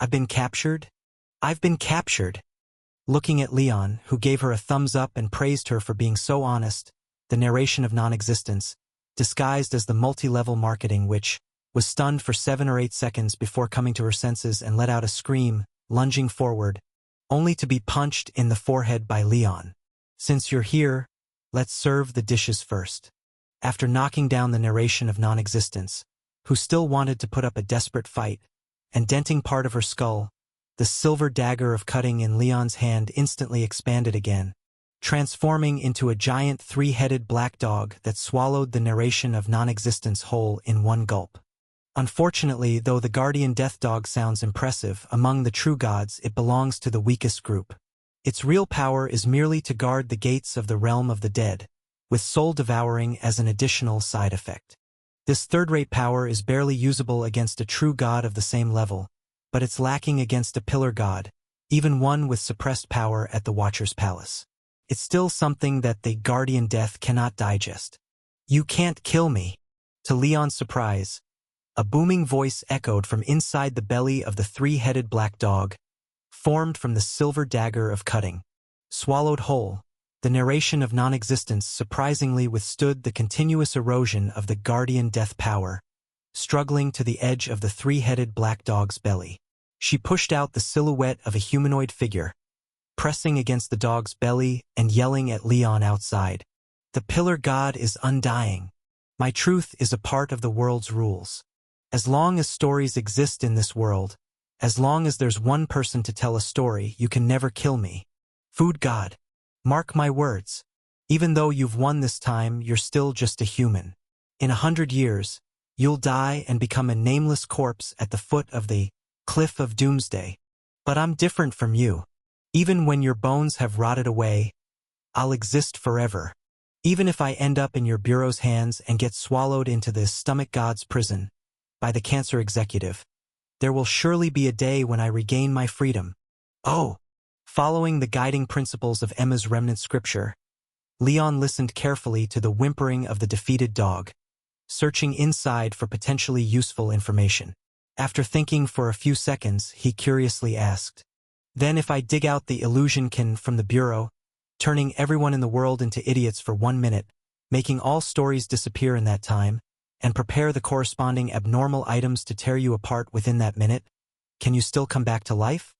I've been captured? I've been captured. Looking at Leon, who gave her a thumbs up and praised her for being so honest, the narration of non-existence, disguised as the multi-level marketing which was stunned for 7 or 8 seconds before coming to her senses and let out a scream, lunging forward, only to be punched in the forehead by Leon. Since you're here, let's serve the dishes first. After knocking down the narration of non-existence, who still wanted to put up a desperate fight, and denting part of her skull, the silver dagger of cutting in Leon's hand instantly expanded again, transforming into a giant 3-headed black dog that swallowed the narration of non-existence whole in one gulp. Unfortunately, though the guardian death dog sounds impressive, among the true gods it belongs to the weakest group. Its real power is merely to guard the gates of the realm of the dead, with soul devouring as an additional side effect. This third-rate power is barely usable against a true god of the same level, but it's lacking against a pillar god, even one with suppressed power at the Watcher's Palace. It's still something that the guardian death cannot digest. You can't kill me. To Leon's surprise, a booming voice echoed from inside the belly of the 3-headed black dog, formed from the silver dagger of cutting. Swallowed whole, the narration of non-existence surprisingly withstood the continuous erosion of the guardian death power, struggling to the edge of the 3-headed black dog's belly. She pushed out the silhouette of a humanoid figure, pressing against the dog's belly and yelling at Leon outside. The pillar god is undying. My truth is a part of the world's rules. As long as stories exist in this world, as long as there's one person to tell a story, you can never kill me. Food god. Mark my words. Even though you've won this time, you're still just a human. In 100 years, you'll die and become a nameless corpse at the foot of the cliff of doomsday. But I'm different from you. Even when your bones have rotted away, I'll exist forever. Even if I end up in your bureau's hands and get swallowed into the stomach god's prison by the cancer executive, there will surely be a day when I regain my freedom. Oh! Following the guiding principles of Emma's remnant scripture, Leon listened carefully to the whimpering of the defeated dog, searching inside for potentially useful information. After thinking for a few seconds, he curiously asked, "Then if I dig out the illusion can from the bureau, turning everyone in the world into idiots for 1 minute, making all stories disappear in that time, and prepare the corresponding abnormal items to tear you apart within that minute, can you still come back to life?"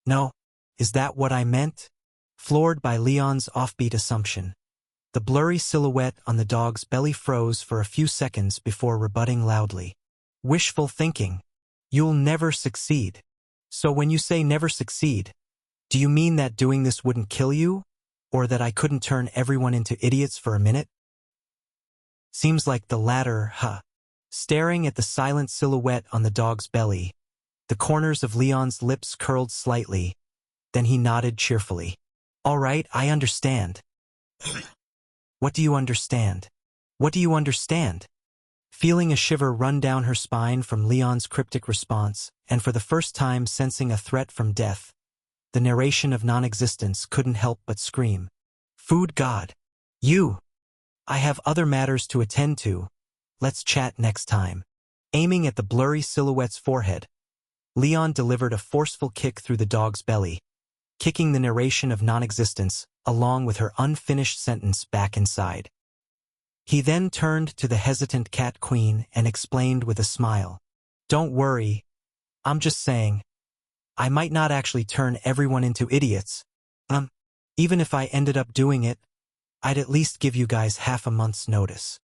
No, is that what I meant? Floored by Leon's offbeat assumption, the blurry silhouette on the dog's belly froze for a few seconds before rebutting loudly. Wishful thinking. You'll never succeed. So when you say never succeed, do you mean that doing this wouldn't kill you? Or that I couldn't turn everyone into idiots for a minute? Seems like the latter, huh? Staring at the silent silhouette on the dog's belly, the corners of Leon's lips curled slightly, then he nodded cheerfully. All right, I understand. What do you understand? What do you understand? Feeling a shiver run down her spine from Leon's cryptic response, and for the first time sensing a threat from death, the narration of non-existence couldn't help but scream. Food god. You! I have other matters to attend to. Let's chat next time. Aiming at the blurry silhouette's forehead, Leon delivered a forceful kick through the dog's belly, kicking the narration of non-existence, along with her unfinished sentence, back inside. He then turned to the hesitant cat queen and explained with a smile. Don't worry, I'm just saying, I might not actually turn everyone into idiots. Even if I ended up doing it, I'd at least give you guys half a month's notice.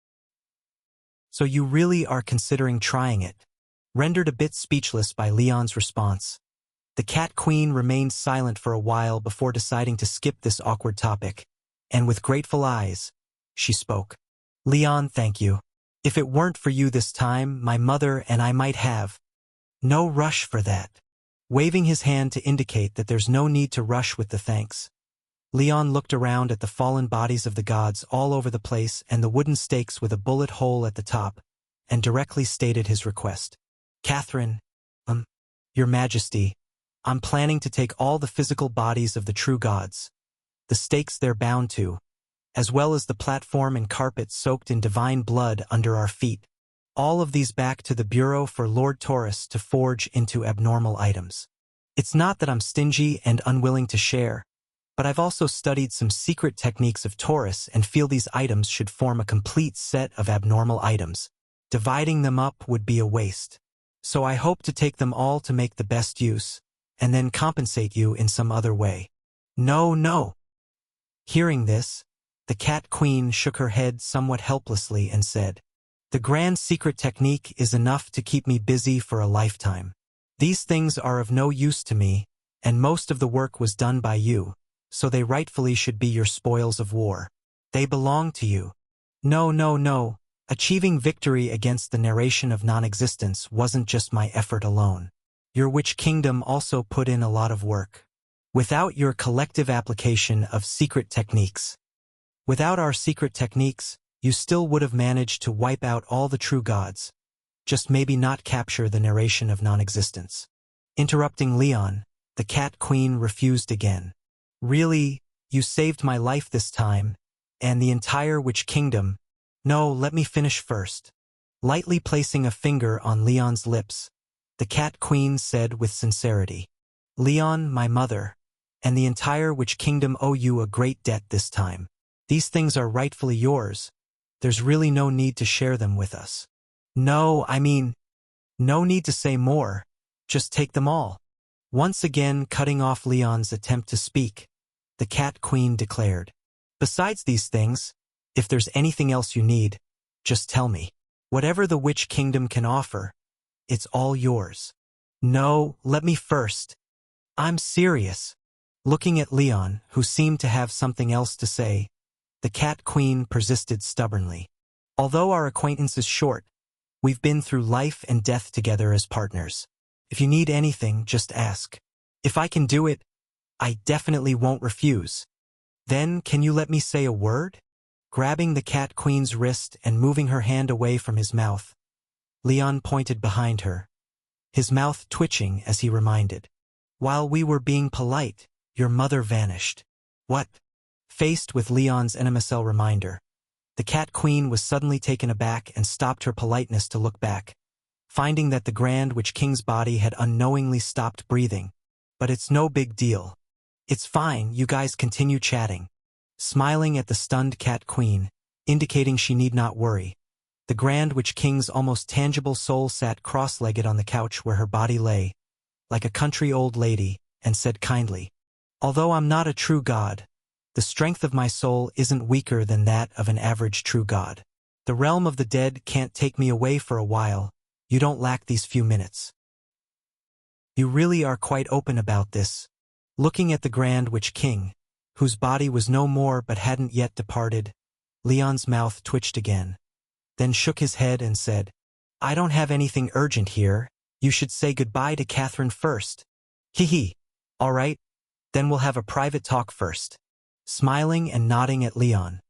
So you really are considering trying it? Rendered a bit speechless by Leon's response, the cat queen remained silent for a while before deciding to skip this awkward topic, and with grateful eyes, she spoke. Leon, thank you. If it weren't for you this time, my mother and I might have. No rush for that. Waving his hand to indicate that there's no need to rush with the thanks, Leon looked around at the fallen bodies of the gods all over the place and the wooden stakes with a bullet hole at the top, and directly stated his request. Catherine, Your Majesty, I'm planning to take all the physical bodies of the true gods, the stakes they're bound to, as well as the platform and carpet soaked in divine blood under our feet, all of these back to the Bureau for Lord Taurus to forge into abnormal items. It's not that I'm stingy and unwilling to share, but I've also studied some secret techniques of Taurus and feel these items should form a complete set of abnormal items. Dividing them up would be a waste. So I hope to take them all to make the best use, and then compensate you in some other way. No, no. Hearing this, the Cat Queen shook her head somewhat helplessly and said, "The grand secret technique is enough to keep me busy for a lifetime. These things are of no use to me, and most of the work was done by you, so they rightfully should be your spoils of war. They belong to you." No, no, no. Achieving victory against the narration of non-existence wasn't just my effort alone. Your witch kingdom also put in a lot of work. Without your collective application of secret techniques, without our secret techniques, you still would have managed to wipe out all the true gods, just maybe not capture the narration of non-existence. Interrupting Leon, the Cat Queen refused again. Really, you saved my life this time, and the entire witch kingdom. No, let me finish first. Lightly placing a finger on Leon's lips, the Cat Queen said with sincerity, "Leon, my mother, and the entire witch kingdom owe you a great debt this time. These things are rightfully yours. There's really no need to share them with us." No need to say more. Just take them all. Once again cutting off Leon's attempt to speak, the Cat Queen declared, "Besides these things, if there's anything else you need, just tell me. Whatever the witch kingdom can offer, it's all yours." No, let me first. I'm serious. Looking at Leon, who seemed to have something else to say, the Cat Queen persisted stubbornly. "Although our acquaintance is short, we've been through life and death together as partners. If you need anything, just ask. If I can do it, I definitely won't refuse. Then, can you let me say a word?" Grabbing the Cat Queen's wrist and moving her hand away from his mouth, Leon pointed behind her, his mouth twitching as he reminded, "While we were being polite, your mother vanished." What? Faced with Leon's NMSL reminder, the Cat Queen was suddenly taken aback and stopped her politeness to look back, finding that the Grand Witch King's body had unknowingly stopped breathing. "But it's no big deal. It's fine, you guys continue chatting." Smiling at the stunned Cat Queen, indicating she need not worry, the Grand Witch King's almost tangible soul sat cross-legged on the couch where her body lay, like a country old lady, and said kindly, "Although I'm not a true god, the strength of my soul isn't weaker than that of an average true god. The realm of the dead can't take me away for a while. You don't lack these few minutes." You really are quite open about this. Looking at the Grand Witch King, whose body was no more but hadn't yet departed, Leon's mouth twitched again, then shook his head and said, "I don't have anything urgent here. You should say goodbye to Catherine first." "Hee. All right, then we'll have a private talk first." Smiling and nodding at Leon,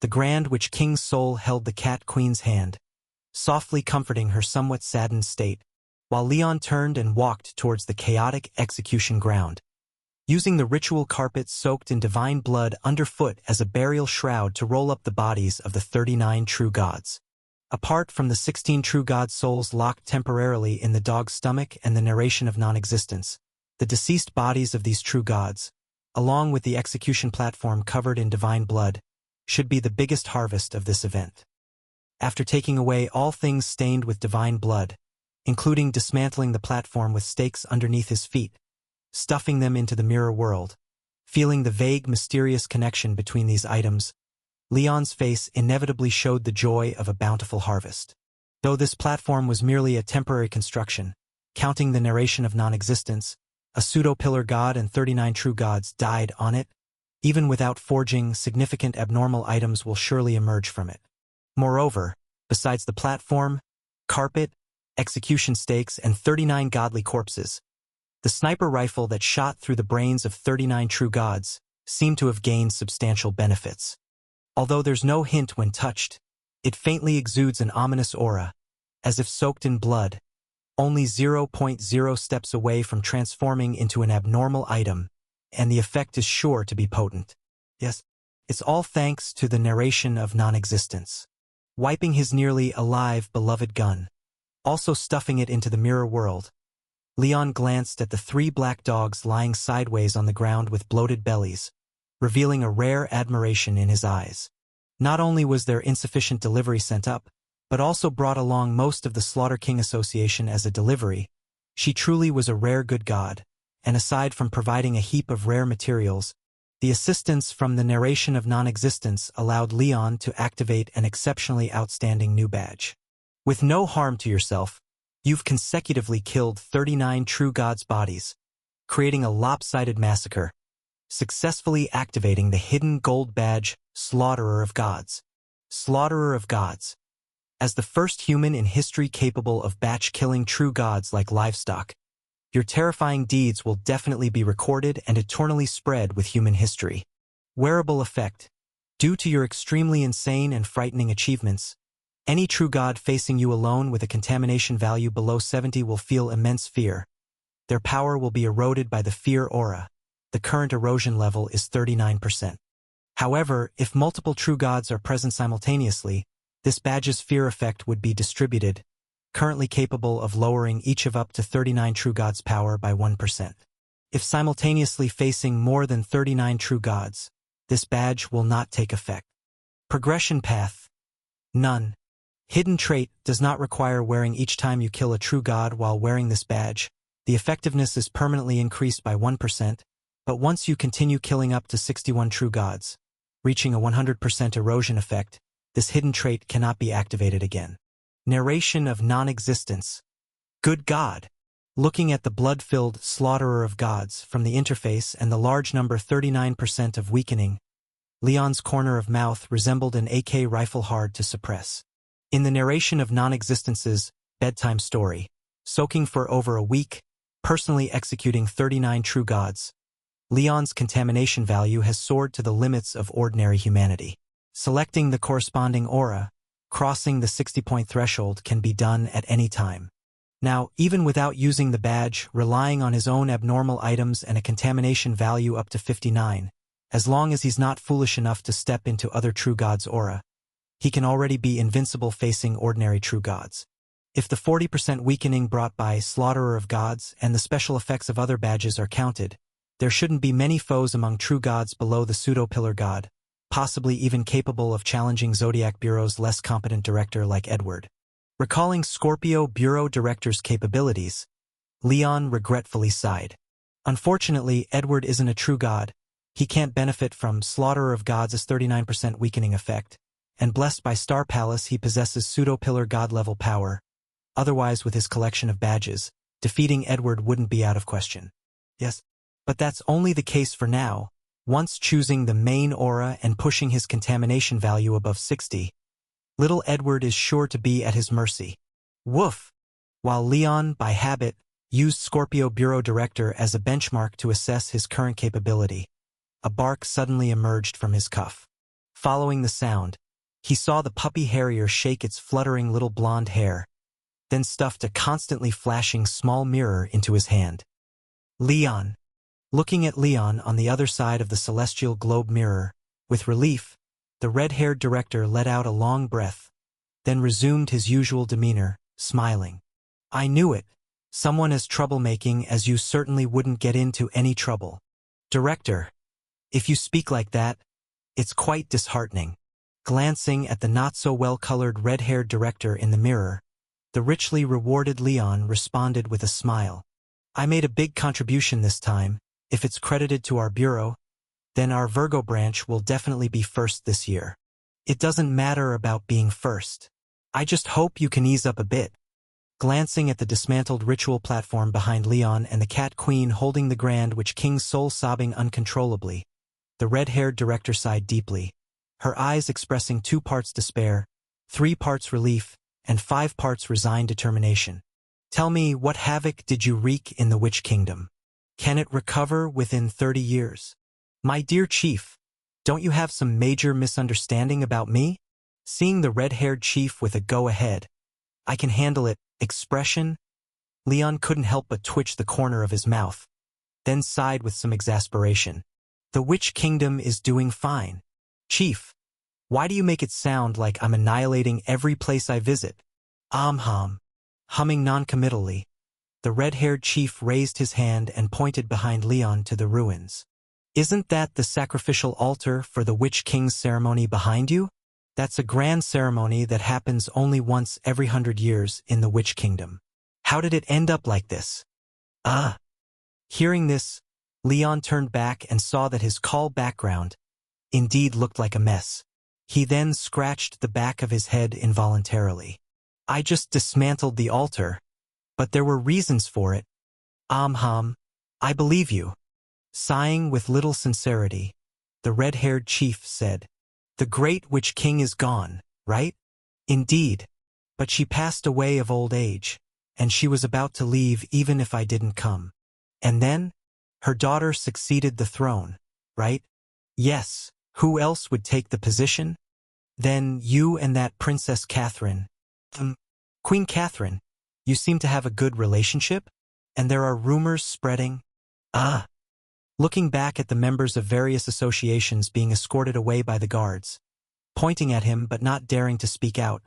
the Grand Witch King's soul held the Cat Queen's hand, softly comforting her somewhat saddened state, while Leon turned and walked towards the chaotic execution ground, using the ritual carpet soaked in divine blood underfoot as a burial shroud to roll up the bodies of the 39 true gods. Apart from the 16 true god souls locked temporarily in the dog's stomach and the narration of non-existence, the deceased bodies of these true gods, along with the execution platform covered in divine blood, should be the biggest harvest of this event. After taking away all things stained with divine blood, including dismantling the platform with stakes underneath his feet, stuffing them into the mirror world, feeling the vague, mysterious connection between these items, Leon's face inevitably showed the joy of a bountiful harvest. Though this platform was merely a temporary construction, counting the narration of non-existence, a pseudo-pillar god and 39 true gods died on it. Even without forging, significant abnormal items will surely emerge from it. Moreover, besides the platform, carpet, execution stakes, and 39 godly corpses, the sniper rifle that shot through the brains of 39 true gods seemed to have gained substantial benefits. Although there's no hint when touched, it faintly exudes an ominous aura, as if soaked in blood, only 0.0 steps away from transforming into an abnormal item, and the effect is sure to be potent. Yes, it's all thanks to the narration of non-existence. wiping his nearly alive beloved gun, also stuffing it into the mirror world. Leon glanced at the 3 black dogs lying sideways on the ground with bloated bellies, revealing a rare admiration in his eyes. Not only was their insufficient delivery sent up, but also brought along most of the Slaughter King Association as a delivery. She truly was a rare good god, and aside from providing a heap of rare materials, the assistance from the narration of non-existence allowed Leon to activate an exceptionally outstanding new badge. With no harm to yourself, you've consecutively killed 39 true gods' bodies, creating a lopsided massacre, successfully activating the hidden gold badge, Slaughterer of Gods. Slaughterer of Gods. As the first human in history capable of batch-killing true gods like livestock, your terrifying deeds will definitely be recorded and eternally spread with human history. Wearable effect. Due to your extremely insane and frightening achievements, any true god facing you alone with a contamination value below 70 will feel immense fear. Their power will be eroded by the fear aura. The current erosion level is 39%. However, if multiple true gods are present simultaneously, this badge's fear effect would be distributed, currently capable of lowering each of up to 39 true gods' power by 1%. If simultaneously facing more than 39 true gods, this badge will not take effect. Progression path. None. Hidden trait does not require wearing each time you kill a true god while wearing this badge. The effectiveness is permanently increased by 1%, but once you continue killing up to 61 true gods, reaching a 100% erosion effect, this hidden trait cannot be activated again. Narration of non-existence. Good God. Looking at the blood-filled Slaughterer of Gods from the interface and the large number 39% of weakening, Leon's corner of mouth resembled an AK rifle hard to suppress. In the narration of non-existence's bedtime story, soaking for over a week, personally executing 39 true gods, Leon's contamination value has soared to the limits of ordinary humanity. Selecting the corresponding aura, crossing the 60-point threshold can be done at any time. Now, even without using the badge, relying on his own abnormal items and a contamination value up to 59, as long as he's not foolish enough to step into other true gods' aura, he can already be invincible facing ordinary true gods. If the 40% weakening brought by Slaughterer of Gods and the special effects of other badges are counted, there shouldn't be many foes among true gods below the pseudo-pillar god, possibly even capable of challenging Zodiac Bureau's less competent director like Edward. Recalling Scorpio Bureau Director's capabilities, Leon regretfully sighed. Unfortunately, Edward isn't a true god. He can't benefit from Slaughterer of Gods' 39% weakening effect, and blessed by Star Palace he possesses pseudo-pillar god-level power. Otherwise, with his collection of badges, defeating Edward wouldn't be out of question. Yes, but that's only the case for now. Once choosing the main aura and pushing his contamination value above 60, little Edward is sure to be at his mercy. Woof! While Leon, by habit, used Scorpio Bureau Director as a benchmark to assess his current capability, a bark suddenly emerged from his cuff. Following the sound, he saw the puppy harrier shake its fluttering little blonde hair, then stuffed a constantly flashing small mirror into his hand. Leon. Looking at Leon on the other side of the celestial globe mirror, with relief, the red-haired director let out a long breath, then resumed his usual demeanor, smiling. I knew it. Someone as troublemaking as you certainly wouldn't get into any trouble. Director. If you speak like that, it's quite disheartening. Glancing at the not-so-well-colored red-haired director in the mirror, the richly rewarded Leon responded with a smile. I made a big contribution this time. If it's credited to our bureau, then our Virgo branch will definitely be first this year. It doesn't matter about being first. I just hope you can ease up a bit. Glancing at the dismantled ritual platform behind Leon and the cat queen holding the grand witch king's soul sobbing uncontrollably, the red-haired director sighed deeply, her eyes expressing 2 parts despair, 3 parts relief, and 5 parts resigned determination. Tell me, what havoc did you wreak in the Witch Kingdom? Can it recover within 30 years? My dear chief, don't you have some major misunderstanding about me? Seeing the red-haired chief with a go-ahead, I can handle it, expression, Leon couldn't help but twitch the corner of his mouth, then sighed with some exasperation. The Witch Kingdom is doing fine. Chief, Why do you make it sound like I'm annihilating every place I visit? Humming noncommittally, the red-haired chief raised his hand and pointed behind Leon to the ruins. Isn't that the sacrificial altar for the Witch King's ceremony behind you? That's a grand ceremony that happens only once every 100 years in the Witch Kingdom. How did it end up like this? Hearing this, Leon turned back and saw that his call background indeed looked like a mess. He then scratched the back of his head involuntarily. I just dismantled the altar, but there were reasons for it. I believe you. Sighing with little sincerity, the red-haired chief said, The great Witch King is gone, right? Indeed, but she passed away of old age, and she was about to leave even if I didn't come. And then, her daughter succeeded the throne, right? Yes, who else would take the position? Then you and that Princess Catherine. Queen Catherine, you seem to have a good relationship? And there are rumors spreading? Looking back at the members of various associations being escorted away by the guards, pointing at him but not daring to speak out,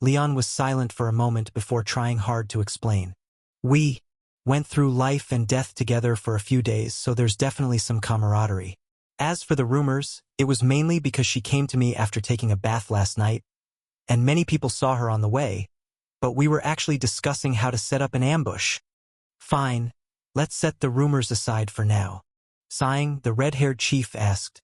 Leon was silent for a moment before trying hard to explain. We went through life and death together for a few days, so there's definitely some camaraderie. As for the rumors, it was mainly because she came to me after taking a bath last night, and many people saw her on the way, but we were actually discussing how to set up an ambush. Fine, let's set the rumors aside for now. Sighing, the red-haired chief asked,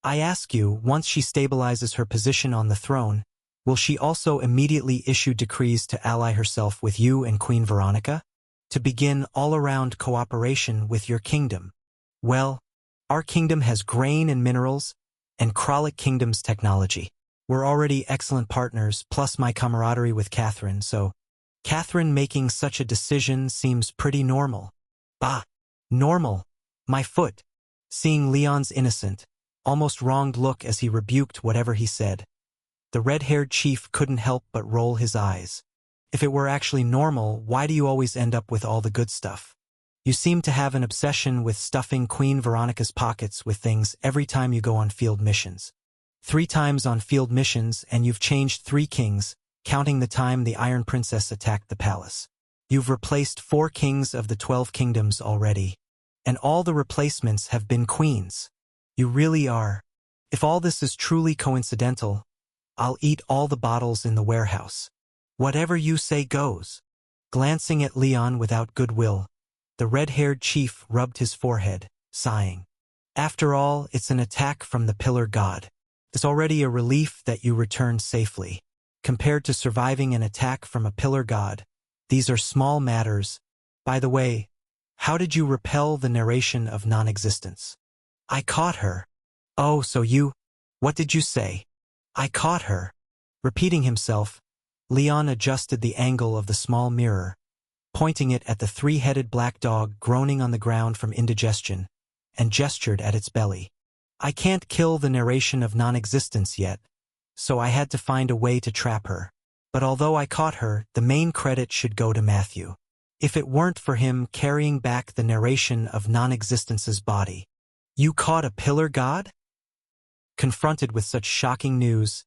I ask you, once she stabilizes her position on the throne, will she also immediately issue decrees to ally herself with you and Queen Veronica? To begin all-around cooperation with your kingdom? Well, our kingdom has grain and minerals, and Kralik Kingdom's technology. We're already excellent partners, plus my camaraderie with Catherine, so Catherine making such a decision seems pretty normal. Normal. My foot. Seeing Leon's innocent, almost wronged look as he rebuked whatever he said, the red-haired chief couldn't help but roll his eyes. If it were actually normal, why do you always end up with all the good stuff? You seem to have an obsession with stuffing Queen Veronica's pockets with things every time you go on field missions. 3 times on field missions and you've changed 3 kings, counting the time the Iron Princess attacked the palace. You've replaced 4 kings of the 12 kingdoms already. And all the replacements have been queens. You really are. If all this is truly coincidental, I'll eat all the bottles in the warehouse. Whatever you say goes. Glancing at Leon without goodwill, the red-haired chief rubbed his forehead, sighing. After all, it's an attack from the Pillar God. It's already a relief that you returned safely. Compared to surviving an attack from a Pillar God, these are small matters. By the way, how did you repel the narration of non-existence? I caught her. Oh, so you... What did you say? I caught her. Repeating himself, Leon adjusted the angle of the small mirror, pointing it at the 3-headed black dog groaning on the ground from indigestion, and gestured at its belly. I can't kill the narration of non-existence yet, so I had to find a way to trap her. But although I caught her, the main credit should go to Matthew. If it weren't for him carrying back the narration of non-existence's body. You caught a Pillar God? Confronted with such shocking news,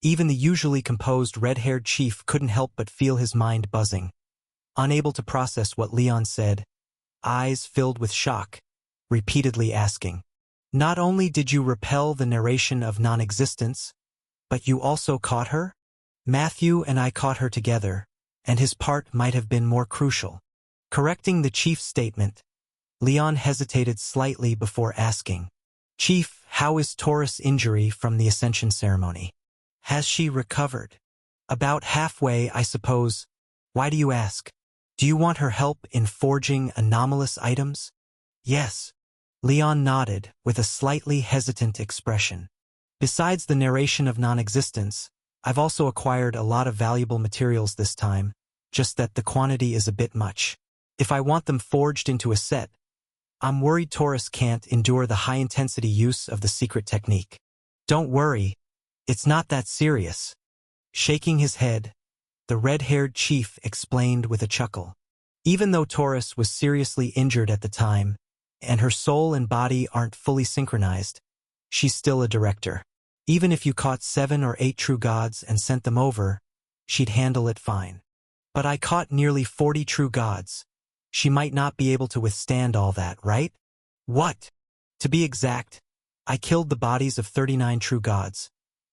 even the usually composed red-haired chief couldn't help but feel his mind buzzing. Unable to process what Leon said, eyes filled with shock, repeatedly asking, Not only did you repel the narration of non-existence, but you also caught her? Matthew and I caught her together, and his part might have been more crucial. Correcting the chief's statement, Leon hesitated slightly before asking, Chief, how is Taurus' injury from the Ascension ceremony? Has she recovered? About halfway, I suppose. Why do you ask? Do you want her help in forging anomalous items? Yes. Leon nodded with a slightly hesitant expression. Besides the narration of non-existence, I've also acquired a lot of valuable materials this time, just that the quantity is a bit much. If I want them forged into a set, I'm worried Taurus can't endure the high-intensity use of the secret technique. Don't worry, it's not that serious. Shaking his head, the red-haired chief explained with a chuckle. Even though Taurus was seriously injured at the time, and her soul and body aren't fully synchronized, she's still a director. Even if you caught 7 or 8 true gods and sent them over, she'd handle it fine. But I caught nearly 40 true gods. She might not be able to withstand all that, right? What? To be exact, I killed the bodies of 39 true gods,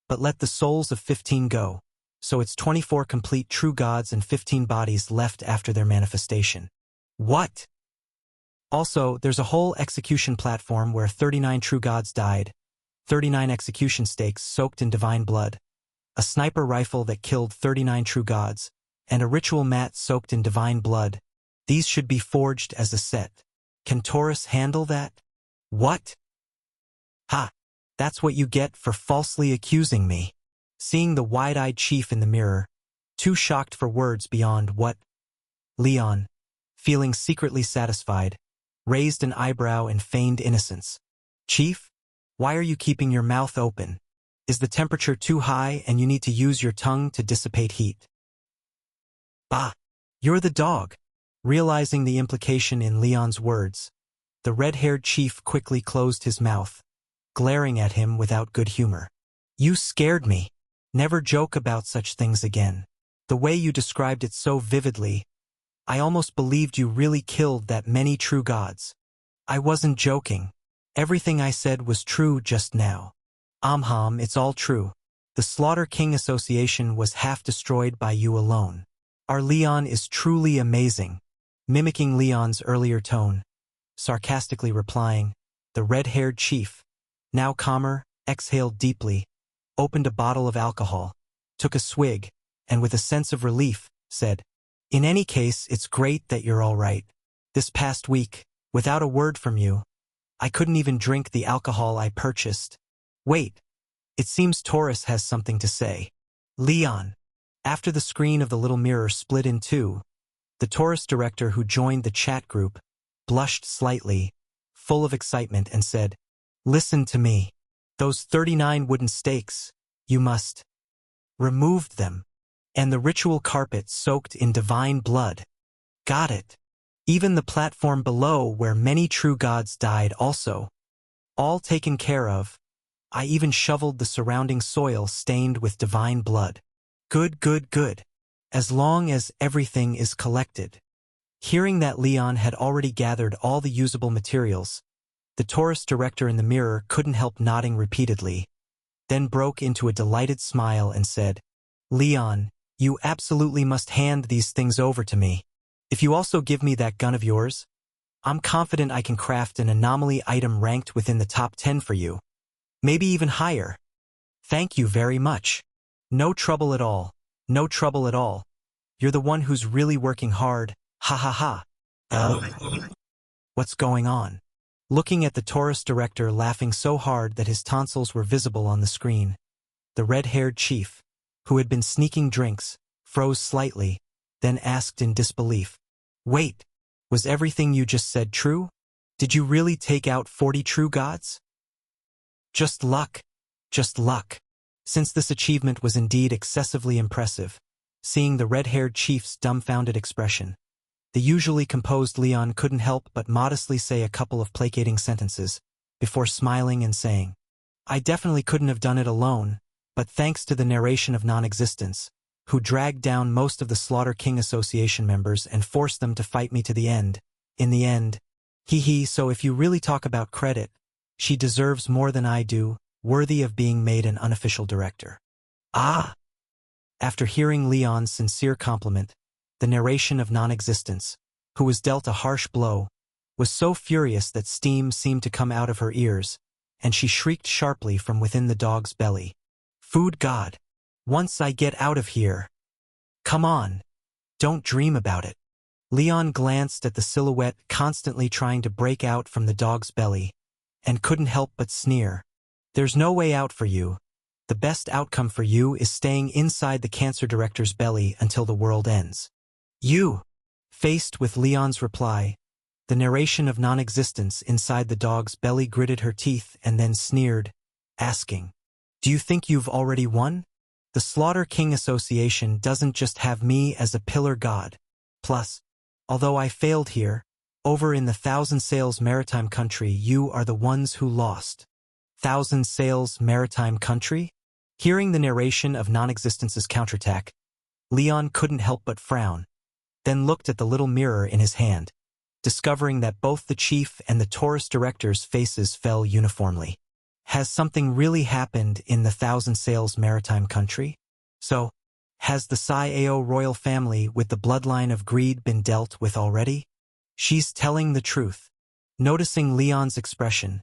but let the souls of 15 go, so it's 24 complete true gods and 15 bodies left after their manifestation. What? Also, there's a whole execution platform where 39 true gods died, 39 execution stakes soaked in divine blood, a sniper rifle that killed 39 true gods, and a ritual mat soaked in divine blood. These should be forged as a set. Can Taurus handle that? What? Ha! That's what you get for falsely accusing me. Seeing the wide-eyed chief in the mirror, too shocked for words beyond what? Leon, feeling secretly satisfied, raised an eyebrow in feigned innocence. Chief? Why are you keeping your mouth open? Is the temperature too high and you need to use your tongue to dissipate heat? Bah! You're the dog. Realizing the implication in Leon's words, the red-haired chief quickly closed his mouth, glaring at him without good humor. You scared me. Never joke about such things again. The way you described it so vividly, I almost believed you really killed that many true gods. I wasn't joking. Everything I said was true just now. It's all true. The Slaughter King Association was half destroyed by you alone. Our Leon is truly amazing. Mimicking Leon's earlier tone, sarcastically replying, the red-haired chief, now calmer, exhaled deeply, opened a bottle of alcohol, took a swig, and with a sense of relief, said, In any case, it's great that you're all right. This past week, without a word from you, I couldn't even drink the alcohol I purchased. Wait, it seems Taurus has something to say. Leon. After the screen of the little mirror split in two, the Taurus director who joined the chat group blushed slightly, full of excitement, and said, Listen to me. Those 39 wooden stakes, you must remove them, and the ritual carpet soaked in divine blood. Got it. Even the platform below where many true gods died also. All taken care of. I even shoveled the surrounding soil stained with divine blood. Good, good, good. As long as everything is collected. Hearing that Leon had already gathered all the usable materials, the Taurus director in the mirror couldn't help nodding repeatedly, then broke into a delighted smile and said, Leon, you absolutely must hand these things over to me. If you also give me that gun of yours, I'm confident I can craft an anomaly item ranked within the top 10 for you. Maybe even higher. Thank you very much. No trouble at all. No trouble at all. You're the one who's really working hard. Ha ha ha. What's going on? Looking at the Taurus director laughing so hard that his tonsils were visible on the screen, the red-haired chief, who had been sneaking drinks, froze slightly, then asked in disbelief, Wait, was everything you just said true? Did you really take out 40 true gods? Just luck. Just luck. Since this achievement was indeed excessively impressive, seeing the red-haired chief's dumbfounded expression, the usually composed Leon couldn't help but modestly say a couple of placating sentences, before smiling and saying, I definitely couldn't have done it alone, but thanks to the narration of non-existence, who dragged down most of the Slaughter King Association members and forced them to fight me to the end. In the end, so if you really talk about credit, she deserves more than I do, worthy of being made an unofficial director. Ah! After hearing Leon's sincere compliment, the narration of non-existence, who was dealt a harsh blow, was so furious that steam seemed to come out of her ears, and she shrieked sharply from within the dog's belly. Food God! Once I get out of here! Come on! Don't dream about it. Leon glanced at the silhouette constantly trying to break out from the dog's belly, and couldn't help but sneer. There's no way out for you. The best outcome for you is staying inside the cancer director's belly until the world ends. You! Faced with Leon's reply, the narration of non-existence inside the dog's belly gritted her teeth and then sneered, asking, Do you think you've already won? The Slaughter King Association doesn't just have me as a pillar god. Plus, although I failed here, over in the Thousand Sails maritime country you are the ones who lost. Thousand Sails Maritime Country? Hearing the narration of Non-Existence's counterattack, Leon couldn't help but frown, then looked at the little mirror in his hand, discovering that both the chief and the Taurus director's faces fell uniformly. Has something really happened in the Thousand Sails Maritime Country? So, has the Sai-Ao royal family with the bloodline of greed been dealt with already? She's telling the truth. Noticing Leon's expression,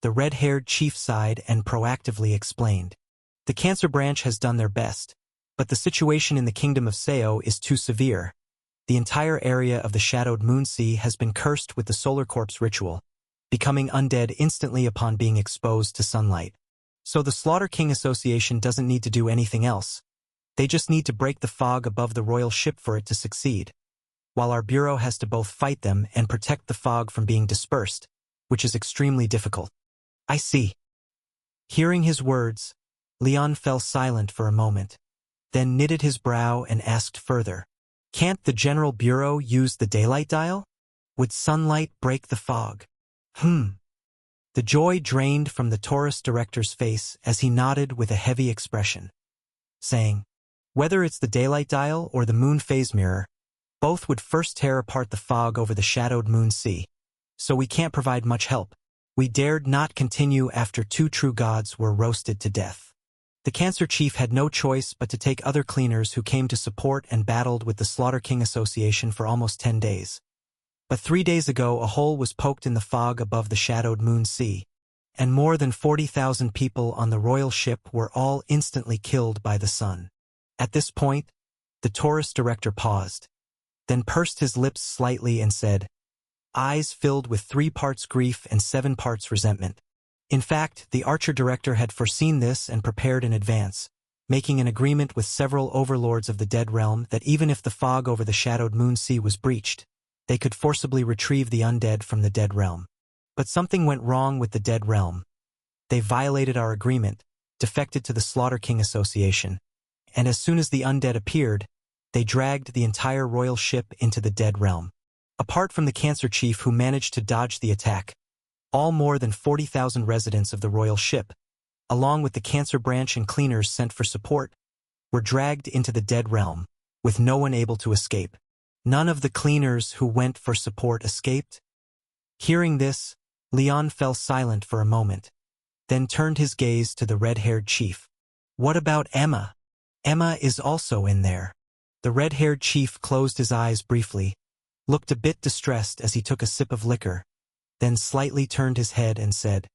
the red-haired chief sighed and proactively explained. The Cancer branch has done their best, but the situation in the kingdom of Sao is too severe. The entire area of the shadowed moon sea has been cursed with the Solar Corpse ritual, becoming undead instantly upon being exposed to sunlight. So the Slaughter King Association doesn't need to do anything else. They just need to break the fog above the royal ship for it to succeed, while our bureau has to both fight them and protect the fog from being dispersed, which is extremely difficult. I see. Hearing his words, Leon fell silent for a moment, then knitted his brow and asked further. Can't the General Bureau use the daylight dial? Would sunlight break the fog? The joy drained from the Taurus director's face as he nodded with a heavy expression, saying, whether it's the daylight dial or the moon phase mirror, both would first tear apart the fog over the shadowed moon sea. So we can't provide much help. We dared not continue after two true gods were roasted to death. The Cancer Chief had no choice but to take other cleaners who came to support and battled with the Slaughter King Association for almost 10 days. But 3 days ago a hole was poked in the fog above the shadowed moon sea, and more than 40,000 people on the royal ship were all instantly killed by the sun. At this point, the Taurus director paused, then pursed his lips slightly and said, eyes filled with 3 parts grief and 7 parts resentment. In fact, the Archer director had foreseen this and prepared in advance, making an agreement with several overlords of the Dead Realm that even if the fog over the shadowed moon sea was breached, they could forcibly retrieve the undead from the Dead Realm. But something went wrong with the Dead Realm. They violated our agreement, defected to the Slaughter King Association, and as soon as the undead appeared, they dragged the entire royal ship into the Dead Realm. Apart from the Cancer Chief who managed to dodge the attack, all more than 40,000 residents of the royal ship, along with the Cancer branch and cleaners sent for support, were dragged into the Dead Realm, with no one able to escape. None of the cleaners who went for support escaped. Hearing this, Leon fell silent for a moment, then turned his gaze to the red-haired chief. What about Emma? Emma is also in there. The red-haired chief closed his eyes briefly, looked a bit distressed as he took a sip of liquor, then slightly turned his head and said,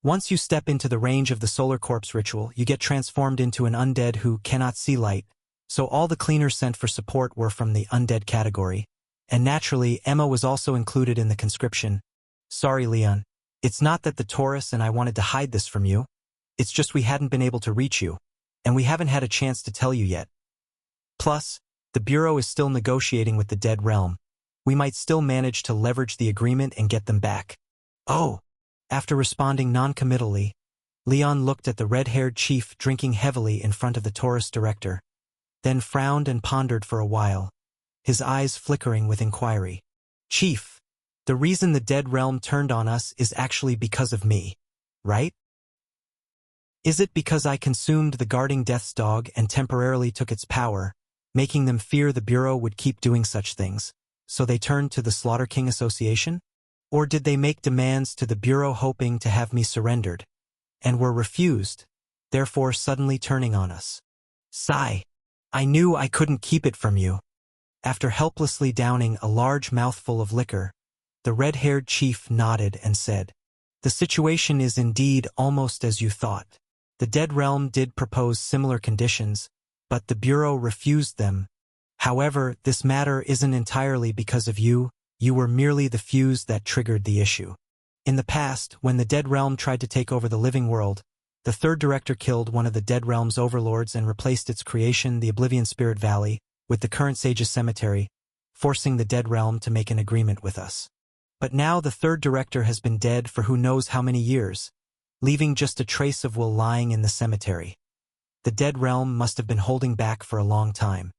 once you step into the range of the Solar Corpse ritual, you get transformed into an undead who cannot see light, so all the cleaners sent for support were from the undead category, and naturally Emma was also included in the conscription. Sorry, Leon, it's not that the Taurus and I wanted to hide this from you, it's just we hadn't been able to reach you, and we haven't had a chance to tell you yet. Plus, the Bureau is still negotiating with the Dead Realm. We might still manage to leverage the agreement and get them back. Oh! After responding non-committally, Leon looked at the red-haired chief drinking heavily in front of the Taurus director, then frowned and pondered for a while, his eyes flickering with inquiry. Chief, the reason the Dead Realm turned on us is actually because of me, right? Is it because I consumed the guarding Death's dog and temporarily took its power, making them fear the Bureau would keep doing such things, so they turned to the Slaughter King Association? Or did they make demands to the Bureau hoping to have me surrendered, and were refused, therefore suddenly turning on us? Sigh. I knew I couldn't keep it from you. After helplessly downing a large mouthful of liquor, the red-haired chief nodded and said, the situation is indeed almost as you thought. The Dead Realm did propose similar conditions, but the Bureau refused them. However, this matter isn't entirely because of you. You were merely the fuse that triggered the issue. In the past, when the Dead Realm tried to take over the living world, the third director killed one of the Dead Realm's overlords and replaced its creation, the Oblivion Spirit Valley, with the current Sage's Cemetery, forcing the Dead Realm to make an agreement with us. But now the third director has been dead for who knows how many years, leaving just a trace of will lying in the cemetery. The Dead Realm must have been holding back for a long time.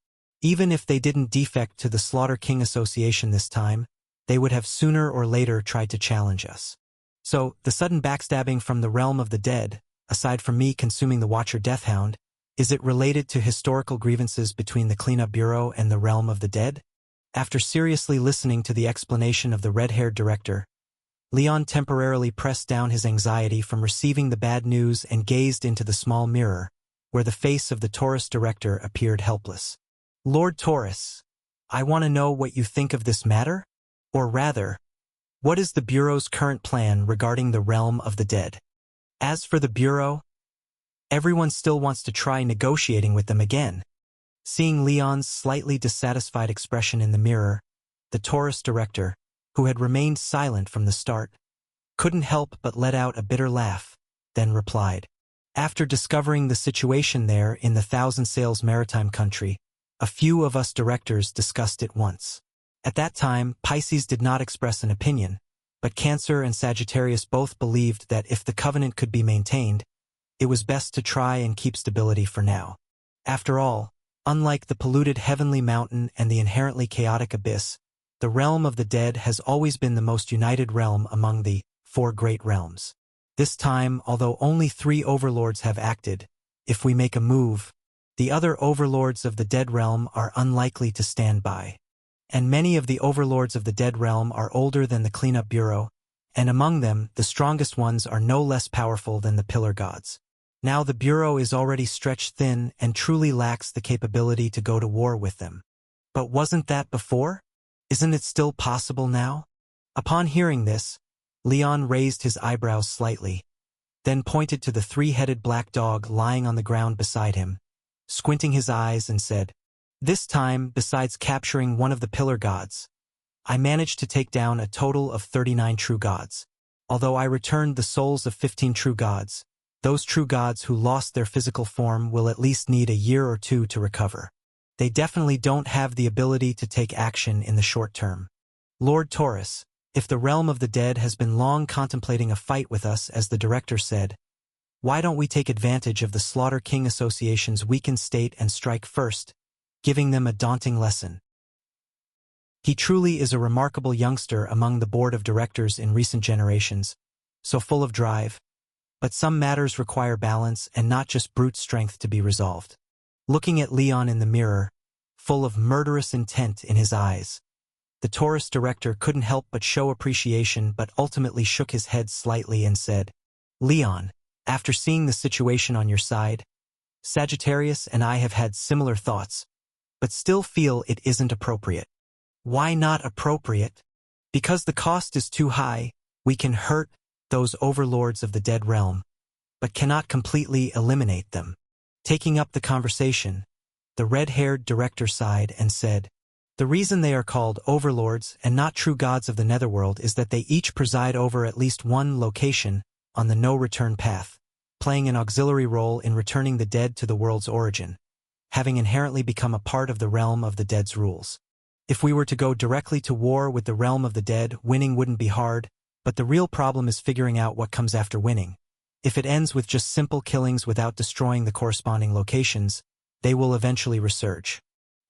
Even if they didn't defect to the Slaughter King Association this time, they would have sooner or later tried to challenge us. So, the sudden backstabbing from the realm of the dead, aside from me consuming the Watcher Deathhound, is it related to historical grievances between the Cleanup Bureau and the realm of the dead? After seriously listening to the explanation of the red-haired director, Leon temporarily pressed down his anxiety from receiving the bad news and gazed into the small mirror, where the face of the Taurus director appeared helpless. Lord Taurus, I want to know what you think of this matter? Or rather, what is the Bureau's current plan regarding the realm of the dead? As for the Bureau, everyone still wants to try negotiating with them again. Seeing Leon's slightly dissatisfied expression in the mirror, the Taurus director, who had remained silent from the start, couldn't help but let out a bitter laugh, then replied. After discovering the situation there in the Thousand Sails maritime country, a few of us directors discussed it once. At that time, Pisces did not express an opinion, but Cancer and Sagittarius both believed that if the covenant could be maintained, it was best to try and keep stability for now. After all, unlike the polluted heavenly mountain and the inherently chaotic abyss, the realm of the dead has always been the most united realm among the four great realms. This time, although only 3 overlords have acted, if we make a move, the other overlords of the dead realm are unlikely to stand by. And many of the overlords of the dead realm are older than the Cleanup Bureau, and among them, the strongest ones are no less powerful than the Pillar Gods. Now the Bureau is already stretched thin and truly lacks the capability to go to war with them. But wasn't that before? Isn't it still possible now? Upon hearing this, Leon raised his eyebrows slightly, then pointed to the 3-headed black dog lying on the ground beside him, squinting his eyes and said, "This time, besides capturing one of the Pillar Gods, I managed to take down a total of 39 true gods. Although I returned the souls of 15 true gods, those true gods who lost their physical form will at least need a year or 2 to recover. They definitely don't have the ability to take action in the short term. Lord Taurus, if the realm of the dead has been long contemplating a fight with us, as the director said, why don't we take advantage of the Slaughter King Association's weakened state and strike first, giving them a daunting lesson? He truly is a remarkable youngster among the board of directors in recent generations, so full of drive. But some matters require balance and not just brute strength to be resolved." Looking at Leon in the mirror, full of murderous intent in his eyes, the Taurus director couldn't help but show appreciation, but ultimately shook his head slightly and said, "Leon, after seeing the situation on your side, Sagittarius and I have had similar thoughts, but still feel it isn't appropriate." "Why not appropriate?" "Because the cost is too high. We can hurt those overlords of the dead realm, but cannot completely eliminate them." Taking up the conversation, the red-haired director sighed and said, "The reason they are called overlords and not true gods of the netherworld is that they each preside over at least one location on the no-return path, playing an auxiliary role in returning the dead to the world's origin, having inherently become a part of the realm of the dead's rules. If we were to go directly to war with the realm of the dead, winning wouldn't be hard, but the real problem is figuring out what comes after winning. If it ends with just simple killings without destroying the corresponding locations, they will eventually resurge.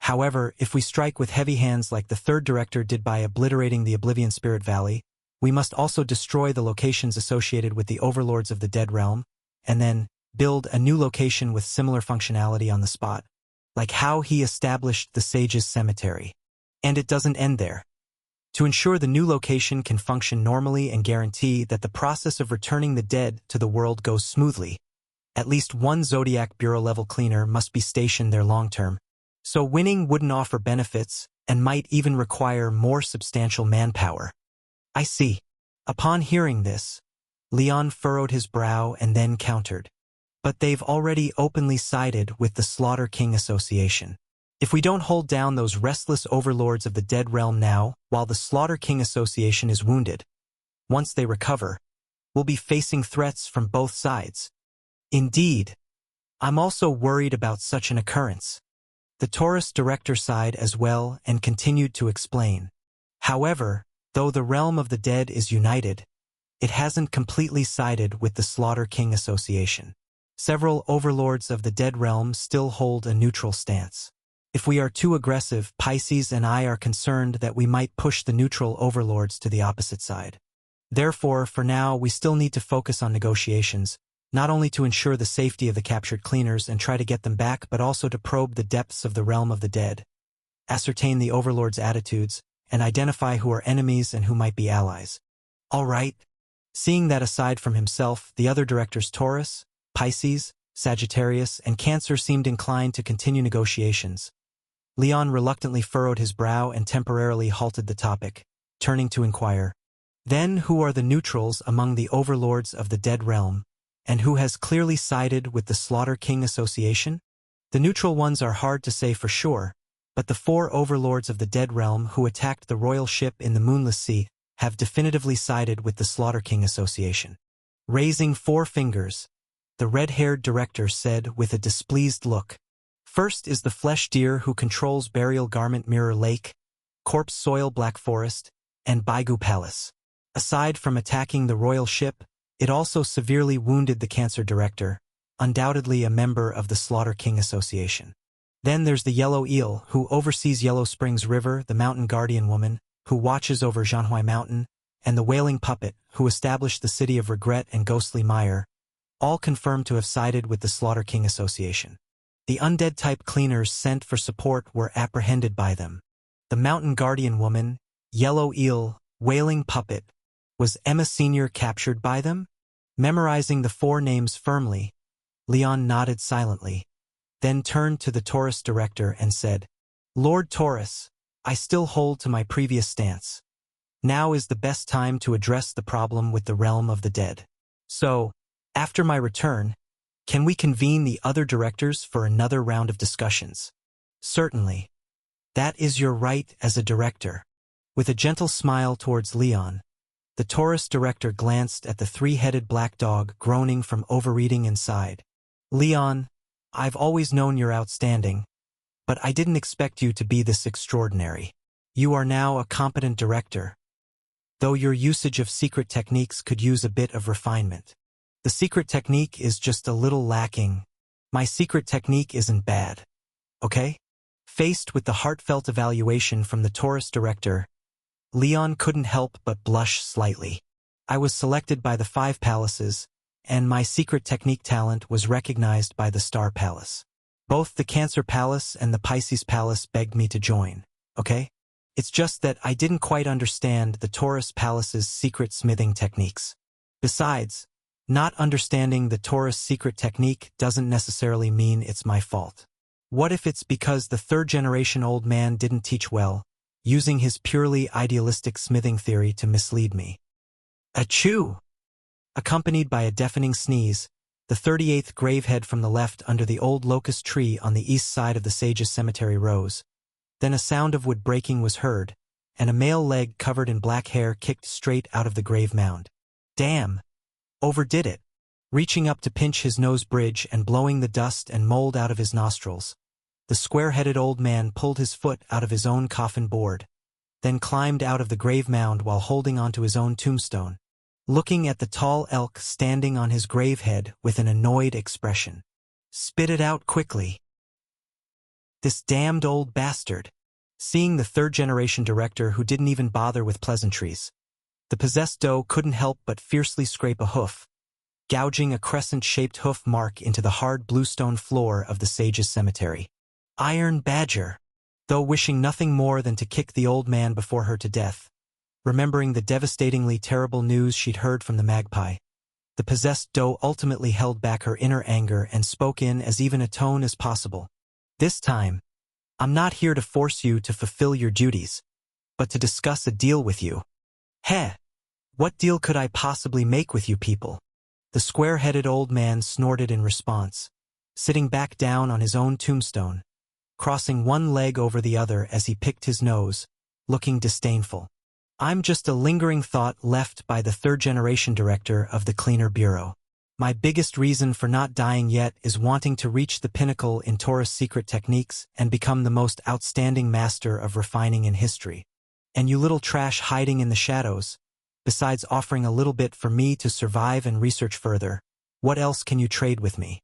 However, if we strike with heavy hands like the third director did by obliterating the Oblivion Spirit Valley, we must also destroy the locations associated with the overlords of the dead realm, and then build a new location with similar functionality on the spot, like how he established the Sage's Cemetery. And it doesn't end there. To ensure the new location can function normally and guarantee that the process of returning the dead to the world goes smoothly, at least one Zodiac Bureau-level cleaner must be stationed there long-term. So winning wouldn't offer benefits and might even require more substantial manpower. "I see." Upon hearing this, Leon furrowed his brow and then countered, "But they've already openly sided with the Slaughter King Association. If we don't hold down those restless overlords of the dead realm now, while the Slaughter King Association is wounded, once they recover, we'll be facing threats from both sides." "Indeed. I'm also worried about such an occurrence." The Taurus director sighed as well and continued to explain. "However, though the realm of the dead is united, it hasn't completely sided with the Slaughter King Association. Several overlords of the dead realm still hold a neutral stance. If we are too aggressive, Pisces and I are concerned that we might push the neutral overlords to the opposite side. Therefore, for now, we still need to focus on negotiations, not only to ensure the safety of the captured cleaners and try to get them back, but also to probe the depths of the realm of the dead, ascertain the overlord's attitudes, and identify who are enemies and who might be allies. All right. Seeing that aside from himself, the other directors Taurus, Pisces, Sagittarius, and Cancer seemed inclined to continue negotiations. Leon reluctantly furrowed his brow and temporarily halted the topic, turning to inquire, "Then who are the neutrals among the overlords of the dead realm, and who has clearly sided with the Slaughter King Association?" The neutral ones are hard to say for sure, but the 4 overlords of the dead realm who attacked the royal ship in the Moonless Sea have definitively sided with the Slaughter King Association. Raising 4 fingers, the red-haired director said with a displeased look, "First is the Flesh Deer who controls Burial Garment Mirror Lake, Corpse Soil Black Forest, and Baigu Palace. Aside from attacking the royal ship, it also severely wounded the Cancer director, undoubtedly a member of the Slaughter King Association. Then there's the Yellow Eel, who oversees Yellow Springs River, the Mountain Guardian Woman, who watches over Zhanhui Mountain, and the Wailing Puppet, who established the City of Regret and Ghostly Mire, all confirmed to have sided with the Slaughter King Association. The undead-type cleaners sent for support were apprehended by them. The Mountain Guardian Woman, Yellow Eel, Wailing Puppet, was Emma Sr. captured by them?" Memorizing the 4 names firmly, Leon nodded silently, then turned to the Taurus director and said, "Lord Taurus, I still hold to my previous stance. Now is the best time to address the problem with the realm of the dead. So, after my return, can we convene the other directors for another round of discussions?" "Certainly. That is your right as a director." With a gentle smile towards Leon, the Taurus director glanced at the 3-headed black dog groaning from overeating inside. "Leon, I've always known you're outstanding, but I didn't expect you to be this extraordinary. You are now a competent director, though your usage of secret techniques could use a bit of refinement. The secret technique is just a little lacking. My secret technique isn't bad. Okay?" Faced with the heartfelt evaluation from the Taurus director, Leon couldn't help but blush slightly. "I was selected by the 5 palaces, and my secret technique talent was recognized by the Star Palace. Both the Cancer Palace and the Pisces Palace begged me to join, okay? It's just that I didn't quite understand the Taurus Palace's secret smithing techniques. Besides, not understanding the Taurus secret technique doesn't necessarily mean it's my fault. What if it's because the 3rd-generation old man didn't teach well, using his purely idealistic smithing theory to mislead me?" Achoo! Accompanied by a deafening sneeze, the 38th gravehead from the left under the old locust tree on the east side of the Sage's Cemetery rose. Then a sound of wood breaking was heard, and a male leg covered in black hair kicked straight out of the grave mound. "Damn! Overdid it." Reaching up to pinch his nose bridge and blowing the dust and mold out of his nostrils, the square-headed old man pulled his foot out of his own coffin board, then climbed out of the grave mound while holding onto his own tombstone, looking at the tall elk standing on his gravehead with an annoyed expression. "Spit it out quickly. This damned old bastard." Seeing the 3rd-generation director who didn't even bother with pleasantries, the possessed doe couldn't help but fiercely scrape a hoof, gouging a crescent-shaped hoof mark into the hard bluestone floor of the Sage's Cemetery. Iron Badger. Though wishing nothing more than to kick the old man before her to death, remembering the devastatingly terrible news she'd heard from the magpie, the possessed doe ultimately held back her inner anger and spoke in as even a tone as possible. "This time, I'm not here to force you to fulfill your duties, but to discuss a deal with you." "Heh! What deal could I possibly make with you people?" The square-headed old man snorted in response, sitting back down on his own tombstone, crossing one leg over the other as he picked his nose, looking disdainful. "I'm just a lingering thought left by the 3rd-generation director of the Cleaner Bureau. My biggest reason for not dying yet is wanting to reach the pinnacle in Taurus secret techniques and become the most outstanding master of refining in history. And you little trash hiding in the shadows, besides offering a little bit for me to survive and research further, what else can you trade with me?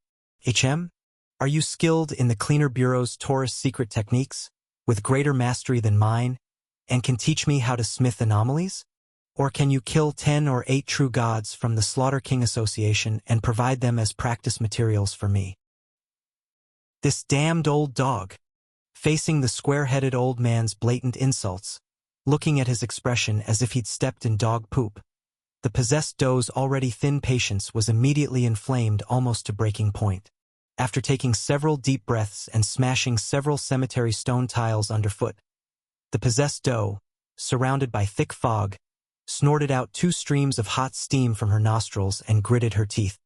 Are you skilled in the Cleaner Bureau's Taurus secret techniques, with greater mastery than mine, and can teach me how to smith anomalies?" Or can you kill 10 or 8 true gods from the Slaughter King Association and provide them as practice materials for me? This damned old dog. Facing the square-headed old man's blatant insults, looking at his expression as if he'd stepped in dog poop, the possessed doe's already thin patience was immediately inflamed almost to breaking point. After taking several deep breaths and smashing several cemetery stone tiles underfoot, the possessed doe, surrounded by thick fog, snorted out 2 streams of hot steam from her nostrils and gritted her teeth.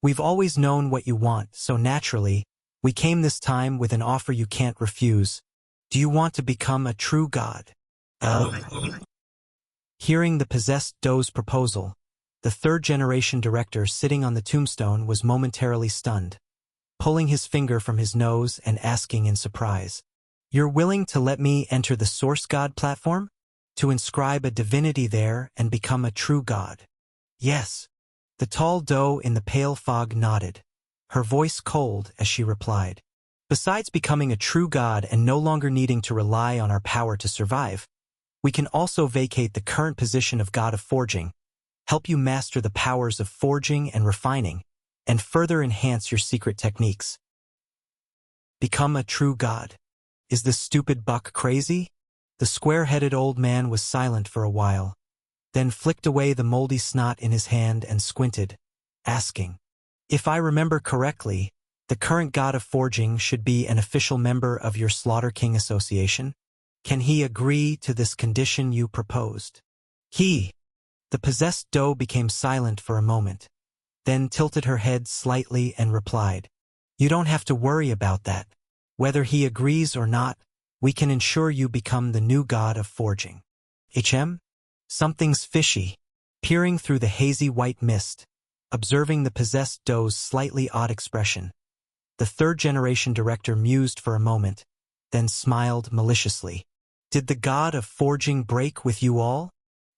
We've always known what you want, so naturally, we came this time with an offer you can't refuse. Do you want to become a true god? Hearing the possessed doe's proposal, the third-generation director sitting on the tombstone was momentarily stunned, pulling his finger from his nose and asking in surprise, "You're willing to let me enter the source god platform? To inscribe a divinity there and become a true god?" "Yes." The tall doe in the pale fog nodded, her voice cold as she replied, "Besides becoming a true god and no longer needing to rely on our power to survive, we can also vacate the current position of god of forging, help you master the powers of forging and refining, and further enhance your secret techniques." Become a true god? Is this stupid buck crazy? The square-headed old man was silent for a while, then flicked away the moldy snot in his hand and squinted, asking, "If I remember correctly, the current god of forging should be an official member of your Slaughter King Association? Can he agree to this condition you proposed?" The possessed doe became silent for a moment, then tilted her head slightly and replied, "You don't have to worry about that. Whether he agrees or not, we can ensure you become the new god of forging." Something's fishy. Peering through the hazy white mist, observing the possessed doe's slightly odd expression, the third-generation director mused for a moment, then smiled maliciously. "Did the god of forging break with you all?"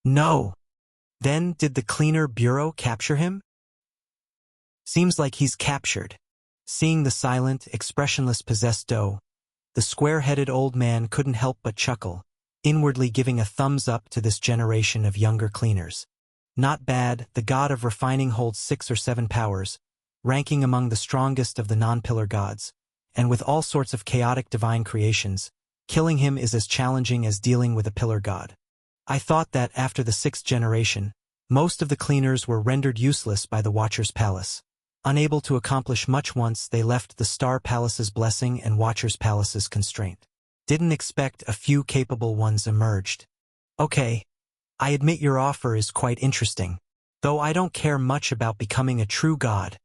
"No." "Then did the cleaner bureau capture him?" "Seems like he's captured." Seeing the silent, expressionless possessed doe, the square-headed old man couldn't help but chuckle, inwardly giving a thumbs up to this generation of younger cleaners. Not bad. The god of refining holds 6 or 7 powers, ranking among the strongest of the non-pillar gods, and with all sorts of chaotic divine creations, killing him is as challenging as dealing with a pillar god. I thought that after the 6th generation, most of the cleaners were rendered useless by the Watcher's Palace. Unable to accomplish much once they left the Star Palace's blessing and Watcher's Palace's constraint. Didn't expect a few capable ones emerged. Okay, I admit your offer is quite interesting. Though I don't care much about becoming a true god,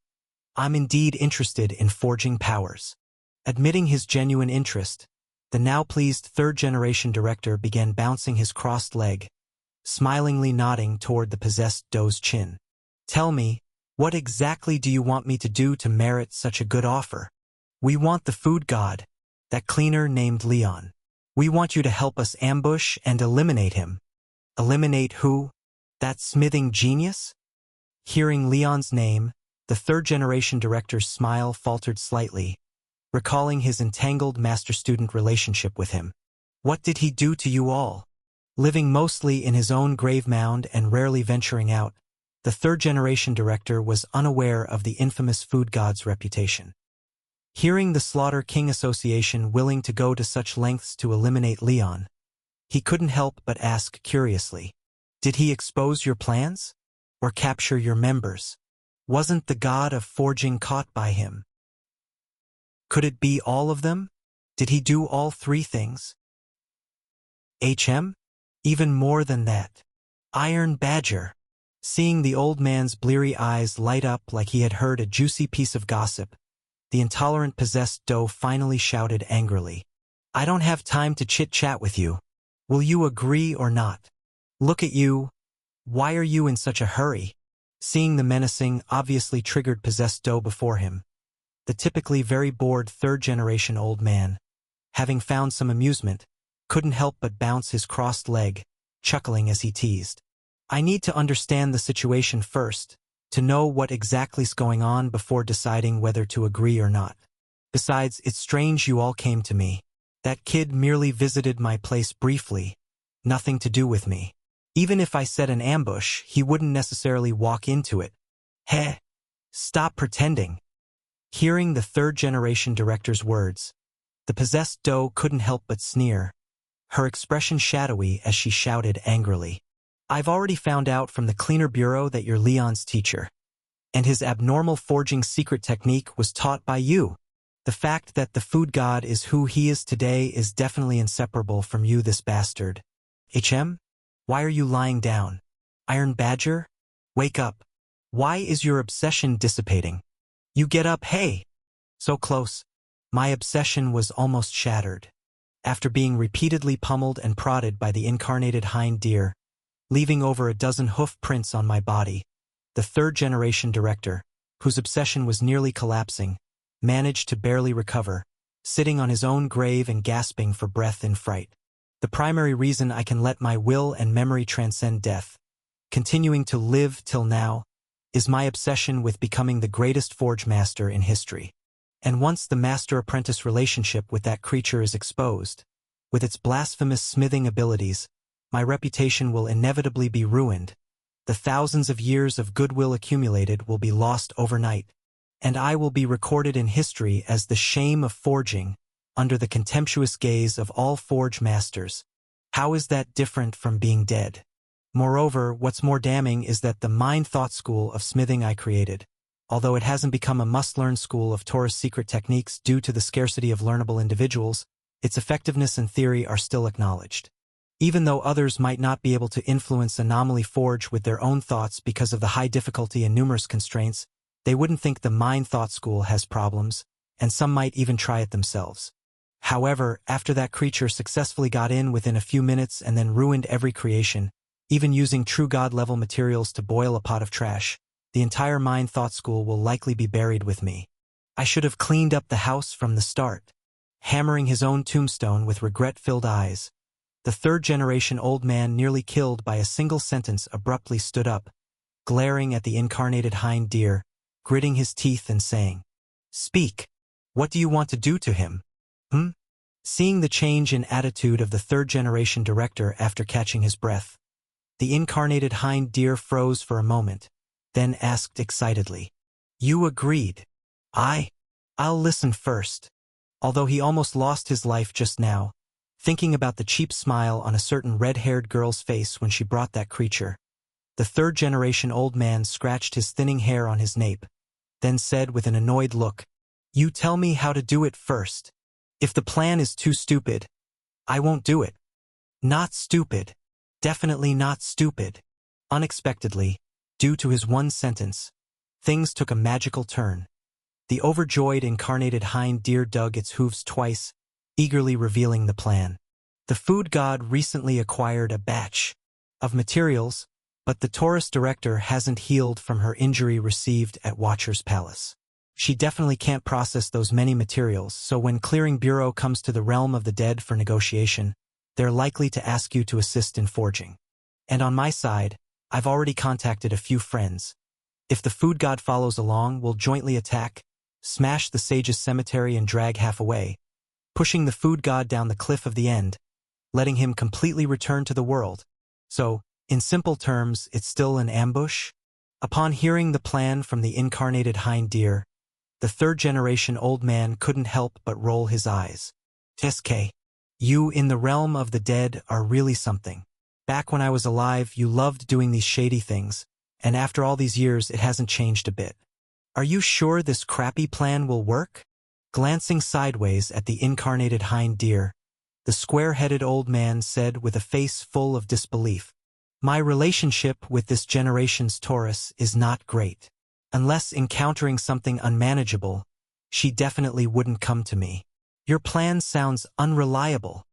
I'm indeed interested in forging powers. Admitting his genuine interest, the now pleased third-generation director began bouncing his crossed leg, smilingly nodding toward the possessed doe's chin. "Tell me, what exactly do you want me to do to merit such a good offer?" "We want the food god, that cleaner named Leon. We want you to help us ambush and eliminate him." "Eliminate who? That smithing genius?" Hearing Leon's name, the third-generation director's smile faltered slightly, recalling his entangled master-student relationship with him. "What did he do to you all?" Living mostly in his own grave mound and rarely venturing out, the third-generation director was unaware of the infamous food god's reputation. Hearing the Slaughter King Association willing to go to such lengths to eliminate Leon, he couldn't help but ask curiously, "Did he expose your plans? Or capture your members? Wasn't the god of forging caught by him?" Could it be all of them? Did he do all 3 things? Even more than that. Iron Badger. Seeing the old man's bleary eyes light up like he had heard a juicy piece of gossip, the intolerant possessed doe finally shouted angrily, "I don't have time to chit-chat with you. Will you agree or not? Look at you. Why are you in such a hurry?" Seeing the menacing, obviously triggered possessed doe before him, the typically very bored third-generation old man, having found some amusement, couldn't help but bounce his crossed leg, chuckling as he teased, "I need to understand the situation first, to know what exactly's going on before deciding whether to agree or not. Besides, it's strange you all came to me. That kid merely visited my place briefly, nothing to do with me. Even if I set an ambush, he wouldn't necessarily walk into it. Heh. Stop pretending. Hearing the third-generation director's words, the possessed doe couldn't help but sneer, her expression shadowy as she shouted angrily. I've already found out from the Cleaner Bureau that you're Leon's teacher, and his abnormal forging secret technique was taught by you. The fact that the food god is who he is today is definitely inseparable from you, this bastard. Why are you lying down? Iron Badger? Wake up. Why is your obsession dissipating? You get up, hey! So close. My obsession was almost shattered. After being repeatedly pummeled and prodded by the incarnated hind deer, leaving over a dozen hoof prints on my body, the third-generation director, whose obsession was nearly collapsing, managed to barely recover, sitting on his own grave and gasping for breath in fright. The primary reason I can let my will and memory transcend death, continuing to live till now, is my obsession with becoming the greatest forge master in history. And once the master-apprentice relationship with that creature is exposed, with its blasphemous smithing abilities, my reputation will inevitably be ruined. The thousands of years of goodwill accumulated will be lost overnight, and I will be recorded in history as the shame of forging, under the contemptuous gaze of all forge masters. How is that different from being dead? Moreover, what's more damning is that the mind-thought school of smithing I created, although it hasn't become a must-learn school of Taurus secret techniques due to the scarcity of learnable individuals, its effectiveness and theory are still acknowledged. Even though others might not be able to influence Anomaly Forge with their own thoughts because of the high difficulty and numerous constraints, they wouldn't think the mind-thought school has problems, and some might even try it themselves. However, after that creature successfully got in within a few minutes and then ruined every creation, even using true god-level materials to boil a pot of trash, the entire mind-thought school will likely be buried with me. I should have cleaned up the house from the start. Hammering his own tombstone with regret-filled eyes, the third-generation old man nearly killed by a single sentence abruptly stood up, glaring at the incarnated hind deer, gritting his teeth and saying, "Speak. What do you want to do to him?" Seeing the change in attitude of the third-generation director after catching his breath, the incarnated hind deer froze for a moment, then asked excitedly, "You agreed. I'll listen first." Although he almost lost his life just now, thinking about the cheap smile on a certain red-haired girl's face when she brought that creature, the third-generation old man scratched his thinning hair on his nape, then said with an annoyed look, "You tell me how to do it first. If the plan is too stupid, I won't do it." Not stupid. Definitely not stupid. Unexpectedly, due to his one sentence, things took a magical turn. The overjoyed incarnated hind deer dug its hooves twice, eagerly revealing the plan. The food god recently acquired a batch of materials, but the Taurus director hasn't healed from her injury received at Watcher's Palace. She definitely can't process those many materials, so when Clearing Bureau comes to the realm of the dead for negotiation, they're likely to ask you to assist in forging. And on my side, I've already contacted a few friends. If the food god follows along, we'll jointly attack, smash the sage's cemetery and drag half away, pushing the food god down the cliff of the end, letting him completely return to the world. So, in simple terms, it's still an ambush? Upon hearing the plan from the incarnated hind deer, the third-generation old man couldn't help but roll his eyes. "SK, you in the realm of the dead are really something. Back when I was alive, you loved doing these shady things, and after all these years it hasn't changed a bit. Are you sure this crappy plan will work?" Glancing sideways at the incarnated hind deer, the square-headed old man said with a face full of disbelief, "My relationship with this generation's Taurus is not great. Unless encountering something unmanageable, she definitely wouldn't come to me. Your plan sounds unreliable.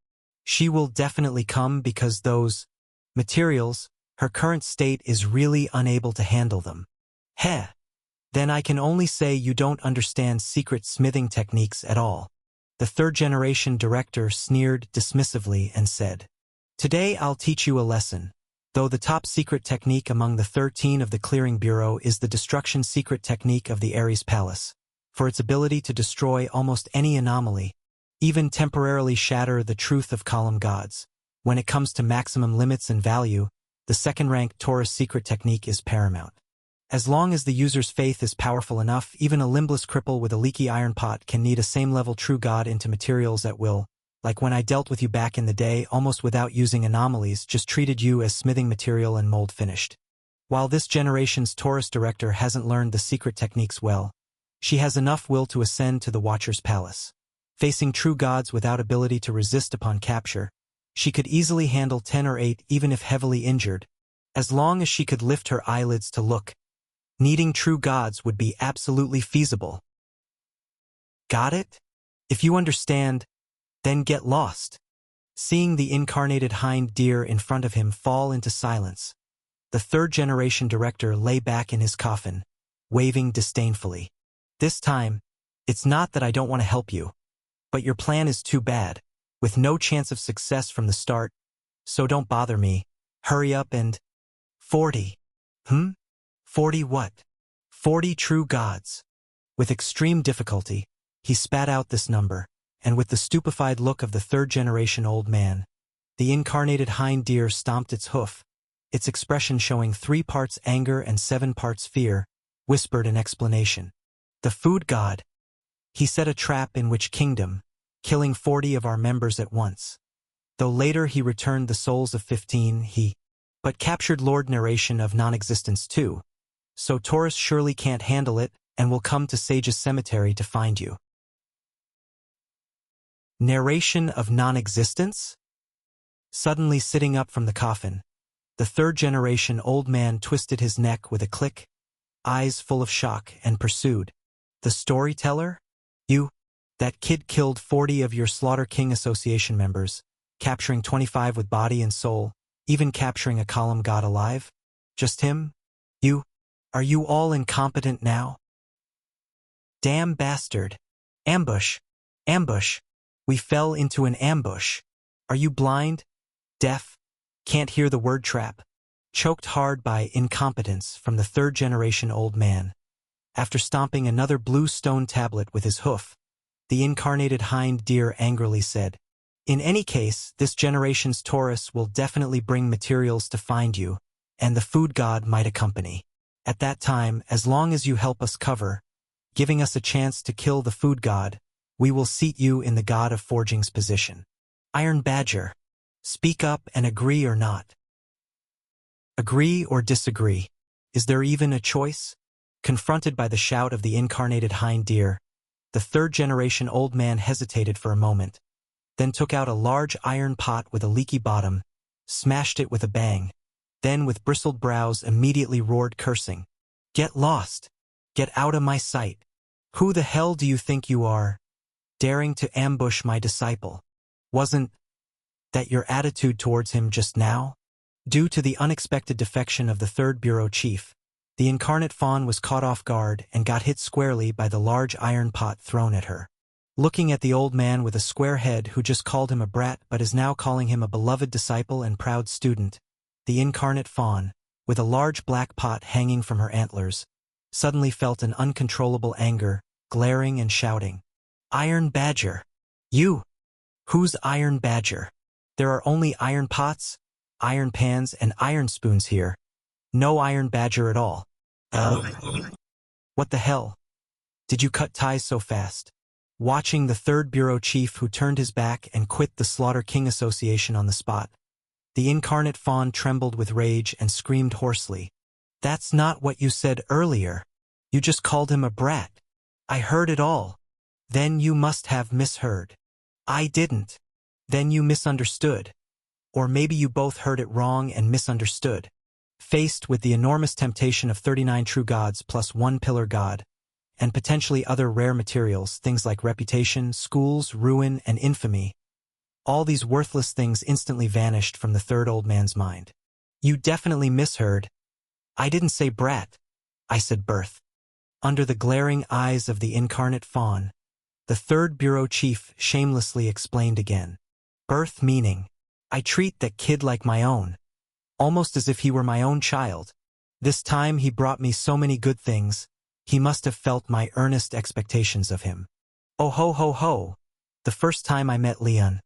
She will definitely come because those materials, her current state is really unable to handle them." Heh. Then I can only say you don't understand secret smithing techniques at all. The third-generation director sneered dismissively and said, "Today I'll teach you a lesson. Though the top secret technique among the 13 of the Clearing Bureau is the destruction secret technique of the Ares Palace, for its ability to destroy almost any anomaly, even temporarily shatter the truth of column gods. When it comes to maximum limits and value, The second-ranked Taurus secret technique is paramount. As long as the user's faith is powerful enough, even a limbless cripple with a leaky iron pot can knead a same-level true god into materials at will, like when I dealt with you back in the day, almost without using anomalies, just treated you as smithing material and mold finished. While this generation's Taurus director hasn't learned the secret techniques well, she has enough will to ascend to the Watcher's palace. Facing true gods without ability to resist upon capture, she could easily handle 10 or 8 even if heavily injured, as long as she could lift her eyelids to look. Needing true gods would be absolutely feasible. Got it? If you understand, then get lost. Seeing the incarnated hind deer in front of him fall into silence, the third-generation director lay back in his coffin, waving disdainfully. This time, it's not that I don't want to help you, but your plan is too bad, with no chance of success from the start, so don't bother me. Hurry up and... 40. 40 what? 40 true gods. With extreme difficulty, he spat out this number, and with the stupefied look of the third-generation old man, the incarnated hind deer stomped its hoof, its expression showing 3 parts anger and 7 parts fear, whispered an explanation. The food god. He set a trap in which kingdom, killing 40 of our members at once. Though later he returned the souls of 15, but captured Lord Narration of Non-Existence too. So Taurus surely can't handle it and will come to Sage's cemetery to find you. Narration of Non-Existence? Suddenly sitting up from the coffin, the third-generation old man twisted his neck with a click, eyes full of shock, and pursued. The storyteller? You? That kid killed 40 of your Slaughter King Association members, capturing 25 with body and soul, even capturing a column god alive? Just him? You? Are you all incompetent now? Damn bastard. Ambush. Ambush. We fell into an ambush. Are you blind? Deaf? Can't hear the word trap? Choked hard by incompetence from the third-generation old man. After stomping another blue stone tablet with his hoof, the incarnated hind deer angrily said, In any case, this generation's Taurus will definitely bring materials to find you, and the food god might accompany. At that time, as long as you help us cover, giving us a chance to kill the food god, we will seat you in the god of forging's position. Iron Badger, speak up and agree or not. Agree or disagree? Is there even a choice? Confronted by the shout of the incarnated hind deer, the third-generation old man hesitated for a moment, then took out a large iron pot with a leaky bottom, smashed it with a bang, then with bristled brows immediately roared cursing. Get lost! Get out of my sight! Who the hell do you think you are? Daring to ambush my disciple. Wasn't that your attitude towards him just now? Due to the unexpected defection of the third bureau chief, the incarnate fawn was caught off guard and got hit squarely by the large iron pot thrown at her. Looking at the old man with a square head who just called him a brat but is now calling him a beloved disciple and proud student, the incarnate fawn, with a large black pot hanging from her antlers, suddenly felt an uncontrollable anger, glaring and shouting. Iron Badger! You! Who's Iron Badger? There are only iron pots, iron pans, and iron spoons here. No Iron Badger at all. What the hell? Did you cut ties so fast? Watching the third bureau chief who turned his back and quit the Slaughter King Association on the spot, the incarnate fawn trembled with rage and screamed hoarsely. That's not what you said earlier. You just called him a brat. I heard it all. Then you must have misheard. I didn't. Then you misunderstood. Or maybe you both heard it wrong and misunderstood. Faced with the enormous temptation of 39 true gods plus 1 pillar god, and potentially other rare materials, things like reputation, schools, ruin, and infamy, all these worthless things instantly vanished from the third old man's mind. You definitely misheard. I didn't say brat. I said birth. Under the glaring eyes of the incarnate fawn, the third bureau chief shamelessly explained again. Birth meaning, I treat that kid like my own. Almost as if he were my own child. This time he brought me so many good things, he must have felt my earnest expectations of him. Oh ho ho ho! The first time I met Leon,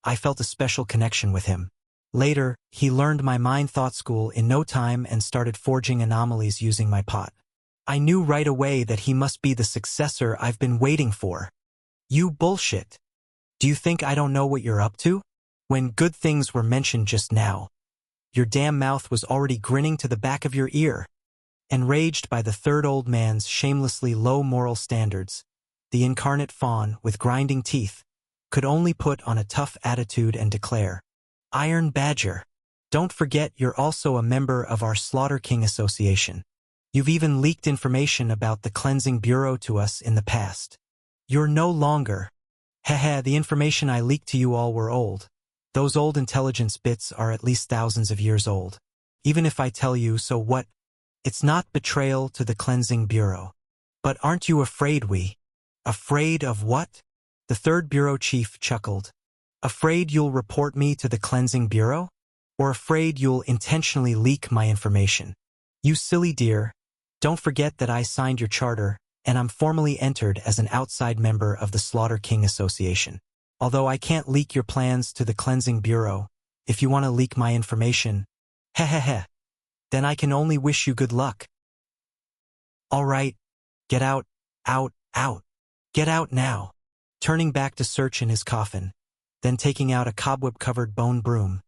I felt a special connection with him. Later, he learned my mind thought school in no time and started forging anomalies using my pot. I knew right away that he must be the successor I've been waiting for. You bullshit. Do you think I don't know what you're up to? When good things were mentioned just now, your damn mouth was already grinning to the back of your ear. Enraged by the third old man's shamelessly low moral standards, the incarnate fawn, with grinding teeth, could only put on a tough attitude and declare, Iron Badger, don't forget you're also a member of our Slaughter King Association. You've even leaked information about the Cleansing Bureau to us in the past. You're no longer. Heh, the information I leaked to you all were old. Those old intelligence bits are at least thousands of years old. Even if I tell you, so what? It's not betrayal to the Cleansing Bureau. But aren't you afraid we? Afraid of what? The third bureau chief chuckled. Afraid you'll report me to the Cleansing Bureau? Or afraid you'll intentionally leak my information? You silly dear, don't forget that I signed your charter, and I'm formally entered as an outside member of the Slaughter King Association. Although I can't leak your plans to the Cleansing Bureau, if you want to leak my information, then I can only wish you good luck. All right, get out, out, out. Get out now. Turning back to search in his coffin, then taking out a cobweb-covered bone broom,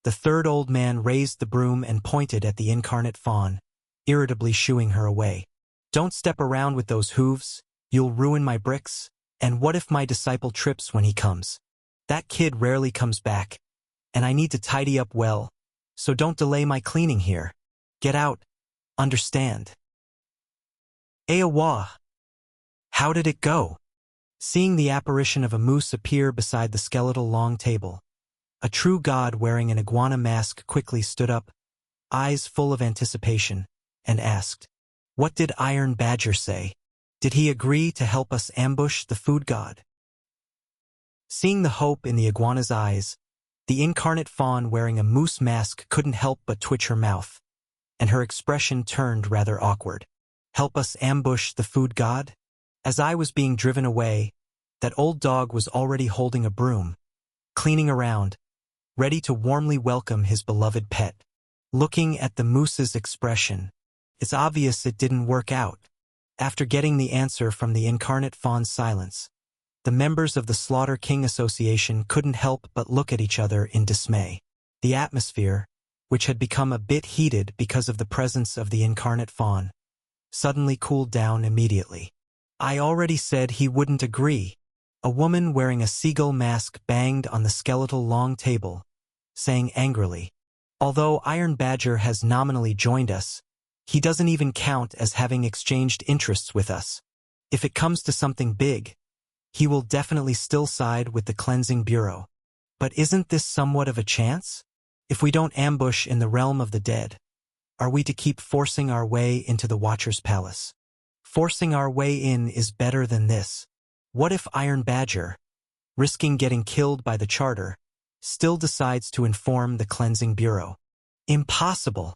the third old man raised the broom and pointed at the incarnate fawn, irritably shooing her away. Don't step around with those hooves, you'll ruin my bricks, and what if my disciple trips when he comes? That kid rarely comes back, and I need to tidy up well, so don't delay my cleaning here. Get out. Understand? Awa. How did it go? Seeing the apparition of a moose appear beside the skeletal long table, a true god wearing an iguana mask quickly stood up, eyes full of anticipation, and asked, What did Iron Badger say? Did he agree to help us ambush the food god? Seeing the hope in the iguana's eyes, the incarnate fawn wearing a moose mask couldn't help but twitch her mouth, and her expression turned rather awkward. Help us ambush the food god? As I was being driven away, that old dog was already holding a broom, cleaning around, ready to warmly welcome his beloved pet. Looking at the moose's expression, it's obvious it didn't work out. After getting the answer from the incarnate fawn's silence, the members of the Slaughter King Association couldn't help but look at each other in dismay. The atmosphere, which had become a bit heated because of the presence of the incarnate fawn, suddenly cooled down immediately. I already said he wouldn't agree. A woman wearing a seagull mask banged on the skeletal long table, saying angrily, Although Iron Badger has nominally joined us, he doesn't even count as having exchanged interests with us. If it comes to something big, he will definitely still side with the Cleansing Bureau. But isn't this somewhat of a chance? If we don't ambush in the realm of the dead, are we to keep forcing our way into the Watcher's Palace? Forcing our way in is better than this. What if Iron Badger, risking getting killed by the charter, still decides to inform the Cleansing Bureau? Impossible.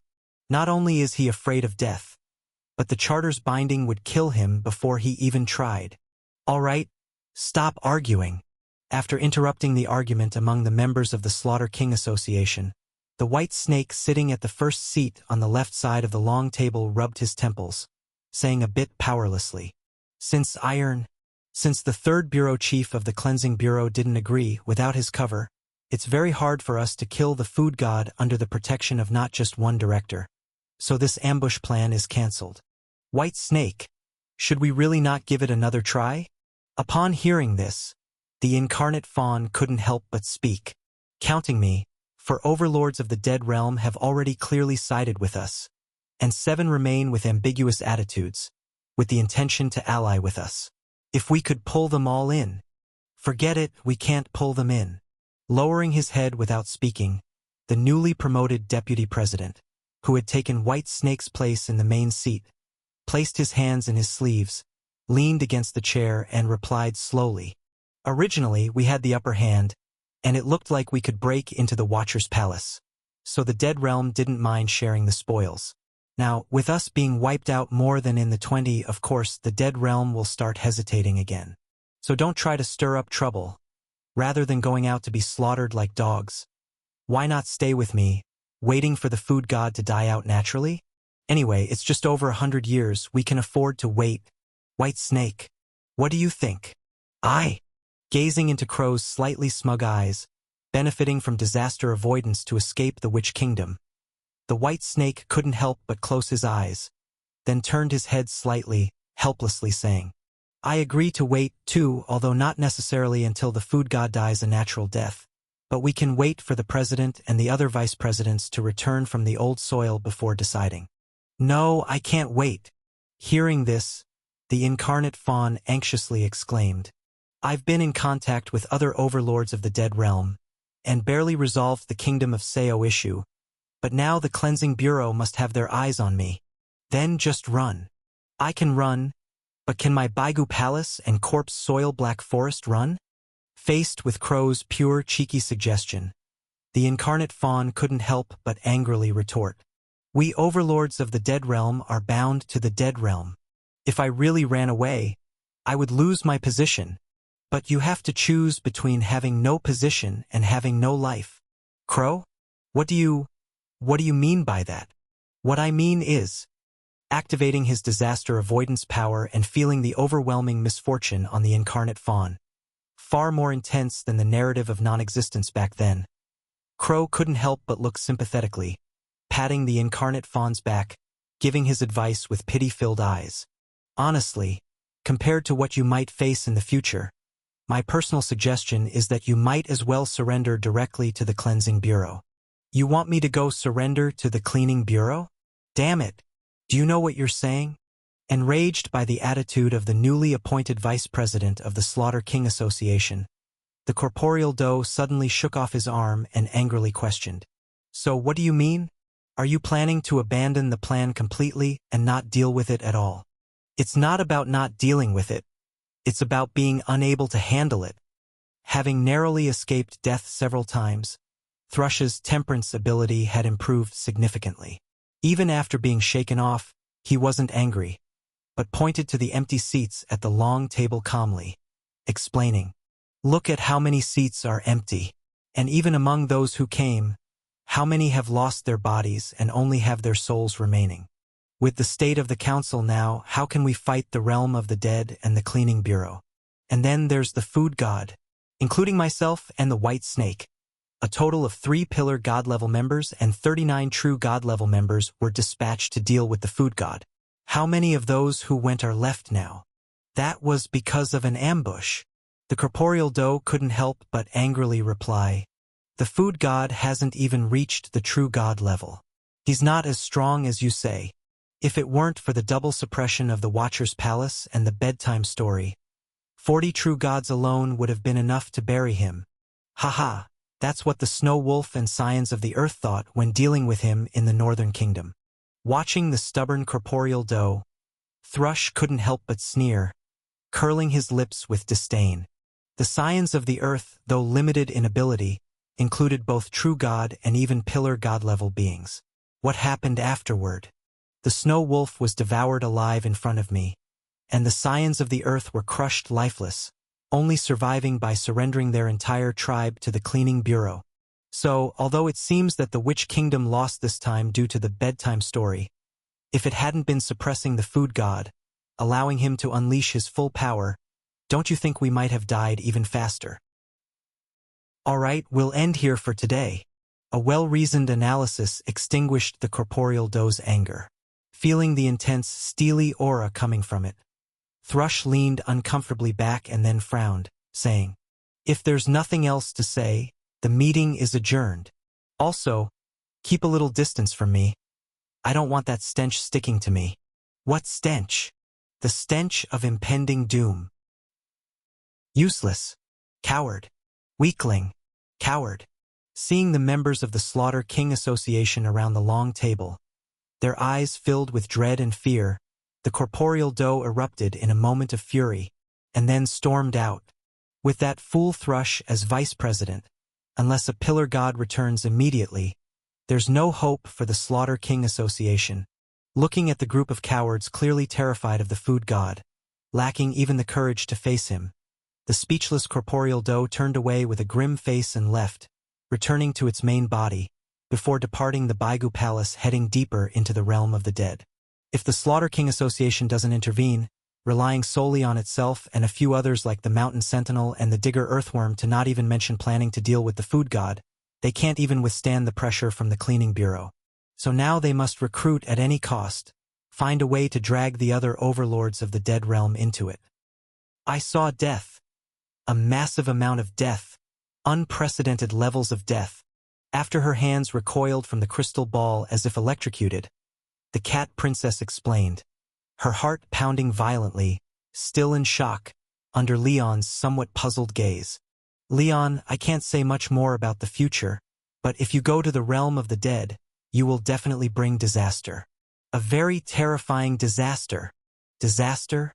Not only is he afraid of death, but the charter's binding would kill him before he even tried. All right, stop arguing. After interrupting the argument among the members of the Slaughter King Association, the white snake sitting at the first seat on the left side of the long table rubbed his temples, saying a bit powerlessly, Since the third bureau chief of the Cleansing Bureau didn't agree without his cover, it's very hard for us to kill the food god under the protection of not just one director. So this ambush plan is cancelled. White Snake, should we really not give it another try? Upon hearing this, the incarnate fawn couldn't help but speak. Counting me, for overlords of the dead realm have already clearly sided with us, and 7 remain with ambiguous attitudes, with the intention to ally with us. If we could pull them all in. Forget it, we can't pull them in. Lowering his head without speaking, the newly promoted deputy president, who had taken White Snake's place in the main seat, placed his hands in his sleeves, leaned against the chair and replied slowly. Originally, we had the upper hand, and it looked like we could break into the Watcher's Palace. So the dead realm didn't mind sharing the spoils. Now, with us being wiped out more than in the 20, of course, the dead realm will start hesitating again. So don't try to stir up trouble. Rather than going out to be slaughtered like dogs, Why not stay with me, waiting for the food god to die out naturally? Anyway, it's just over 100 years, we can afford to wait. White Snake, what do you think? I, gazing into Crow's slightly smug eyes, benefiting from disaster avoidance to escape the Witch Kingdom. The White Snake couldn't help but close his eyes, then turned his head slightly, helplessly saying, I agree to wait too, although not necessarily until the food god dies a natural death. But we can wait for the president and the other vice presidents to return from the old soil before deciding. No, I can't wait. Hearing this, the incarnate fawn anxiously exclaimed, I've been in contact with other overlords of the dead realm, and barely resolved the Kingdom of Sao issue, but now the Cleansing Bureau must have their eyes on me. Then just run. I can run, but can my Baigu Palace and Corpse Soil Black Forest run? Faced with Crow's pure, cheeky suggestion, the incarnate fawn couldn't help but angrily retort. We overlords of the dead realm are bound to the dead realm. If I really ran away, I would lose my position. But you have to choose between having no position and having no life. Crow? What do you mean by that? What I mean is, activating his disaster avoidance power and feeling the overwhelming misfortune on the incarnate fawn. Far more intense than the narrative of non-existence back then. Crow couldn't help but look sympathetically, patting the incarnate fawn's back, giving his advice with pity-filled eyes. Honestly, compared to what you might face in the future, my personal suggestion is that you might as well surrender directly to the Cleansing Bureau. You want me to go surrender to the Cleaning Bureau? Damn it! Do you know what you're saying? Enraged by the attitude of the newly appointed vice president of the Slaughter King Association, the corporeal doe suddenly shook off his arm and angrily questioned. So what do you mean? Are you planning to abandon the plan completely and not deal with it at all? It's not about not dealing with it. It's about being unable to handle it. Having narrowly escaped death several times, Thrush's temperance ability had improved significantly. Even after being shaken off, he wasn't angry, but pointed to the empty seats at the long table calmly, explaining, Look at how many seats are empty, and even among those who came, how many have lost their bodies and only have their souls remaining. With the state of the council now, how can we fight the realm of the dead and the Cleaning Bureau? And then there's the food god, including myself and the White Snake. A total of 3 pillar god-level members and 39 true god-level members were dispatched to deal with the food god. How many of those who went are left now? That was because of an ambush. The corporeal doe couldn't help but angrily reply, The food god hasn't even reached the true god level. He's not as strong as you say. If it weren't for the double suppression of the Watcher's Palace and the bedtime story, 40 true gods alone would have been enough to bury him. Haha, that's what the Snow Wolf and Scions of the Earth thought when dealing with him in the Northern Kingdom. Watching the stubborn corporeal doe, Thrush couldn't help but sneer, curling his lips with disdain. The Scions of the Earth, though limited in ability, included both true god and even pillar god-level beings. What happened afterward? The Snow Wolf was devoured alive in front of me, and the Scions of the Earth were crushed lifeless, only surviving by surrendering their entire tribe to the Cleaning Bureau. So, although it seems that the Witch Kingdom lost this time due to the bedtime story, if it hadn't been suppressing the food god, allowing him to unleash his full power, don't you think we might have died even faster? Alright, we'll end here for today. A well-reasoned analysis extinguished the corporeal doe's anger. Feeling the intense, steely aura coming from it, Thrush leaned uncomfortably back and then frowned, saying, If there's nothing else to say, the meeting is adjourned. Also, keep a little distance from me. I don't want that stench sticking to me. What stench? The stench of impending doom. Useless. Coward. Weakling. Coward. Seeing the members of the Slaughter King Association around the long table, their eyes filled with dread and fear, the corporeal doe erupted in a moment of fury, and then stormed out. With that fool Thrush as vice president, unless a pillar god returns immediately, there's no hope for the Slaughter King Association. Looking at the group of cowards clearly terrified of the food god, lacking even the courage to face him, the speechless corporeal doe turned away with a grim face and left, returning to its main body, before departing the Baigu Palace heading deeper into the realm of the dead. If the Slaughter King Association doesn't intervene, relying solely on itself and a few others like the Mountain Sentinel and the Digger Earthworm, to not even mention planning to deal with the Food God, they can't even withstand the pressure from the Cleaning Bureau. So now they must recruit at any cost, find a way to drag the other overlords of the dead realm into it. I saw death. A massive amount of death. Unprecedented levels of death. After her hands recoiled from the crystal ball as if electrocuted, the Cat Princess explained, her heart pounding violently, still in shock, under Leon's somewhat puzzled gaze. Leon, I can't say much more about the future, but if you go to the realm of the dead, you will definitely bring disaster. A very terrifying disaster. Disaster?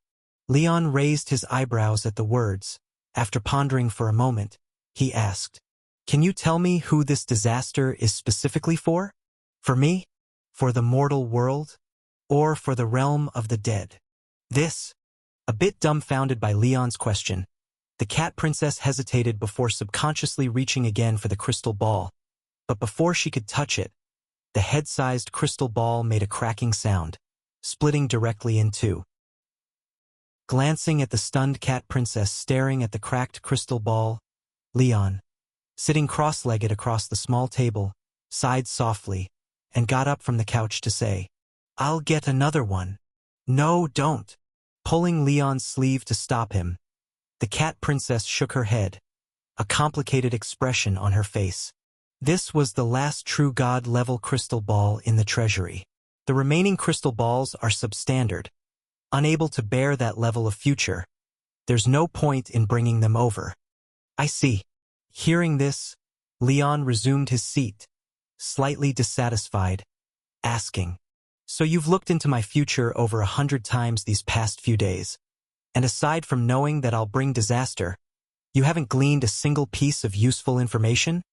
Leon raised his eyebrows at the words. After pondering for a moment, he asked, "Can you tell me who this disaster is specifically for? For me? For the mortal world? Or for the realm of the dead?" This, a bit dumbfounded by Leon's question, the Cat Princess hesitated before subconsciously reaching again for the crystal ball. But before she could touch it, the head-sized crystal ball made a cracking sound, splitting directly in two. Glancing at the stunned Cat Princess staring at the cracked crystal ball, Leon, sitting cross-legged across the small table, sighed softly, and got up from the couch to say, "I'll get another one." "No, don't." Pulling Leon's sleeve to stop him, the Cat Princess shook her head, a complicated expression on her face. This was the last true God-level crystal ball in the treasury. The remaining crystal balls are substandard, unable to bear that level of future. There's no point in bringing them over. I see. Hearing this, Leon resumed his seat, slightly dissatisfied, asking, "So you've looked into my future over 100 times these past few days, and aside from knowing that I'll bring disaster, you haven't gleaned a single piece of useful information?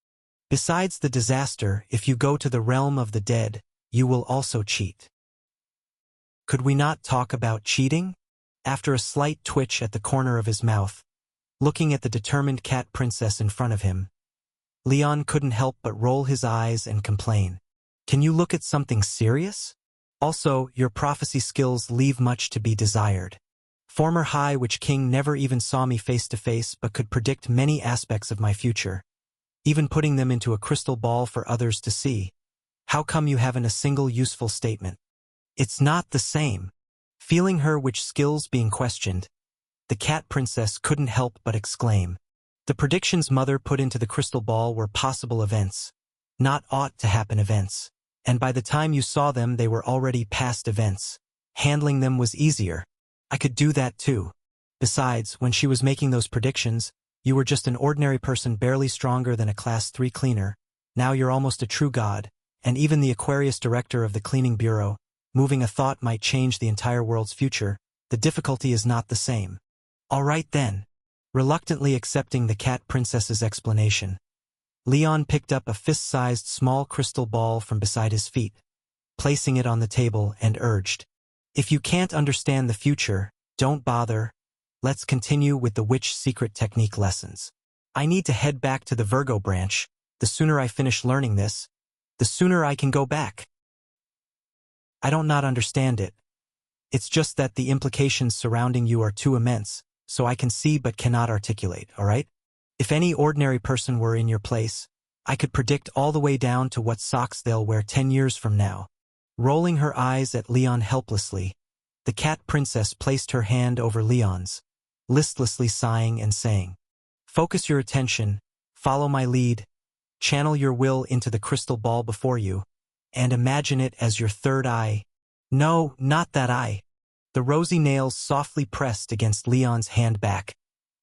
Besides the disaster, if you go to the realm of the dead, you will also cheat." "Could we not talk about cheating?" After a slight twitch at the corner of his mouth, looking at the determined Cat Princess in front of him, Leon couldn't help but roll his eyes and complain. "Can you look at something serious? Also, your prophecy skills leave much to be desired. Former High Witch King never even saw me face to face but could predict many aspects of my future, even putting them into a crystal ball for others to see. How come you haven't a single useful statement?" "It's not the same." Feeling her witch skills being questioned, the Cat Princess couldn't help but exclaim. The predictions Mother put into the crystal ball were possible events, not ought-to-happen events, and by the time you saw them they were already past events. Handling them was easier. I could do that too. Besides, when she was making those predictions, you were just an ordinary person barely stronger than a Class 3 cleaner. Now you're almost a true god, and even the Aquarius director of the Cleaning Bureau, moving a thought might change the entire world's future. The difficulty is not the same. All right then. Reluctantly accepting the Cat Princess's explanation, Leon picked up a fist-sized small crystal ball from beside his feet, placing it on the table and urged, "If you can't understand the future, don't bother. Let's continue with the witch secret technique lessons. I need to head back to the Virgo branch. The sooner I finish learning this, the sooner I can go back." "I don't not understand it. It's just that the implications surrounding you are too immense, so I can see but cannot articulate, all right? If any ordinary person were in your place, I could predict all the way down to what socks they'll wear 10 years from now." Rolling her eyes at Leon helplessly, the Cat Princess placed her hand over Leon's, listlessly sighing and saying, "Focus your attention, follow my lead, channel your will into the crystal ball before you, and imagine it as your third eye." "No, not that eye." The rosy nails softly pressed against Leon's hand back,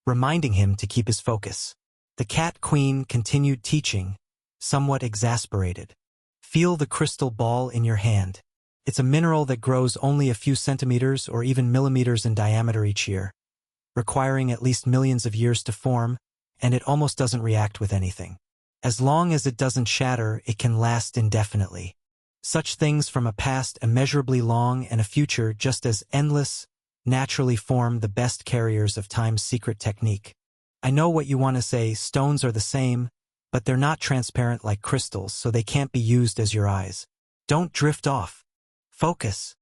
reminding him to keep his focus. The Cat Queen continued teaching, somewhat exasperated. "Feel the crystal ball in your hand. It's a mineral that grows only a few centimeters or even millimeters in diameter each year, requiring at least millions of years to form, and it almost doesn't react with anything. As long as it doesn't shatter, it can last indefinitely. Such things from a past immeasurably long and a future just as endless naturally form the best carriers of time's secret technique. I know what you want to say, stones are the same, but they're not transparent like crystals, so they can't be used as your eyes. Don't drift off. Focus.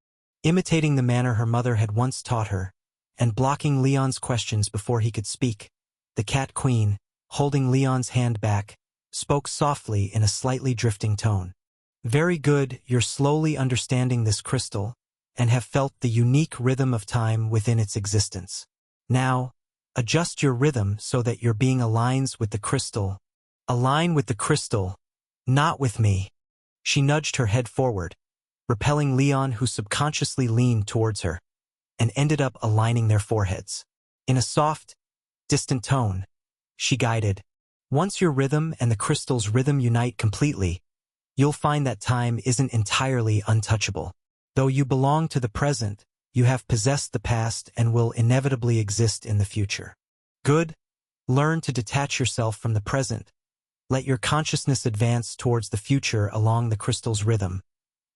Imitating the manner her mother had once taught her, and blocking Leon's questions before he could speak, the Cat Queen, holding Leon's hand back, spoke softly in a slightly drifting tone. Very good, you're slowly understanding this crystal, and have felt the unique rhythm of time within its existence. Now, adjust your rhythm so that your being aligns with the crystal. Align with the crystal, not with me. She nudged her head forward, repelling Leon, who subconsciously leaned towards her, and ended up aligning their foreheads. In a soft, distant tone, she guided, once your rhythm and the crystal's rhythm unite completely, you'll find that time isn't entirely untouchable. Though you belong to the present, you have possessed the past and will inevitably exist in the future. Good. Learn to detach yourself from the present. Let your consciousness advance towards the future along the crystal's rhythm,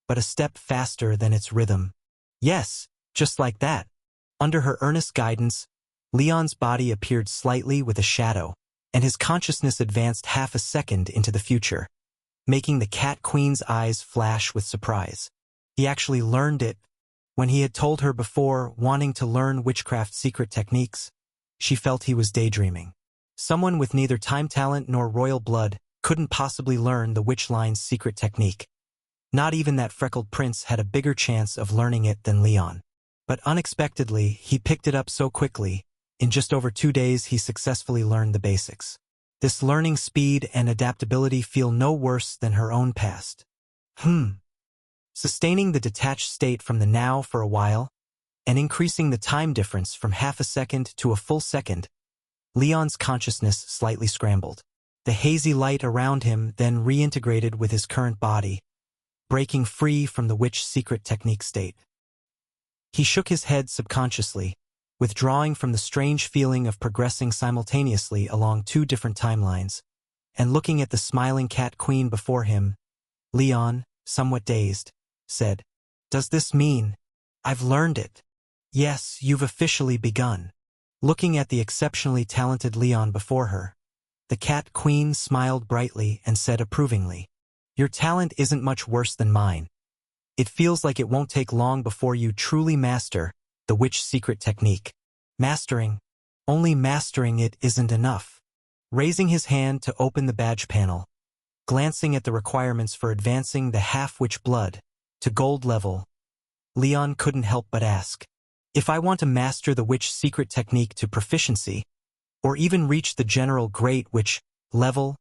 but a step faster than its rhythm. Yes, just like that. Under her earnest guidance, Leon's body appeared slightly with a shadow, and his consciousness advanced half a second into the future, making the Cat Queen's eyes flash with surprise. He actually learned it. When he had told her before wanting to learn witchcraft secret techniques, she felt he was daydreaming. Someone with neither time talent nor royal blood couldn't possibly learn the witch line's secret technique. Not even that freckled prince had a bigger chance of learning it than Leon. But unexpectedly, he picked it up so quickly. In just over 2 days, he successfully learned the basics. This learning speed and adaptability feel no worse than her own past. Sustaining the detached state from the now for a while, and increasing the time difference from half a second to a full second, Leon's consciousness slightly scrambled. The hazy light around him then reintegrated with his current body, breaking free from the witch secret technique state. He shook his head subconsciously, withdrawing from the strange feeling of progressing simultaneously along 2 different timelines, and looking at the smiling Cat Queen before him. Leon, somewhat dazed, said, "Does this mean I've learned it?" "Yes, you've officially begun." Looking at the exceptionally talented Leon before her, the Cat Queen smiled brightly and said approvingly, "Your talent isn't much worse than mine. It feels like it won't take long before you truly master the witch secret technique. Only mastering it isn't enough." Raising his hand to open the badge panel, glancing at the requirements for advancing the half-witch blood to gold level, Leon couldn't help but ask, "If I want to master the witch secret technique to proficiency, or even reach the general great witch level,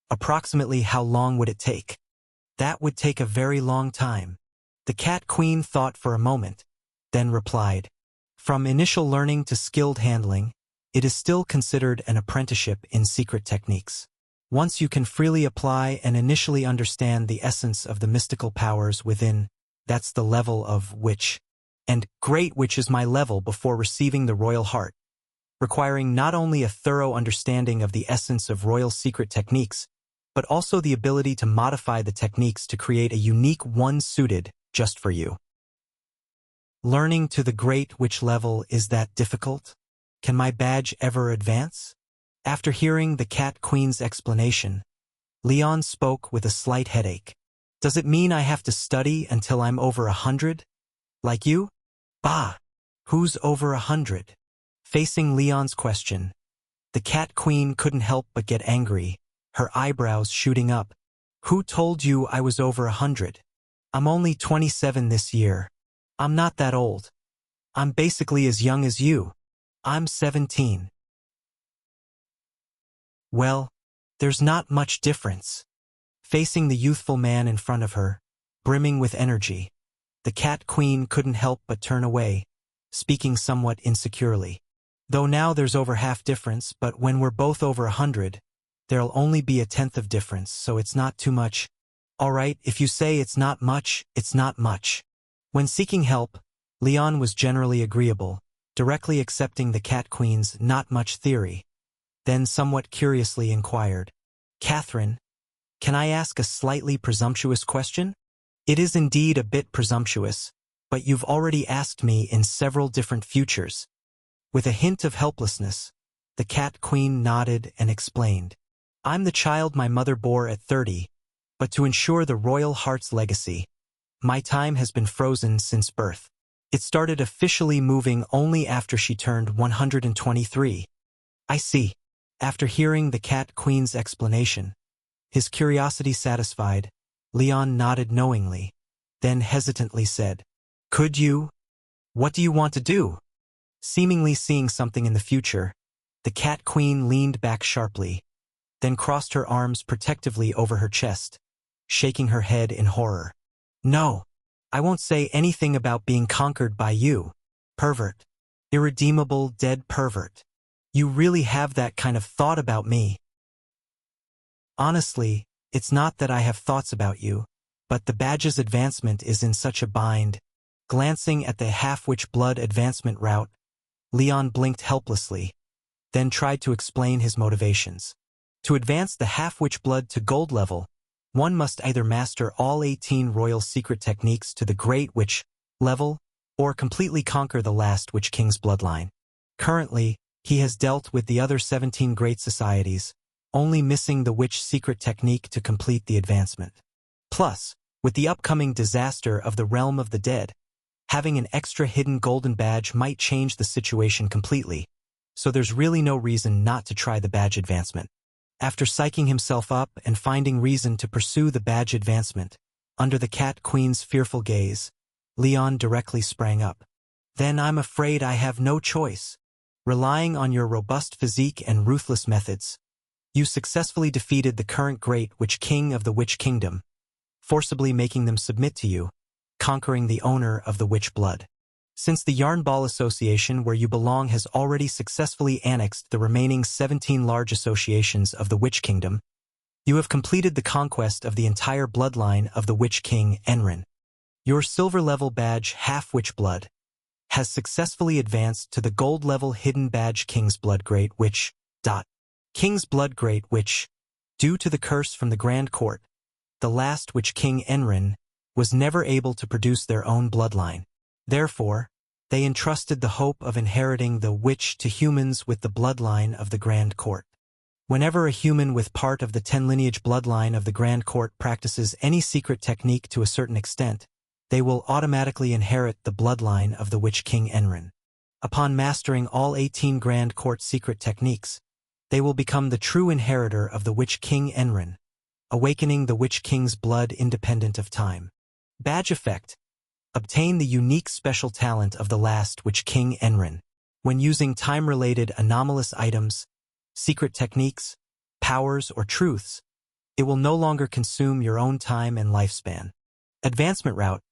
approximately how long would it take?" "That would take a very long time." The Cat Queen thought for a moment, then replied, "From initial learning to skilled handling, it is still considered an apprenticeship in secret techniques. Once you can freely apply and initially understand the essence of the mystical powers within, that's the level of witch. And great witch is my level before receiving the royal heart, requiring not only a thorough understanding of the essence of royal secret techniques, but also the ability to modify the techniques to create a unique one suited just for you." Learning to the great witch level, is that difficult? Can my badge ever advance? After hearing the Cat Queen's explanation, Leon spoke with a slight headache. "Does it mean I have to study until I'm over 100? Like you?" "Bah! Who's over 100? Facing Leon's question, the Cat Queen couldn't help but get angry, her eyebrows shooting up. "Who told you I was over 100? I'm only 27 this year. I'm not that old. I'm basically as young as you. I'm 17. "Well, there's not much difference." Facing the youthful man in front of her, brimming with energy, the Cat Queen couldn't help but turn away, speaking somewhat insecurely. "Though now there's over half difference, but when we're both over 100, there'll only be a 1/10 of difference, so it's not too much." "All right, if you say it's not much, it's not much." When seeking help, Leon was generally agreeable, directly accepting the Cat Queen's not much theory, then somewhat curiously inquired, "Catherine, can I ask a slightly presumptuous question?" "It is indeed a bit presumptuous, but you've already asked me in several different futures." With a hint of helplessness, the Cat Queen nodded and explained, I'm the child my mother bore at 30, but to ensure the royal heart's legacy, my time has been frozen since birth. It started officially moving only after she turned 123. I see. After hearing the Cat Queen's explanation, his curiosity satisfied, Leon nodded knowingly, then hesitantly said, "Could you? What do you want to do?" Seemingly seeing something in the future, the Cat Queen leaned back sharply, then crossed her arms protectively over her chest, shaking her head in horror. "No, I won't say anything about being conquered by you, pervert. Irredeemable dead pervert. You really have that kind of thought about me." "Honestly, it's not that I have thoughts about you, but the badge's advancement is in such a bind." Glancing at the half-witch blood advancement route, Leon blinked helplessly, then tried to explain his motivations. To advance the half-witch blood to gold level, one must either master all 18 royal secret techniques to the Great Witch level, or completely conquer the last Witch King's bloodline. Currently, he has dealt with the other 17 great societies, only missing the Witch secret technique to complete the advancement. Plus, with the upcoming disaster of the Realm of the Dead, having an extra hidden golden badge might change the situation completely, so there's really no reason not to try the badge advancement. After psyching himself up and finding reason to pursue the badge advancement, under the Cat Queen's fearful gaze, Leon directly sprang up. "Then I'm afraid I have no choice. Relying on your robust physique and ruthless methods, you successfully defeated the current Great Witch King of the Witch Kingdom, forcibly making them submit to you, conquering the owner of the witch blood. Since the Yarnball Association where you belong has already successfully annexed the remaining 17 large associations of the Witch Kingdom, you have completed the conquest of the entire bloodline of the Witch King Enrin. Your silver-level badge Half-Witch Blood has successfully advanced to the gold-level hidden badge King's Blood Great Witch. King's Blood Great Witch, due to the curse from the Grand Court, the last Witch King Enrin was never able to produce their own bloodline. Therefore, they entrusted the hope of inheriting the witch to humans with the bloodline of the Grand Court. Whenever a human with part of the 10 lineage bloodline of the Grand Court practices any secret technique to a certain extent, they will automatically inherit the bloodline of the Witch King Enrin. Upon mastering all 18 Grand Court secret techniques, they will become the true inheritor of the Witch King Enrin, awakening the Witch King's blood independent of time. Badge effect. Obtain the unique special talent of the last Witch King Enrin. When using time-related anomalous items, secret techniques, powers, or truths, it will no longer consume your own time and lifespan. Advancement route.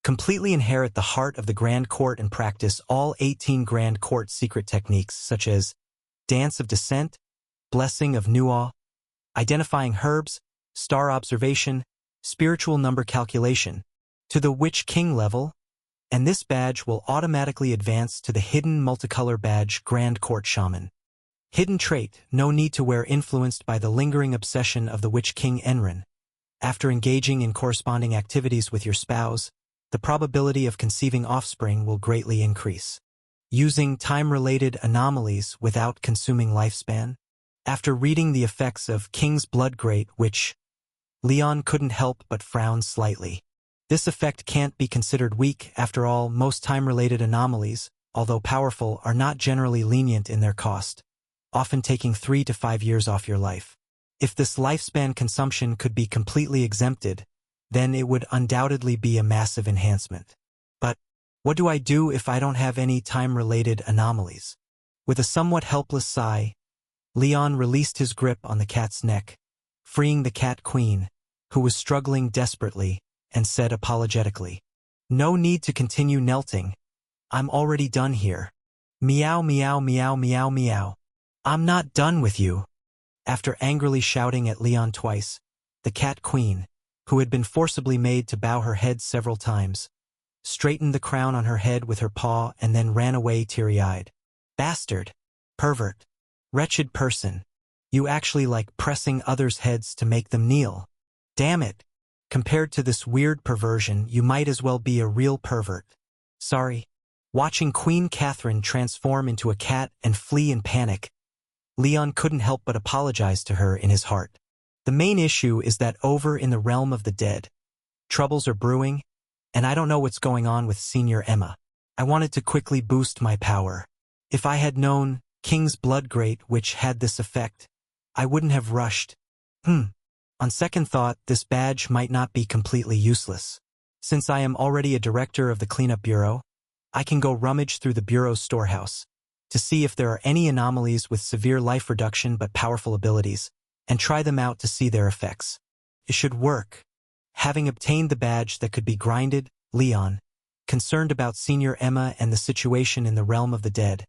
Completely inherit the heart of the Grand Court and practice all 18 Grand Court secret techniques such as Dance of Descent, Blessing of Nuaw, Identifying Herbs, Star Observation, Spiritual Number Calculation, to the Witch King level, and this badge will automatically advance to the hidden multicolor badge Grand Court Shaman. Hidden trait, no need to wear influenced by the lingering obsession of the Witch King Enrin. After engaging in corresponding activities with your spouse, the probability of conceiving offspring will greatly increase. Using time-related anomalies without consuming lifespan. After reading the effects of King's Blood Great Witch, Leon couldn't help but frown slightly. This effect can't be considered weak. After all, most time-related anomalies, although powerful, are not generally lenient in their cost, often taking 3 to 5 years off your life. If this lifespan consumption could be completely exempted, then it would undoubtedly be a massive enhancement. But what do I do if I don't have any time-related anomalies? With a somewhat helpless sigh, Leon released his grip on the cat's neck, freeing the Cat Queen, who was struggling desperately, and said apologetically, "No need to continue knelting. I'm already done here. Meow meow meow meow meow. I'm not done with you." After angrily shouting at Leon twice, the Cat Queen, who had been forcibly made to bow her head several times, straightened the crown on her head with her paw and then ran away teary-eyed. "Bastard. Pervert. Wretched person. You actually like pressing others' heads to make them kneel. Damn it. Compared to this weird perversion, you might as well be a real pervert. Sorry." Watching Queen Catherine transform into a cat and flee in panic, Leon couldn't help but apologize to her in his heart. The main issue is that over in the realm of the dead, troubles are brewing, and I don't know what's going on with Senior Emma. I wanted to quickly boost my power. If I had known King's Blood Great Witch had this effect, I wouldn't have rushed. On second thought, this badge might not be completely useless. Since I am already a director of the cleanup bureau, I can go rummage through the bureau's storehouse to see if there are any anomalies with severe life reduction but powerful abilities, and try them out to see their effects. It should work. Having obtained the badge that could be grinded, Leon, concerned about Senior Emma and the situation in the realm of the dead,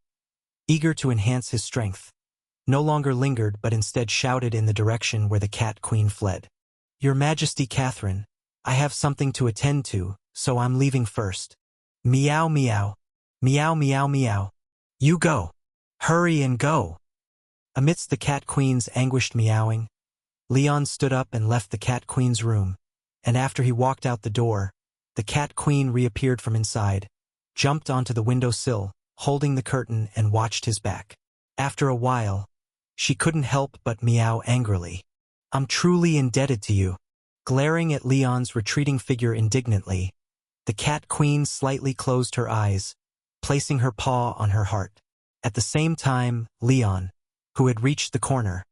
eager to enhance his strength, no longer lingered but instead shouted in the direction where the Cat Queen fled. Your Majesty Catherine, I have something to attend to, so I'm leaving first. Meow meow. Meow meow meow. You go. Hurry and go. Amidst the Cat Queen's anguished meowing, Leon stood up and left the Cat Queen's room, and after he walked out the door, the Cat Queen reappeared from inside, jumped onto the windowsill, holding the curtain, and watched his back. After a while, she couldn't help but meow angrily. I'm truly indebted to you. Glaring at Leon's retreating figure indignantly, the Cat Queen slightly closed her eyes, placing her paw on her heart. At the same time, Leon, who had reached the corner,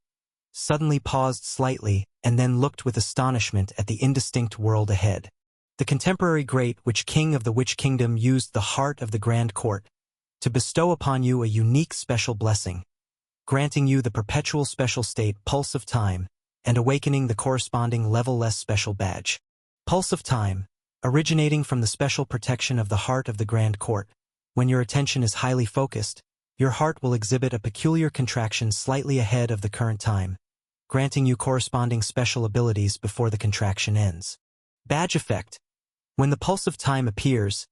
suddenly paused slightly and then looked with astonishment at the indistinct world ahead. The contemporary Great Witch King of the Witch Kingdom used the heart of the Grand Court to bestow upon you a unique special blessing, granting you the perpetual special state Pulse of Time and awakening the corresponding level-less special badge. Pulse of Time, originating from the special protection of the heart of the Grand Court. When your attention is highly focused, your heart will exhibit a peculiar contraction slightly ahead of the current time, granting you corresponding special abilities before the contraction ends. Badge Effect. When the Pulse of Time appears,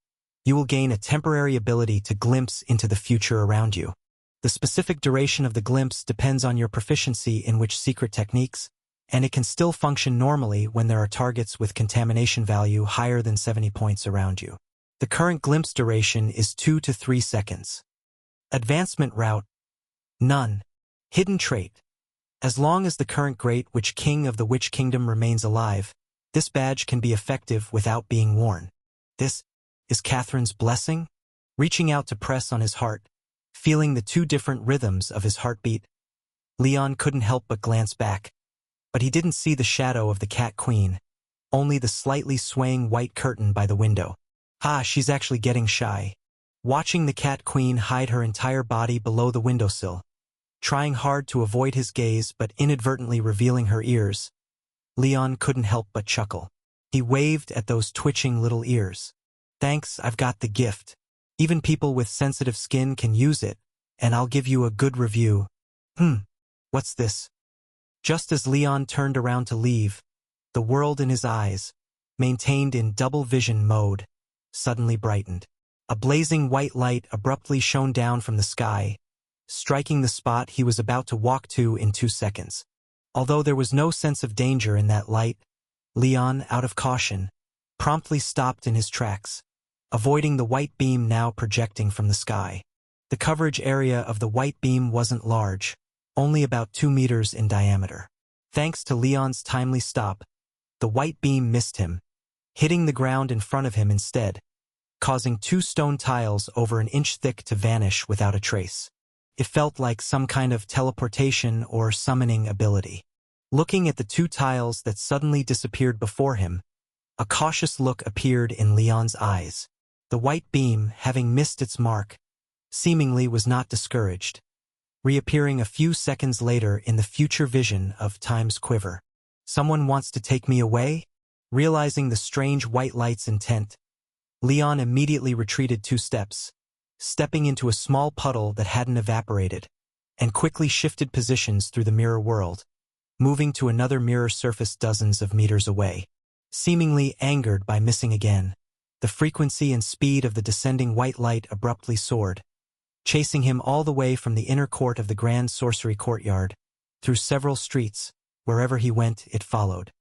you will gain a temporary ability to glimpse into the future around you. The specific duration of the glimpse depends on your proficiency in which secret techniques, and it can still function normally when there are targets with contamination value higher than 70 points around you. The current glimpse duration is 2 to 3 seconds. Advancement Route. None. Hidden Trait. As long as the current Great Witch King of the Witch Kingdom remains alive, this badge can be effective without being worn. This is Catherine's blessing? Reaching out to press on his heart, feeling the two different rhythms of his heartbeat, Leon couldn't help but glance back. But he didn't see the shadow of the Cat Queen, only the slightly swaying white curtain by the window. She's actually getting shy. Watching the Cat Queen hide her entire body below the windowsill, trying hard to avoid his gaze but inadvertently revealing her ears, Leon couldn't help but chuckle. He waved at those twitching little ears. Thanks, I've got the gift. Even people with sensitive skin can use it, and I'll give you a good review. What's this? Just as Leon turned around to leave, the world in his eyes, maintained in double vision mode, suddenly brightened. A blazing white light abruptly shone down from the sky, striking the spot he was about to walk to in 2 seconds. Although there was no sense of danger in that light, Leon, out of caution, promptly stopped in his tracks, avoiding the white beam now projecting from the sky. The coverage area of the white beam wasn't large, only about 2 meters in diameter. Thanks to Leon's timely stop, the white beam missed him, hitting the ground in front of him instead, causing 2 stone tiles over an inch thick to vanish without a trace. It felt like some kind of teleportation or summoning ability. Looking at the 2 tiles that suddenly disappeared before him, a cautious look appeared in Leon's eyes. The white beam, having missed its mark, seemingly was not discouraged, reappearing a few seconds later in the future vision of Time's quiver. Someone wants to take me away? Realizing the strange white light's intent, Leon immediately retreated 2 steps, stepping into a small puddle that hadn't evaporated, and quickly shifted positions through the mirror world, moving to another mirror surface dozens of meters away. Seemingly angered by missing again, the frequency and speed of the descending white light abruptly soared, chasing him all the way from the inner court of the Grand Sorcery Courtyard, through several streets. Wherever he went, it followed.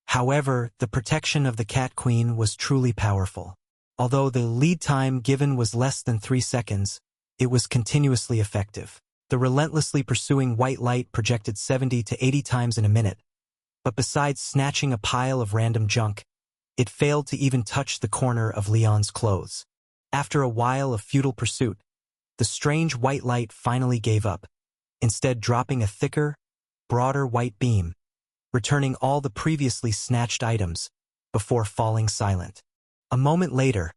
However, the protection of the Cat Queen was truly powerful. Although the lead time given was less than 3 seconds, it was continuously effective. The relentlessly pursuing white light projected 70 to 80 times in a minute, but besides snatching a pile of random junk, it failed to even touch the corner of Leon's clothes. After a while of futile pursuit, the strange white light finally gave up, instead dropping a thicker, broader white beam, returning all the previously snatched items, before falling silent. A moment later,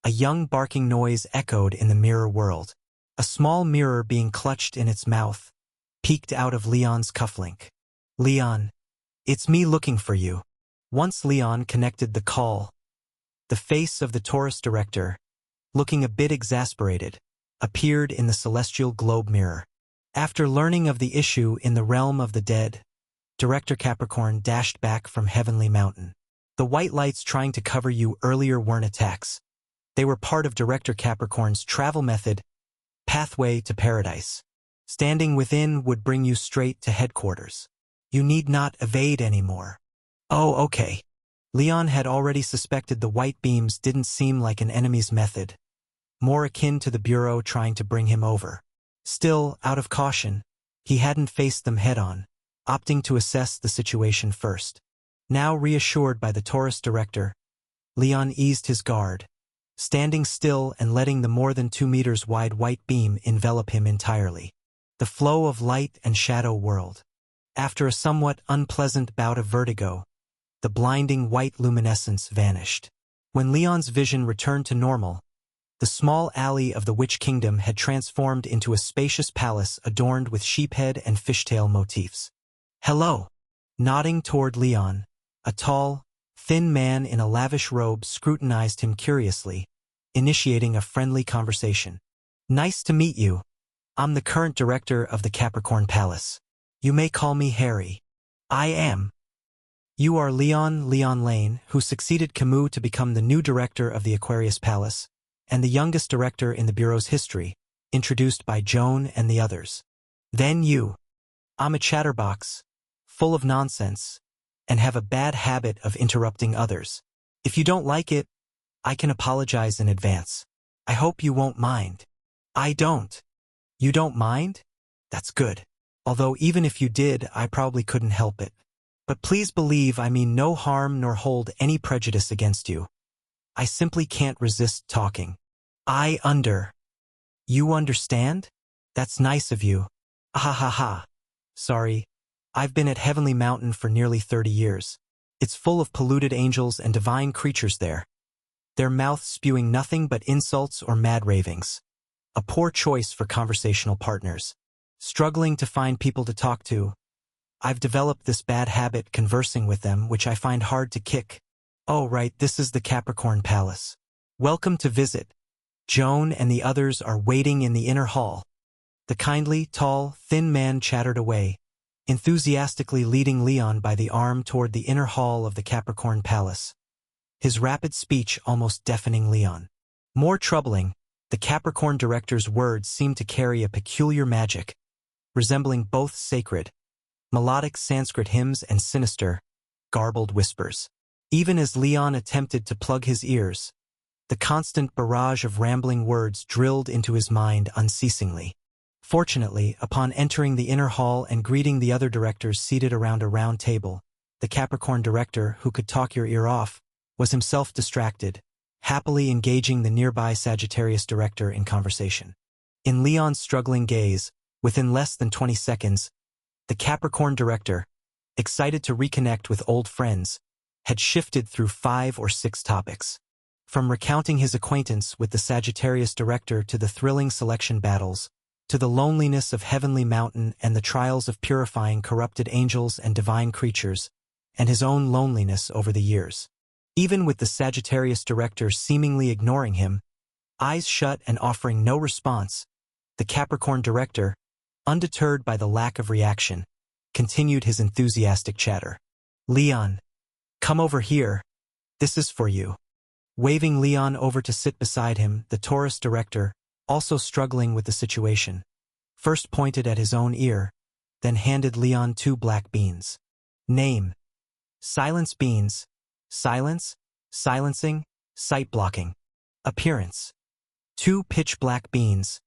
a young barking noise echoed in the mirror world. A small mirror being clutched in its mouth peeked out of Leon's cufflink. "Leon, it's me looking for you." Once Leon connected the call, the face of the tourist director, looking a bit exasperated, appeared in the celestial globe mirror. After learning of the issue in the realm of the dead, Director Capricorn dashed back from Heavenly Mountain. The white lights trying to cover you earlier weren't attacks. They were part of Director Capricorn's travel method, Pathway to Paradise. Standing within would bring you straight to headquarters. You need not evade anymore. Oh, okay. Leon had already suspected the white beams didn't seem like an enemy's method, more akin to the Bureau trying to bring him over. Still, out of caution, he hadn't faced them head-on, opting to assess the situation first. Now reassured by the tourist director, Leon eased his guard, standing still and letting the more than 2 meters wide white beam envelop him entirely. The flow of light and shadow whirled. After a somewhat unpleasant bout of vertigo, the blinding white luminescence vanished. When Leon's vision returned to normal, the small alley of the Witch Kingdom had transformed into a spacious palace adorned with sheephead and fishtail motifs. "Hello." Nodding toward Leon, a tall, thin man in a lavish robe scrutinized him curiously, initiating a friendly conversation. "Nice to meet you. I'm the current director of the Capricorn Palace. You may call me Harry." "I am." "You are Leon Lane, who succeeded Camus to become the new director of the Aquarius Palace, and the youngest director in the Bureau's history, introduced by Joan and the others. Then you." "I'm a chatterbox, full of nonsense, and have a bad habit of interrupting others. If you don't like it, I can apologize in advance. I hope you won't mind." "I don't." "You don't mind? That's good. Although even if you did, I probably couldn't help it. But please believe I mean no harm nor hold any prejudice against you. I simply can't resist talking." You understand? That's nice of you." "Ah ha ha. Sorry. I've been at Heavenly Mountain for nearly 30 years. It's full of polluted angels and divine creatures there, their mouths spewing nothing but insults or mad ravings. A poor choice for conversational partners. Struggling to find people to talk to, I've developed this bad habit conversing with them, which I find hard to kick. Oh right, this is the Capricorn Palace. Welcome to visit. Joan and the others are waiting in the inner hall." The kindly, tall, thin man chattered away, enthusiastically leading Leon by the arm toward the inner hall of the Capricorn Palace, his rapid speech almost deafening Leon. More troubling, the Capricorn director's words seemed to carry a peculiar magic, resembling both sacred, melodic Sanskrit hymns and sinister, garbled whispers. Even as Leon attempted to plug his ears, the constant barrage of rambling words drilled into his mind unceasingly. Fortunately, upon entering the inner hall and greeting the other directors seated around a round table, the Capricorn director, who could talk your ear off, was himself distracted, happily engaging the nearby Sagittarius director in conversation. In Leon's struggling gaze, within less than 20 seconds, the Capricorn director, excited to reconnect with old friends, had shifted through 5 or 6 topics. From recounting his acquaintance with the Sagittarius director to the thrilling selection battles, to the loneliness of Heavenly Mountain and the trials of purifying corrupted angels and divine creatures, and his own loneliness over the years. Even with the Sagittarius director seemingly ignoring him, eyes shut and offering no response, the Capricorn director, undeterred by the lack of reaction, continued his enthusiastic chatter. "Leon, come over here. This is for you." Waving Leon over to sit beside him, the tourist director, also struggling with the situation, first pointed at his own ear, then handed Leon 2 black beans. "Name: Silence beans. Silence, silencing, sight blocking. Appearance: 2 pitch black beans,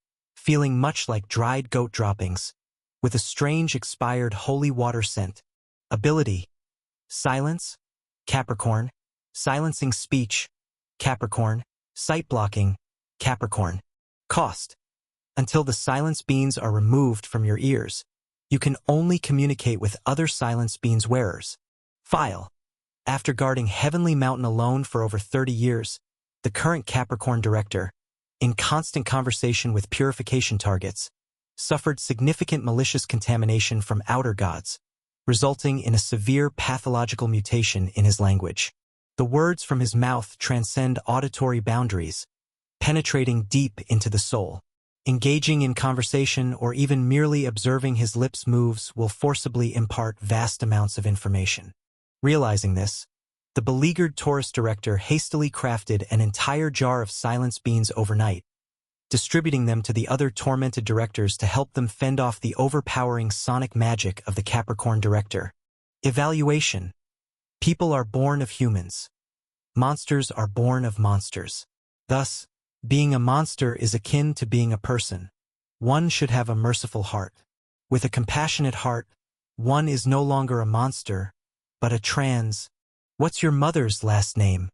feeling much like dried goat droppings, with a strange expired holy water scent. Ability: Silence, Capricorn. Silencing speech, Capricorn. Sight blocking, Capricorn. Cost: Until the silence beans are removed from your ears, you can only communicate with other silence beans wearers. File: After guarding Heavenly Mountain alone for over 30 years, the current Capricorn director, in constant conversation with purification targets, suffered significant malicious contamination from outer gods, resulting in a severe pathological mutation in his language. The words from his mouth transcend auditory boundaries, penetrating deep into the soul. Engaging in conversation or even merely observing his lips' moves will forcibly impart vast amounts of information. Realizing this, the beleaguered Taurus director hastily crafted an entire jar of silence beans overnight, distributing them to the other tormented directors to help them fend off the overpowering sonic magic of the Capricorn director. Evaluation: People are born of humans. Monsters are born of monsters. Thus, being a monster is akin to being a person. One should have a merciful heart. With a compassionate heart, one is no longer a monster, but a trans. What's your mother's last name?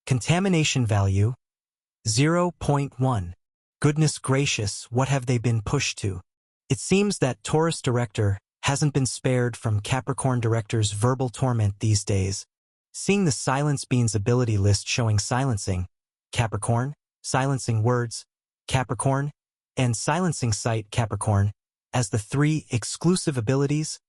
Contamination value: 0.1. Goodness gracious, what have they been pushed to? It seems that Taurus director hasn't been spared from Capricorn director's verbal torment these days. Seeing the silence beans ability list showing silencing, Capricorn, silencing words, Capricorn, and silencing sight, Capricorn, as the 3 exclusive abilities,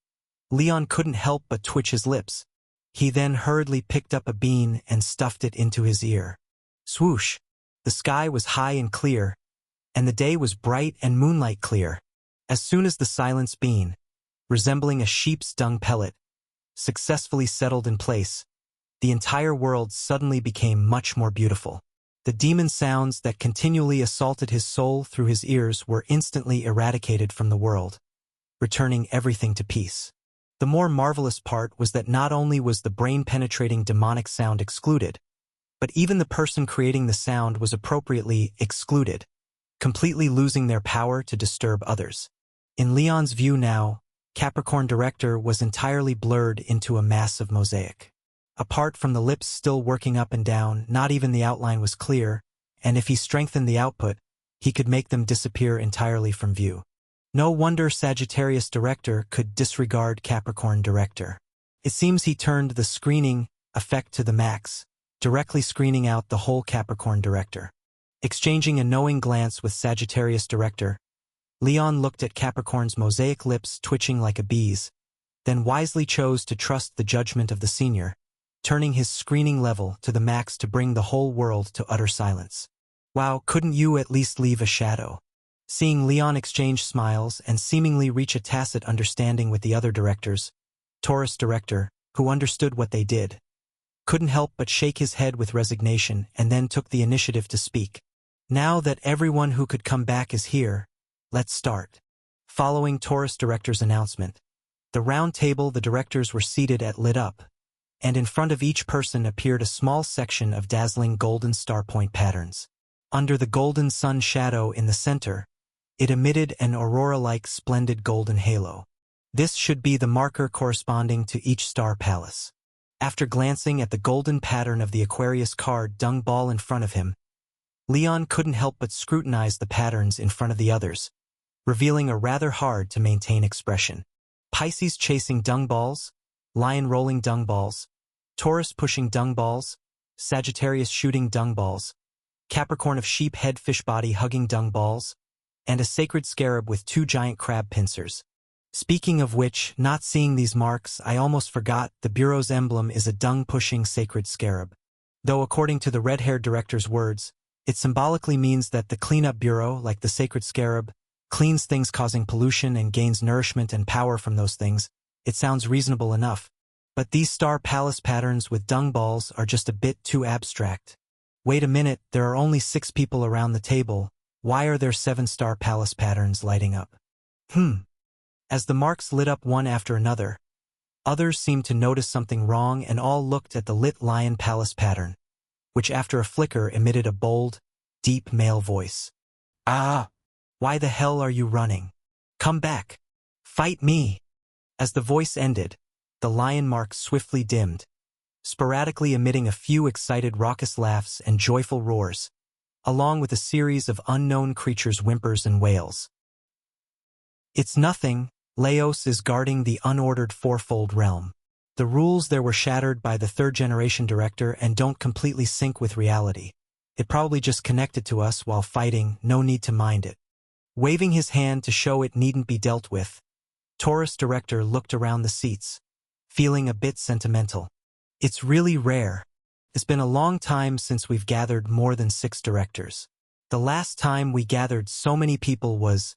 Leon couldn't help but twitch his lips. He then hurriedly picked up a bean and stuffed it into his ear. Swoosh! The sky was high and clear, and the day was bright and moonlight clear. As soon as the silence bean, resembling a sheep's dung pellet, successfully settled in place, the entire world suddenly became much more beautiful. The demon sounds that continually assaulted his soul through his ears were instantly eradicated from the world, returning everything to peace. The more marvelous part was that not only was the brain-penetrating demonic sound excluded, but even the person creating the sound was appropriately excluded, completely losing their power to disturb others. In Leon's view now, Capricorn director was entirely blurred into a massive mosaic. Apart from the lips still working up and down, not even the outline was clear, and if he strengthened the output, he could make them disappear entirely from view. No wonder Sagittarius director could disregard Capricorn director. It seems he turned the screening effect to the max, directly screening out the whole Capricorn director. Exchanging a knowing glance with Sagittarius director, Leon looked at Capricorn's mosaic lips twitching like a bee's, then wisely chose to trust the judgment of the senior, turning his screening level to the max to bring the whole world to utter silence. Wow, couldn't you at least leave a shadow? Seeing Leon exchange smiles and seemingly reach a tacit understanding with the other directors, Taurus director, who understood what they did, couldn't help but shake his head with resignation and then took the initiative to speak. Now that everyone who could come back is here, let's start. Following Taurus director's announcement, the round table the directors were seated at lit up, and in front of each person appeared a small section of dazzling golden star point patterns. Under the golden sun shadow in the center, it emitted an aurora-like splendid golden halo. This should be the marker corresponding to each star palace. After glancing at the golden pattern of the Aquarius card dung ball in front of him, Leon couldn't help but scrutinize the patterns in front of the others, revealing a rather hard-to-maintain expression. Pisces chasing dung balls, Lion rolling dung balls, Taurus pushing dung balls, Sagittarius shooting dung balls, Capricorn of sheep head fish body hugging dung balls, and a sacred scarab with 2 giant crab pincers. Speaking of which, not seeing these marks, I almost forgot the Bureau's emblem is a dung-pushing sacred scarab. Though according to the red-haired director's words, it symbolically means that the cleanup bureau, like the sacred scarab, cleans things causing pollution and gains nourishment and power from those things. It sounds reasonable enough. But these star palace patterns with dung balls are just a bit too abstract. Wait a minute, there are only 6 people around the table. Why are there 7 star palace patterns lighting up? As the marks lit up one after another, others seemed to notice something wrong and all looked at the lit lion palace pattern, which after a flicker emitted a bold, deep male voice. Ah! Why the hell are you running? Come back. Fight me. As the voice ended, the lion mark swiftly dimmed, sporadically emitting a few excited raucous laughs and joyful roars, along with a series of unknown creatures' whimpers and wails. It's nothing. Laos is guarding the unordered fourfold realm. The rules there were shattered by the third-generation director and don't completely sync with reality. It probably just connected to us while fighting, no need to mind it. Waving his hand to show it needn't be dealt with, Taurus director looked around the seats, feeling a bit sentimental. It's really rare. It's been a long time since we've gathered more than 6 directors. The last time we gathered so many people was…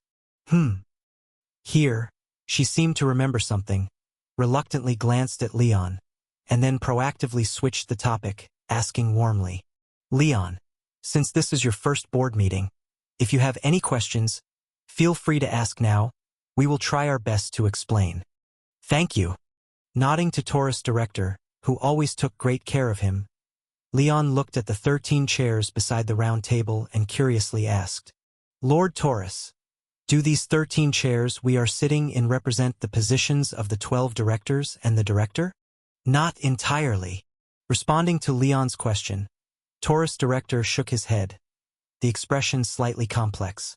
Here, she seemed to remember something, reluctantly glanced at Leon, and then proactively switched the topic, asking warmly, Leon, since this is your first board meeting, if you have any questions, feel free to ask now. We will try our best to explain. Thank you. Nodding to Taurus director, who always took great care of him, Leon looked at the 13 chairs beside the round table and curiously asked, Lord Taurus, do these 13 chairs we are sitting in represent the positions of the 12 directors and the director? Not entirely. Responding to Leon's question, Taurus director shook his head, the expression slightly complex.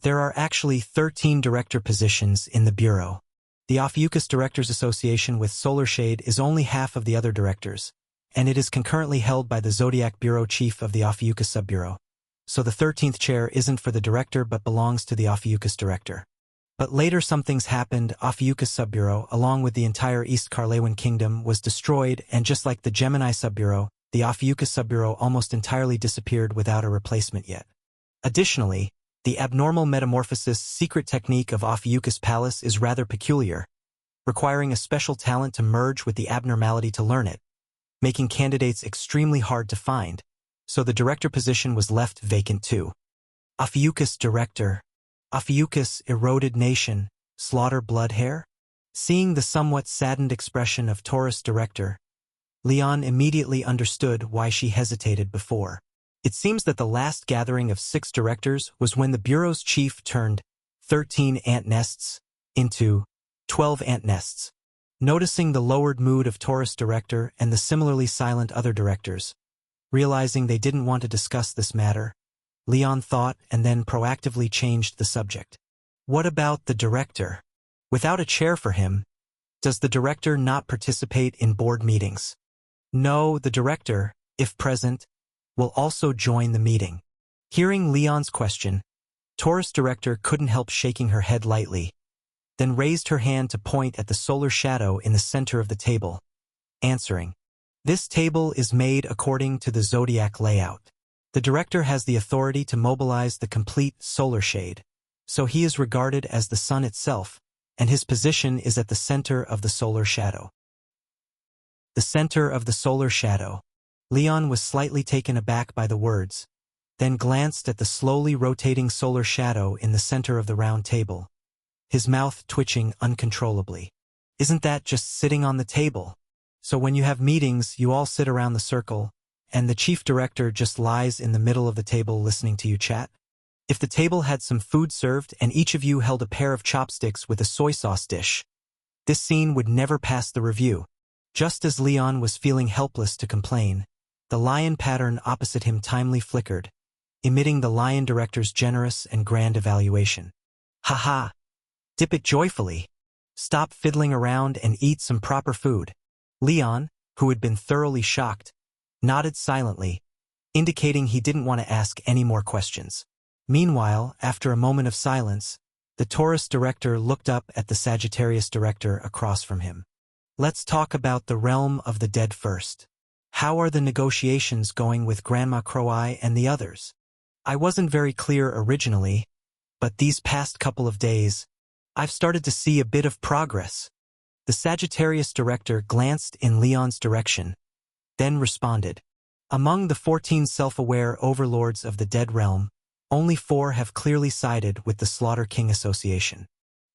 There are actually 13 director positions in the Bureau. The Ophiuchus Directors Association with Solar Shade is only half of the other directors, and it is concurrently held by the Zodiac Bureau Chief of the Ophiuchus Sub-Bureau. So the 13th chair isn't for the director but belongs to the Ophiuchus director. But later some things happened. Ophiuchus Sub-Bureau, along with the entire East Carlawan Kingdom, was destroyed, and just like the Gemini Sub-Bureau, the Ophiuchus Sub-Bureau almost entirely disappeared without a replacement yet. Additionally, the abnormal metamorphosis secret technique of Ophiuchus Palace is rather peculiar, requiring a special talent to merge with the abnormality to learn it, making candidates extremely hard to find, so the director position was left vacant too. Ophiuchus director. Ophiuchus eroded nation, slaughter blood hair? Seeing the somewhat saddened expression of Taurus director, Leon immediately understood why she hesitated before. It seems that the last gathering of 6 directors was when the Bureau's chief turned 13 ant nests into 12 ant nests. Noticing the lowered mood of Taurus director and the similarly silent other directors, realizing they didn't want to discuss this matter, Leon thought and then proactively changed the subject. What about the director? Without a chair for him, does the director not participate in board meetings? No, the director, if present, will also join the meeting. Hearing Leon's question, Taurus director couldn't help shaking her head lightly, then raised her hand to point at the solar shadow in the center of the table, answering, This table is made according to the zodiac layout. The director has the authority to mobilize the complete solar shade, so he is regarded as the sun itself, and his position is at the center of the solar shadow. The center of the solar shadow. Leon was slightly taken aback by the words, then glanced at the slowly rotating solar shadow in the center of the round table, his mouth twitching uncontrollably. Isn't that just sitting on the table? So when you have meetings, you all sit around the circle, and the chief director just lies in the middle of the table listening to you chat? If the table had some food served and each of you held a pair of chopsticks with a soy sauce dish, this scene would never pass the review. Just as Leon was feeling helpless to complain, the lion pattern opposite him timely flickered, emitting the lion director's generous and grand evaluation. Ha! Dip it joyfully. Stop fiddling around and eat some proper food. Leon, who had been thoroughly shocked, nodded silently, indicating he didn't want to ask any more questions. Meanwhile, after a moment of silence, the Taurus director looked up at the Sagittarius director across from him. Let's talk about the realm of the dead first. How are the negotiations going with Grandma Crow-Eye and the others? I wasn't very clear originally, but these past couple of days, I've started to see a bit of progress. The Sagittarius director glanced in Leon's direction, then responded. Among the 14 self-aware overlords of the dead realm, only 4 have clearly sided with the Slaughter King Association.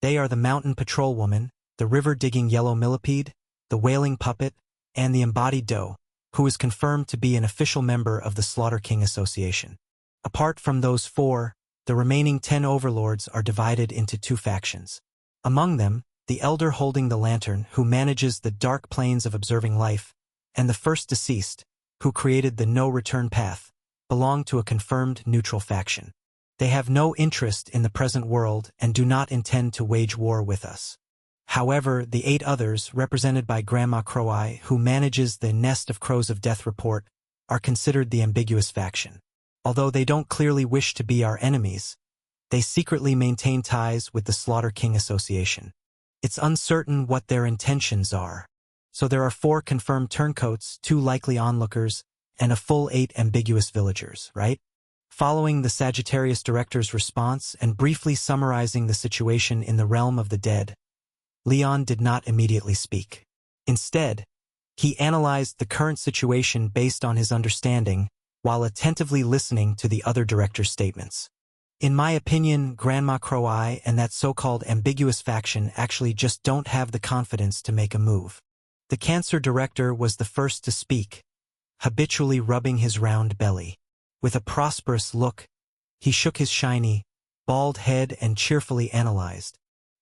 They are the Mountain Patrol Woman, the river-digging Yellow Millipede, the Wailing Puppet, and the Embodied Doe, who is confirmed to be an official member of the Slaughter King Association. Apart from those 4, The remaining 10 overlords are divided into 2 factions. Among them, the elder holding the lantern, who manages the dark planes of observing life, and the first deceased, who created the no-return path, belong to a confirmed neutral faction. They have no interest in the present world and do not intend to wage war with us. However, the 8 others, represented by Grandma Crow-Eye, who manages the Nest of Crows of Death report, are considered the ambiguous faction. Although they don't clearly wish to be our enemies, they secretly maintain ties with the Slaughter King Association. It's uncertain what their intentions are. So there are 4 confirmed turncoats, 2 likely onlookers, and a full 8 ambiguous villagers, right? Following the Sagittarius director's response and briefly summarizing the situation in the realm of the dead, Leon did not immediately speak. Instead, he analyzed the current situation based on his understanding while attentively listening to the other director's statements. In my opinion, Grandma Crow-Eye and that so-called ambiguous faction actually just don't have the confidence to make a move. The cancer director was the first to speak, habitually rubbing his round belly. With a prosperous look, he shook his shiny, bald head and cheerfully analyzed.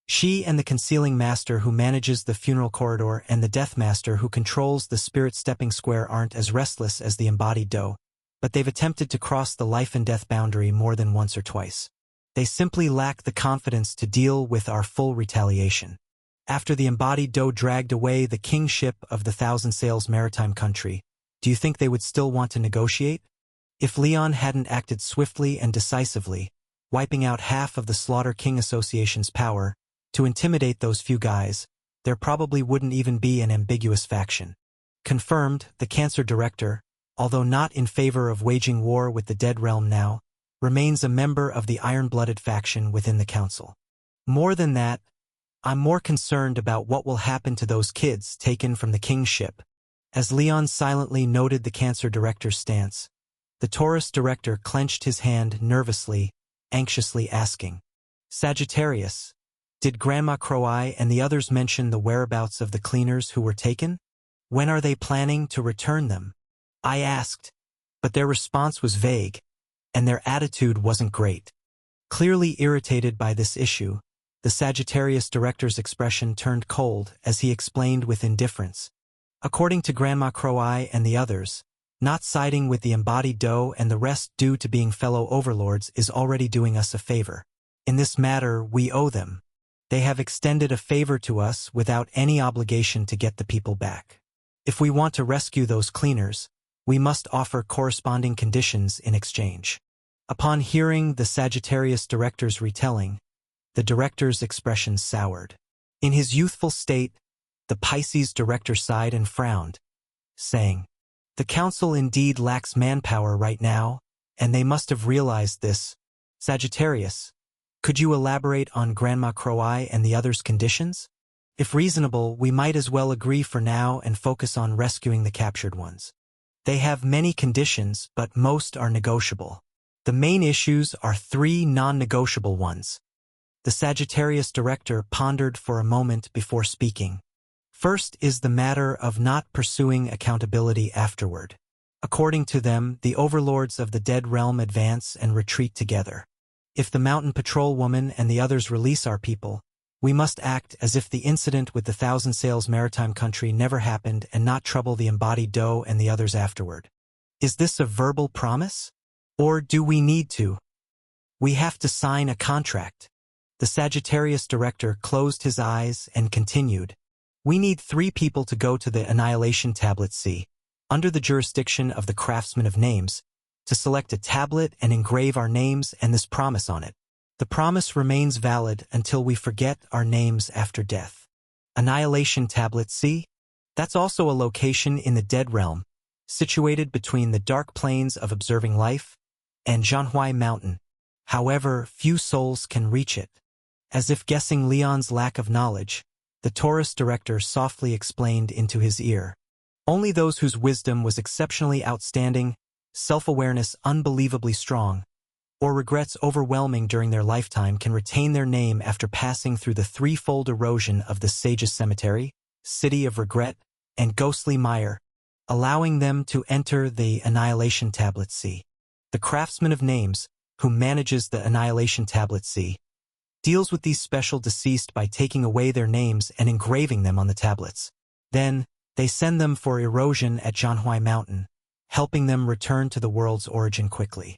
She and the concealing master who manages the funeral corridor and the death master who controls the spirit stepping square aren't as restless as the embodied doe, but they've attempted to cross the life and death boundary more than once or twice. They simply lack the confidence to deal with our full retaliation. After the embodied doe dragged away the kingship of the Thousand Sails maritime country, do you think they would still want to negotiate? If Leon hadn't acted swiftly and decisively, wiping out half of the Slaughter King Association's power, to intimidate those few guys, there probably wouldn't even be an ambiguous faction. Confirmed, the cancer director, although not in favor of waging war with the dead realm now, remains a member of the iron-blooded faction within the council. More than that, I'm more concerned about what will happen to those kids taken from the king's ship. As Leon silently noted the cancer director's stance, the Taurus director clenched his hand nervously, anxiously asking, "Sagittarius, did Grandma Crow-Eye and the others mention the whereabouts of the cleaners who were taken? When are they planning to return them?" I asked, but their response was vague, and their attitude wasn't great. Clearly irritated by this issue, the Sagittarius director's expression turned cold as he explained with indifference. According to Grandma Crow-Eye and the others, not siding with the embodied doe and the rest due to being fellow overlords is already doing us a favor. In this matter, we owe them. They have extended a favor to us without any obligation to get the people back. If we want to rescue those cleaners, we must offer corresponding conditions in exchange. Upon hearing the Sagittarius director's retelling, the director's expression soured. In his youthful state, the Pisces director sighed and frowned, saying, "The council indeed lacks manpower right now, and they must have realized this. Sagittarius, could you elaborate on Grandma Crow-Eye and the others' conditions? If reasonable, we might as well agree for now and focus on rescuing the captured ones. They have many conditions, but most are negotiable. The main issues are 3 non-negotiable ones." The Sagittarius director pondered for a moment before speaking. First is the matter of not pursuing accountability afterward. According to them, the overlords of the dead realm advance and retreat together. If the mountain patrol woman and the others release our people, we must act as if the incident with the Thousand Sails maritime country never happened and not trouble the embodied doe and the others afterward. Is this a verbal promise? Or do we need to? We have to sign a contract. The Sagittarius director closed his eyes and continued. We need 3 people to go to the Annihilation Tablet C, under the jurisdiction of the Craftsman of Names, to select a tablet and engrave our names and this promise on it. The promise remains valid until we forget our names after death. Annihilation Tablet C? That's also a location in the Dead Realm, situated between the dark plains of Observing Life and Zhanhui Mountain. However, few souls can reach it. As if guessing Leon's lack of knowledge, the Taurus director softly explained into his ear. Only those whose wisdom was exceptionally outstanding, self-awareness unbelievably strong, or regrets overwhelming during their lifetime can retain their name after passing through the 3-fold erosion of the Sage's Cemetery, City of Regret, and Ghostly Mire, allowing them to enter the Annihilation Tablet C. The Craftsman of Names, who manages the Annihilation Tablet C, deals with these special deceased by taking away their names and engraving them on the tablets. Then, they send them for erosion at Zhanhui Mountain, helping them return to the world's origin quickly.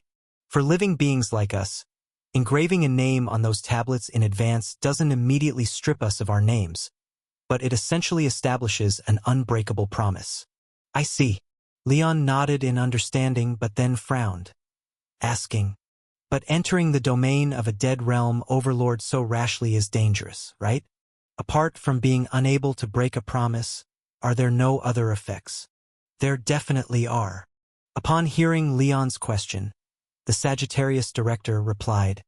For living beings like us, engraving a name on those tablets in advance doesn't immediately strip us of our names, but it essentially establishes an unbreakable promise. I see. Leon nodded in understanding but then frowned, asking, but entering the domain of a dead realm overlord so rashly is dangerous, right? Apart from being unable to break a promise, are there no other effects? There definitely are. Upon hearing Leon's question, the Sagittarius director replied,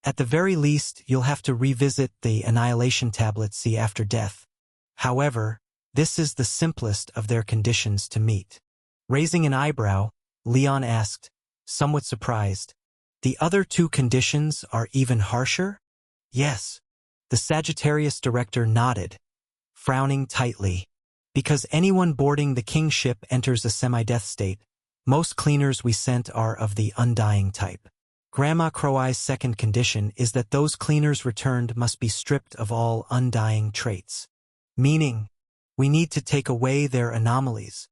at the very least, you'll have to revisit the Annihilation Tablet C after death. However, this is the simplest of their conditions to meet. Raising an eyebrow, Leon asked, somewhat surprised, the other two conditions are even harsher? Yes. The Sagittarius director nodded, frowning tightly. Because anyone boarding the King ship enters a semi-death state, most cleaners we sent are of the undying type. Grandma Crow-Eye's second condition is that those cleaners returned must be stripped of all undying traits. Meaning, we need to take away their anomalies.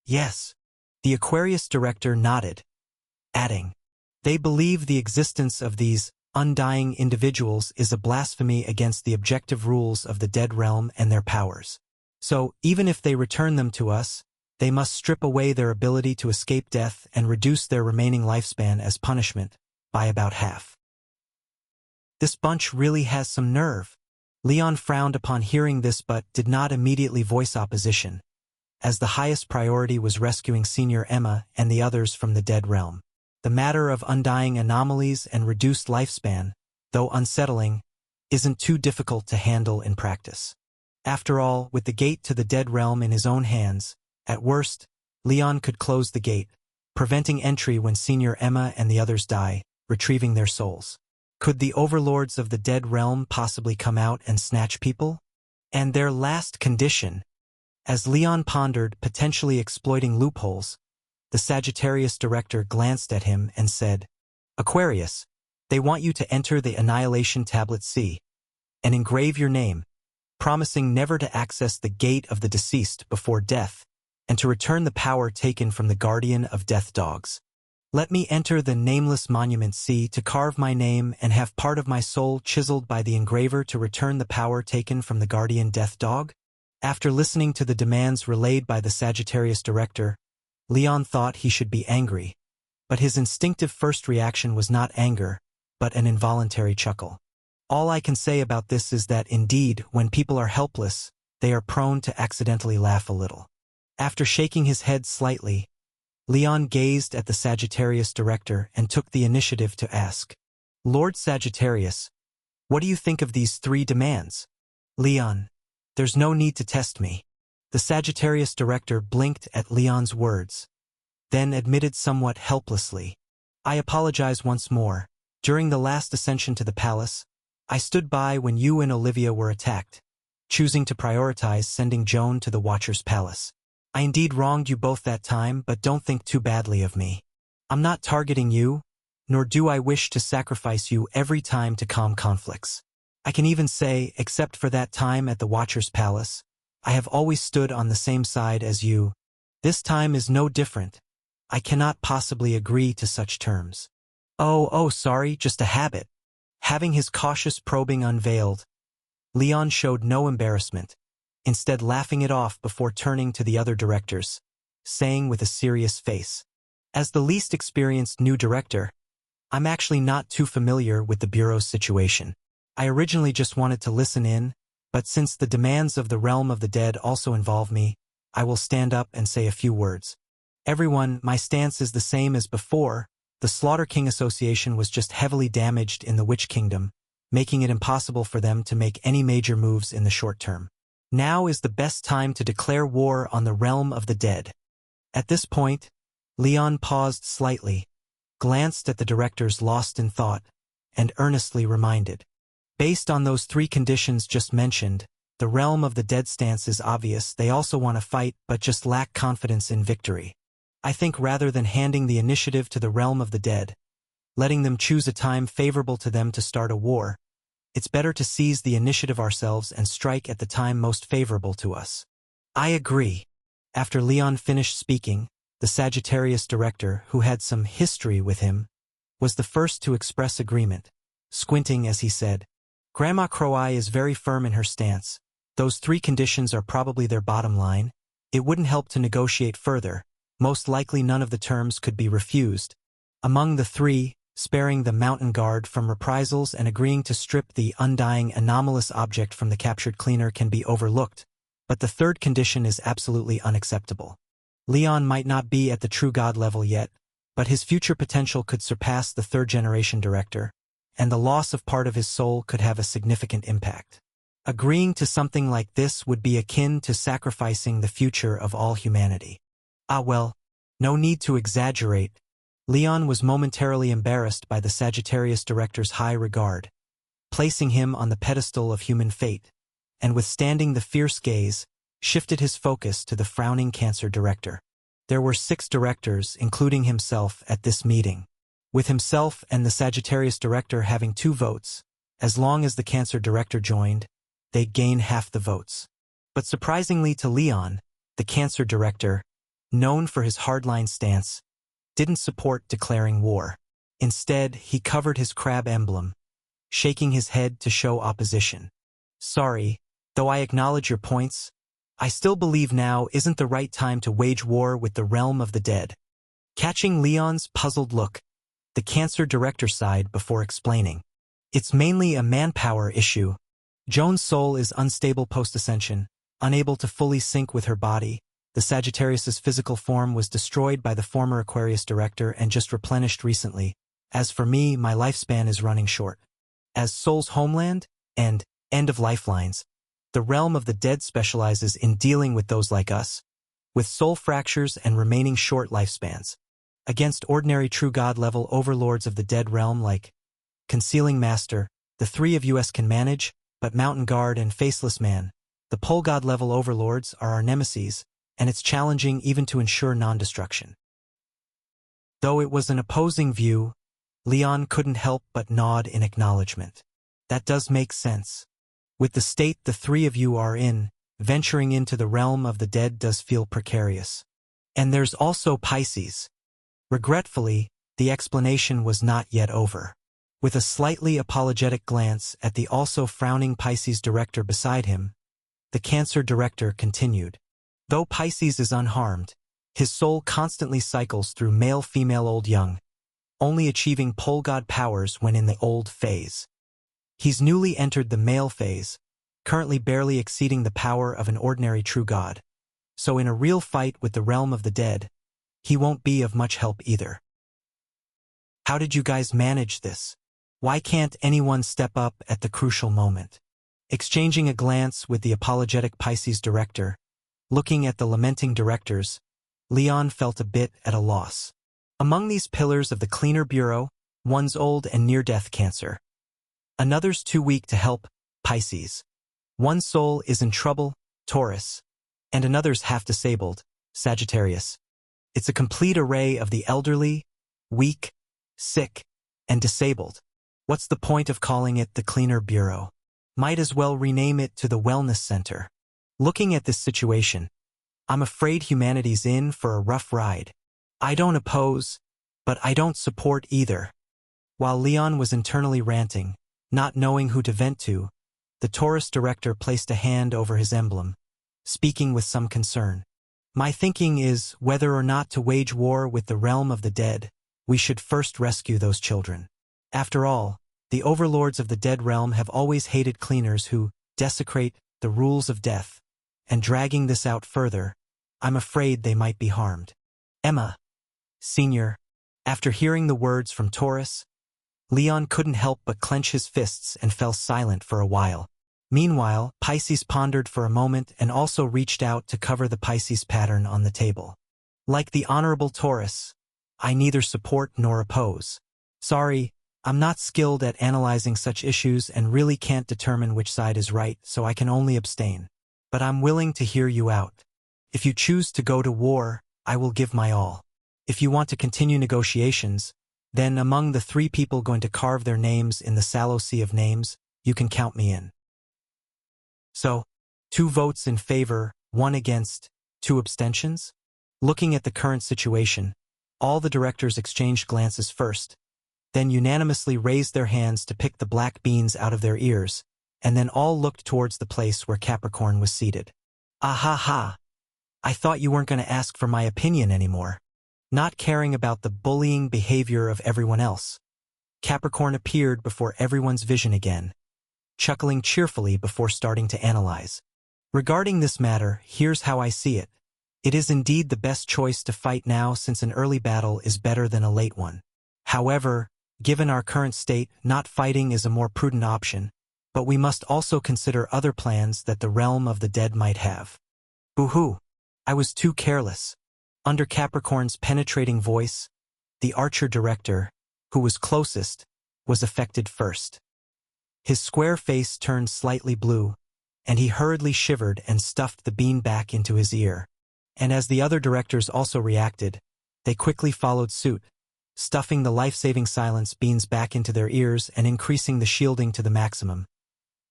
Yes. The Aquarius director nodded, adding, they believe the existence of these undying individuals is a blasphemy against the objective rules of the dead realm and their powers. So, even if they return them to us, they must strip away their ability to escape death and reduce their remaining lifespan as punishment by about half. This bunch really has some nerve. Leon frowned upon hearing this but did not immediately voice opposition, as the highest priority was rescuing Senior Emma and the others from the dead realm. The matter of undying anomalies and reduced lifespan, though unsettling, isn't too difficult to handle in practice. After all, with the gate to the dead realm in his own hands, at worst, Leon could close the gate, preventing entry when Senior Emma and the others die, retrieving their souls. Could the overlords of the dead realm possibly come out and snatch people? And their last condition, as Leon pondered potentially exploiting loopholes, the Sagittarius director glanced at him and said, Aquarius, they want you to enter the Annihilation Tablet C and engrave your name, promising never to access the gate of the deceased before death and to return the power taken from the guardian of death dogs. Let me enter the nameless monument C to carve my name and have part of my soul chiseled by the engraver to return the power taken from the guardian death dog? After listening to the demands relayed by the Sagittarius director, Leon thought he should be angry, but his instinctive first reaction was not anger, but an involuntary chuckle. All I can say about this is that indeed, when people are helpless, they are prone to accidentally laugh a little. After shaking his head slightly, Leon gazed at the Sagittarius director and took the initiative to ask, Lord Sagittarius, what do you think of these three demands? Leon, there's no need to test me. The Sagittarius director blinked at Leon's words, then admitted somewhat helplessly, I apologize once more. During the last ascension to the palace, I stood by when you and Olivia were attacked, choosing to prioritize sending Joan to the Watcher's palace. I indeed wronged you both that time, but don't think too badly of me. I'm not targeting you, nor do I wish to sacrifice you every time to calm conflicts. I can even say, except for that time at the Watcher's palace, I have always stood on the same side as you. This time is no different. I cannot possibly agree to such terms. Oh, sorry, just a habit. Having his cautious probing unveiled, Leon showed no embarrassment, instead laughing it off before turning to the other directors, saying with a serious face, as the least experienced new director, I'm actually not too familiar with the Bureau's situation. I originally just wanted to listen in, but since the demands of the realm of the dead also involve me, I will stand up and say a few words. Everyone, my stance is the same as before. The Slaughter King Association was just heavily damaged in the Witch Kingdom, making it impossible for them to make any major moves in the short term. Now is the best time to declare war on the realm of the dead. At this point, Leon paused slightly, glanced at the directors lost in thought, and earnestly reminded. Based on those three conditions just mentioned, the realm of the dead stance is obvious. They also want to fight but just lack confidence in victory. I think rather than handing the initiative to the realm of the dead, letting them choose a time favorable to them to start a war. It's better to seize the initiative ourselves and strike at the time most favorable to us. I agree. After Leon finished speaking, the Sagittarius director, who had some history with him, was the first to express agreement, squinting as he said, Grandma Crow-Eye is very firm in her stance. Those 3 conditions are probably their bottom line. It wouldn't help to negotiate further. Most likely none of the terms could be refused. Among the 3, sparing the mountain guard from reprisals and agreeing to strip the undying anomalous object from the captured cleaner can be overlooked, but the 3rd condition is absolutely unacceptable. Leon might not be at the true god level yet, but his future potential could surpass the 3rd-generation director, and the loss of part of his soul could have a significant impact. Agreeing to something like this would be akin to sacrificing the future of all humanity. Ah well, no need to exaggerate. Leon was momentarily embarrassed by the Sagittarius director's high regard, placing him on the pedestal of human fate, and withstanding the fierce gaze, shifted his focus to the frowning Cancer director. There were 6 directors, including himself, at this meeting, with himself and the Sagittarius director having 2 votes. As long as the Cancer director joined, they'd gain half the votes. But surprisingly to Leon, the Cancer director, known for his hardline stance, didn't support declaring war. Instead, he covered his crab emblem, shaking his head to show opposition. Sorry, though I acknowledge your points, I still believe now isn't the right time to wage war with the realm of the dead. Catching Leon's puzzled look, the Cancer director sighed before explaining. It's mainly a manpower issue. Joan's soul is unstable post-ascension, unable to fully sync with her body. The Sagittarius's physical form was destroyed by the former Aquarius director and just replenished recently. As for me, my lifespan is running short. As Soul's homeland and end of lifelines, the realm of the dead specializes in dealing with those like us, with soul fractures and remaining short lifespans. Against ordinary true god-level overlords of the dead realm like Concealing Master, the 3 of us can manage, but Mountain Guard and Faceless Man, the pole god-level overlords, are our nemeses, and it's challenging even to ensure non-destruction. Though it was an opposing view, Leon couldn't help but nod in acknowledgement. That does make sense. With the state the 3 of you are in, venturing into the realm of the dead does feel precarious. And there's also Pisces. Regretfully, the explanation was not yet over. With a slightly apologetic glance at the also frowning Pisces director beside him, the Cancer director continued. Though Pisces is unharmed, his soul constantly cycles through male, female, old, young, only achieving pole god powers when in the old phase. He's newly entered the male phase, currently barely exceeding the power of an ordinary true god. So in a real fight with the realm of the dead, he won't be of much help either. How did you guys manage this? Why can't anyone step up at the crucial moment? Exchanging a glance with the apologetic Pisces director, looking at the lamenting directors, Leon felt a bit at a loss. Among these pillars of the Cleaner Bureau, one's old and near-death Cancer. Another's too weak to help, Pisces. One soul is in trouble, Taurus. And another's half-disabled, Sagittarius. It's a complete array of the elderly, weak, sick, and disabled. What's the point of calling it the Cleaner Bureau? Might as well rename it to the Wellness Center. Looking at this situation, I'm afraid humanity's in for a rough ride. I don't oppose, but I don't support either. While Leon was internally ranting, not knowing who to vent to, the Taurus director placed a hand over his emblem, speaking with some concern. My thinking is whether or not to wage war with the realm of the dead, we should first rescue those children. After all, the overlords of the dead realm have always hated cleaners who desecrate the rules of death, and dragging this out further, I'm afraid they might be harmed. Emma, Sr., after hearing the words from Taurus, Leon couldn't help but clench his fists and fell silent for a while. Meanwhile, Pisces pondered for a moment and also reached out to cover the Pisces pattern on the table. Like the Honorable Taurus, I neither support nor oppose. Sorry, I'm not skilled at analyzing such issues and really can't determine which side is right, so I can only abstain. But I'm willing to hear you out. If you choose to go to war, I will give my all. If you want to continue negotiations, Then among the 3 people going to carve their names in the sallow sea of names, you can count me in. So, 2 votes in favor, 1 against, 2 abstentions? Looking at the current situation, all the directors exchanged glances first, then unanimously raised their hands to pick the black beans out of their ears, and then all looked towards the place where Capricorn was seated. Ah ha ha! I thought you weren't going to ask for my opinion anymore. Not caring about the bullying behavior of everyone else, Capricorn appeared before everyone's vision again, chuckling cheerfully before starting to analyze. Regarding this matter, here's how I see it. It is indeed the best choice to fight now, since an early battle is better than a late one. However, given our current state, not fighting is a more prudent option, but we must also consider other plans that the realm of the dead might have. Boo-hoo! I was too careless. Under Capricorn's penetrating voice, the archer director, who was closest, was affected first. His square face turned slightly blue, and he hurriedly shivered and stuffed the bean back into his ear. And as the other directors also reacted, they quickly followed suit, stuffing the life-saving silence beans back into their ears and increasing the shielding to the maximum,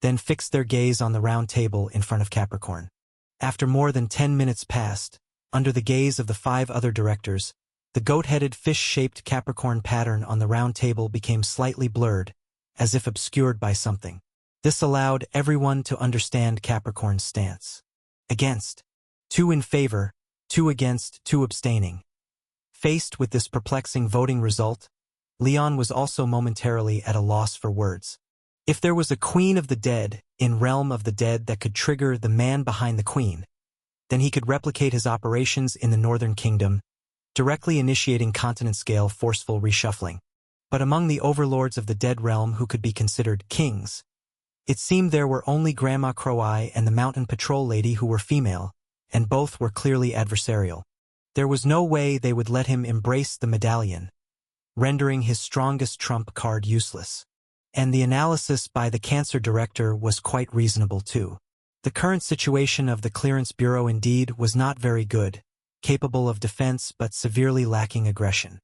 then fixed their gaze on the round table in front of Capricorn. After more than 10 minutes passed, under the gaze of the 5 other directors, the goat-headed fish-shaped Capricorn pattern on the round table became slightly blurred, as if obscured by something. This allowed everyone to understand Capricorn's stance. Against. 2 in favor, 2 against, 2 abstaining. Faced with this perplexing voting result, Leon was also momentarily at a loss for words. If there was a queen of the dead in Realm of the Dead that could trigger the man behind the queen, then he could replicate his operations in the Northern Kingdom, directly initiating continent-scale forceful reshuffling. But among the overlords of the dead realm who could be considered kings, it seemed there were only Grandma Crow-Eye and the mountain patrol lady who were female, and both were clearly adversarial. There was no way they would let him embrace the medallion, rendering his strongest trump card useless. And the analysis by the Cancer director was quite reasonable too. The current situation of the Clearance Bureau indeed was not very good, capable of defense but severely lacking aggression.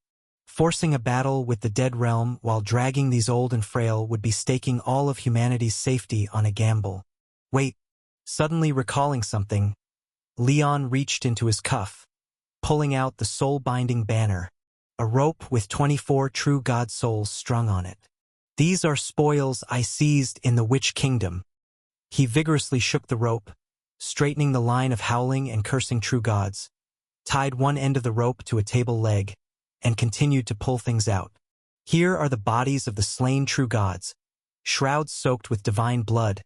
Forcing a battle with the dead realm while dragging these old and frail would be staking all of humanity's safety on a gamble. Wait, suddenly recalling something, Leon reached into his cuff, pulling out the soul-binding banner, a rope with 24 true god souls strung on it. These are spoils I seized in the Witch Kingdom. He vigorously shook the rope, straightening the line of howling and cursing true gods, tied one end of the rope to a table leg, and continued to pull things out. Here are the bodies of the slain true gods, shrouds soaked with divine blood,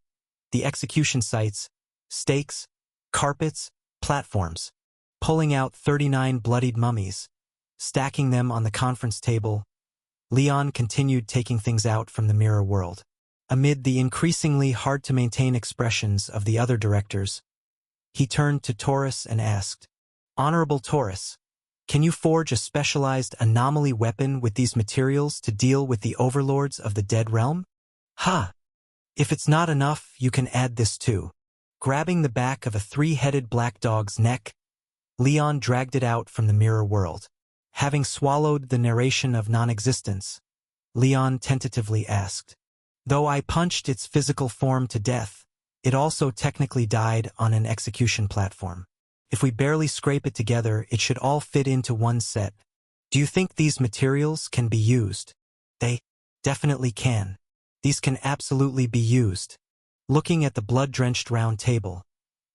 the execution sites, stakes, carpets, platforms, pulling out 39 bloodied mummies, stacking them on the conference table. Leon continued taking things out from the mirror world. Amid the increasingly hard-to-maintain expressions of the other directors, he turned to Taurus and asked, "Honorable Taurus, can you forge a specialized anomaly weapon with these materials to deal with the overlords of the dead realm?" "Ha! If it's not enough, you can add this too." Grabbing the back of a 3-headed black dog's neck, Leon dragged it out from the mirror world. Having swallowed the narration of non-existence, Leon tentatively asked, "Though I punched its physical form to death, it also technically died on an execution platform. If we barely scrape it together, it should all fit into one set. Do you think these materials can be used?" "They definitely can. These can absolutely be used." Looking at the blood-drenched round table,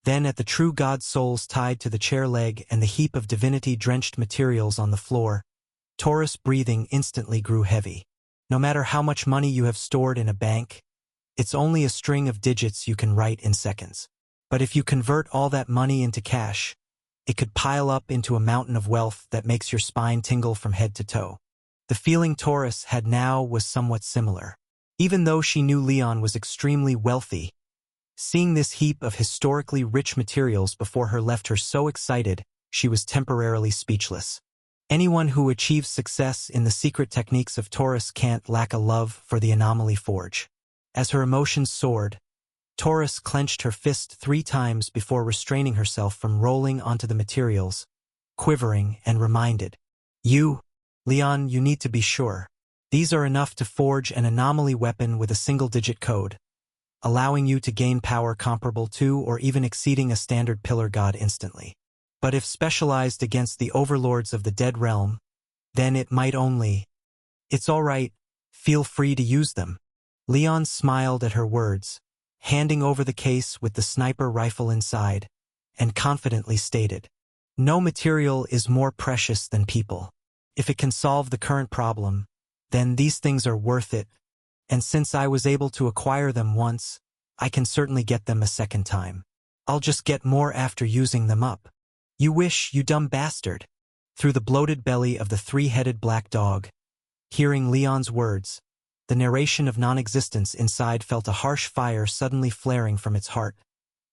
then at the true god souls tied to the chair leg and the heap of divinity-drenched materials on the floor, Taurus' breathing instantly grew heavy. No matter how much money you have stored in a bank, it's only a string of digits you can write in seconds. But if you convert all that money into cash, it could pile up into a mountain of wealth that makes your spine tingle from head to toe. The feeling Taurus had now was somewhat similar. Even though she knew Leon was extremely wealthy, seeing this heap of historically rich materials before her left her so excited she was temporarily speechless. Anyone who achieves success in the secret techniques of Taurus can't lack a love for the anomaly forge. As her emotions soared, Taurus clenched her fist 3 times before restraining herself from rolling onto the materials, quivering and reminded, "You, Leon, you need to be sure. These are enough to forge an anomaly weapon with a single-digit code, allowing you to gain power comparable to or even exceeding a standard pillar god instantly. But if specialized against the overlords of the Dead Realm, then it might only... It's all right, feel free to use them. Leon smiled at her words, handing over the case with the sniper rifle inside, and confidently stated, "No material is more precious than people. If it can solve the current problem, then these things are worth it, and since I was able to acquire them once, I can certainly get them a second time. I'll just get more after using them up." "You wish, you dumb bastard." Through the bloated belly of the three-headed black dog, hearing Leon's words, the narration of non-existence inside felt a harsh fire suddenly flaring from its heart,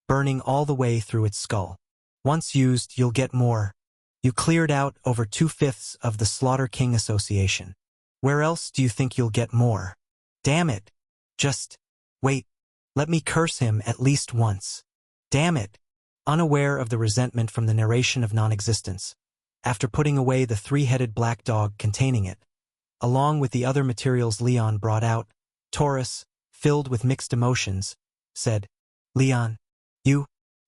burning all the way through its skull. "Once used, you'll get more. You cleared out over 2/5 of the Slaughter King Association. Where else do you think you'll get more? Damn it. Just wait. Let me curse him at least once. Damn it." Unaware of the resentment from the narration of non-existence, after putting away the three-headed black dog containing it, along with the other materials Leon brought out, Taurus, filled with mixed emotions, said, "Leon,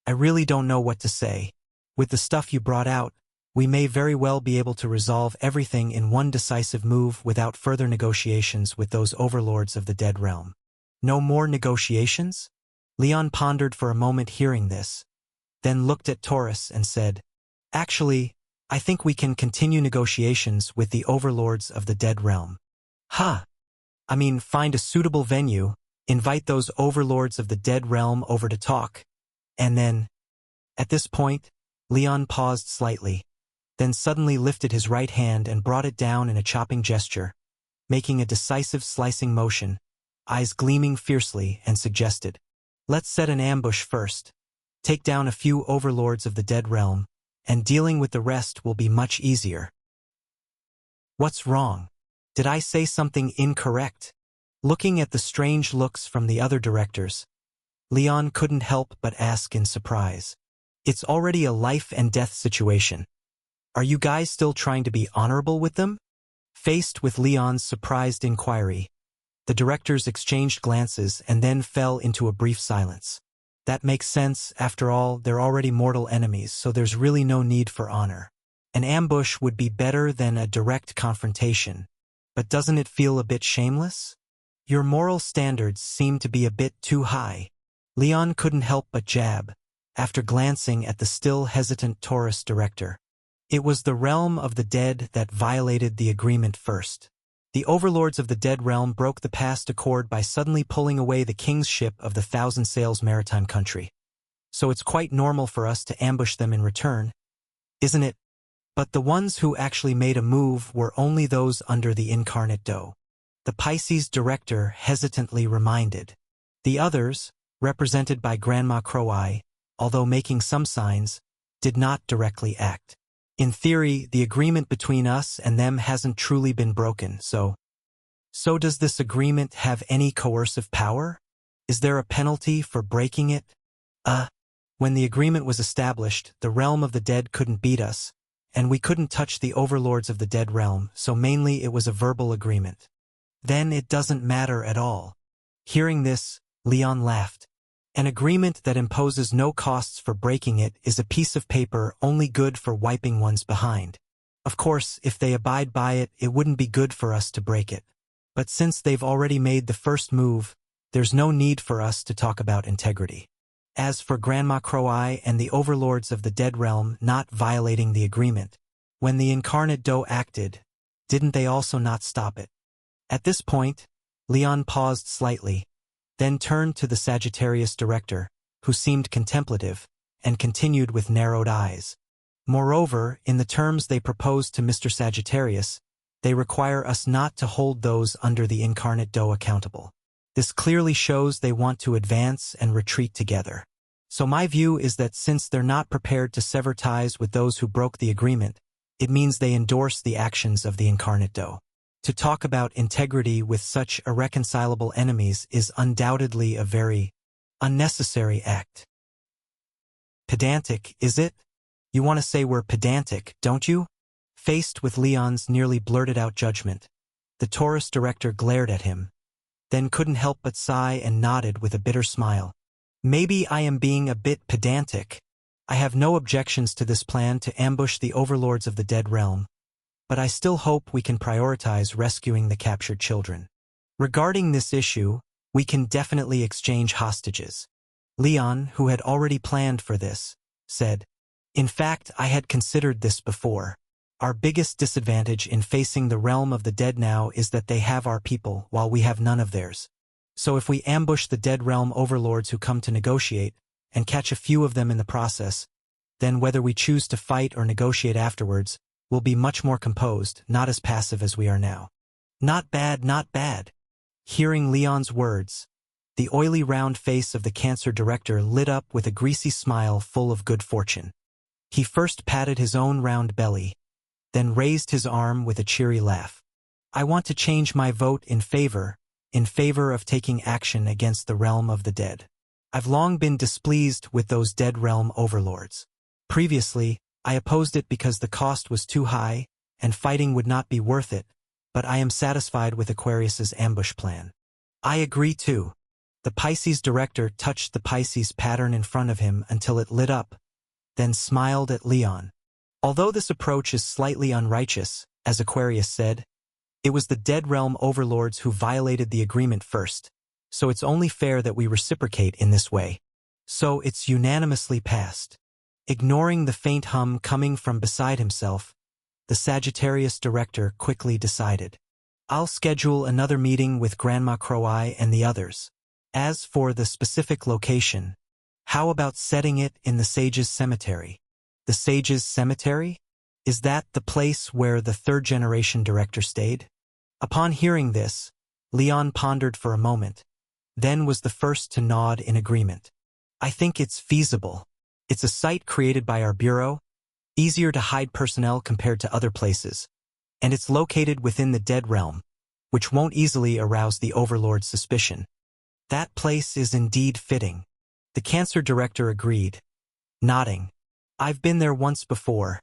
I really don't know what to say. With the stuff you brought out, we may very well be able to resolve everything in one decisive move without further negotiations with those overlords of the Dead Realm." "No more negotiations?" Leon pondered for a moment hearing this, then looked at Taurus and said, "Actually, I think we can continue negotiations with the overlords of the Dead Realm." "Huh. I mean, find a suitable venue, invite those overlords of the Dead Realm over to talk, and then..." At this point, Leon paused slightly, then suddenly lifted his right hand and brought it down in a chopping gesture, making a decisive slicing motion, eyes gleaming fiercely, and suggested, "Let's set an ambush first. Take down a few overlords of the Dead Realm, and dealing with the rest will be much easier." "What's wrong? Did I say something incorrect?" Looking at the strange looks from the other directors, Leon couldn't help but ask in surprise. "It's already a life-and-death situation. Are you guys still trying to be honorable with them?" Faced with Leon's surprised inquiry, the directors exchanged glances and then fell into a brief silence. That makes sense. After all, they're already mortal enemies, so there's really no need for honor. An ambush would be better than a direct confrontation, but doesn't it feel a bit shameless? Your moral standards seem to be a bit too high. Leon couldn't help but jab, after glancing at the still hesitant Taurus director. It was the realm of the dead that violated the agreement first. The overlords of the Dead Realm broke the past accord by suddenly pulling away the king's ship of the Thousand Sails maritime country. So it's quite normal for us to ambush them in return, isn't it? But the ones who actually made a move were only those under the Incarnate Doe. The Pisces director hesitantly reminded. The others, represented by Grandma Crow-Eye, although making some signs, did not directly act. In theory, the agreement between us and them hasn't truly been broken, so does this agreement have any coercive power? Is there a penalty for breaking it? When the agreement was established, the realm of the dead couldn't beat us, and we couldn't touch the overlords of the Dead Realm, so mainly it was a verbal agreement. Then it doesn't matter at all. Hearing this, Leon laughed. An agreement that imposes no costs for breaking it is a piece of paper only good for wiping one's behind. Of course, if they abide by it, it wouldn't be good for us to break it. But since they've already made the first move, there's no need for us to talk about integrity. As for Grandma Crow-Eye and the overlords of the Dead Realm not violating the agreement, when the Incarnate Doe acted, didn't they also not stop it? At this point, Leon paused slightly, then turned to the Sagittarius director, who seemed contemplative, and continued with narrowed eyes. "Moreover, in the terms they proposed to Mr. Sagittarius, they require us not to hold those under the Incarnate Doe accountable. This clearly shows they want to advance and retreat together. So my view is that since they're not prepared to sever ties with those who broke the agreement, it means they endorse the actions of the Incarnate Doe. To talk about integrity with such irreconcilable enemies is undoubtedly a very unnecessary act." "Pedantic, is it? You want to say we're pedantic, don't you?" Faced with Leon's nearly blurted-out judgment, the Taurus director glared at him, then couldn't help but sigh and nodded with a bitter smile. Maybe I am being a bit pedantic. I have no objections to this plan to ambush the overlords of the Dead Realm, but I still hope we can prioritize rescuing the captured children. Regarding this issue, we can definitely exchange hostages. Leon, who had already planned for this, said, "In fact, I had considered this before. Our biggest disadvantage in facing the realm of the dead now is that they have our people while we have none of theirs. So if we ambush the Dead Realm overlords who come to negotiate, and catch a few of them in the process, then whether we choose to fight or negotiate afterwards, we'll be much more composed, not as passive as we are now." Not bad, not bad. Hearing Leon's words, the oily round face of the Cancer director lit up with a greasy smile full of good fortune. He first patted his own round belly, then raised his arm with a cheery laugh. "I want to change my vote in favor of taking action against the realm of the dead. I've long been displeased with those Dead Realm overlords. Previously, I opposed it because the cost was too high and fighting would not be worth it, but I am satisfied with Aquarius's ambush plan." "I agree too." The Pisces director touched the Pisces pattern in front of him until it lit up, then smiled at Leon. "Although this approach is slightly unrighteous, as Aquarius said, it was the Dead Realm overlords who violated the agreement first, so it's only fair that we reciprocate in this way. So it's unanimously passed." Ignoring the faint hum coming from beside himself, the Sagittarius director quickly decided, "I'll schedule another meeting with Grandma Crow-Eye and the others. As for the specific location, how about setting it in the Sage's Cemetery?" The Sage's Cemetery? Is that the place where the third-generation director stayed? Upon hearing this, Leon pondered for a moment, then was the first to nod in agreement. "I think it's feasible. It's a site created by our bureau, easier to hide personnel compared to other places, and it's located within the Dead Realm, which won't easily arouse the Overlord's suspicion." "That place is indeed fitting." The Cancer director agreed, nodding. "I've been there once before.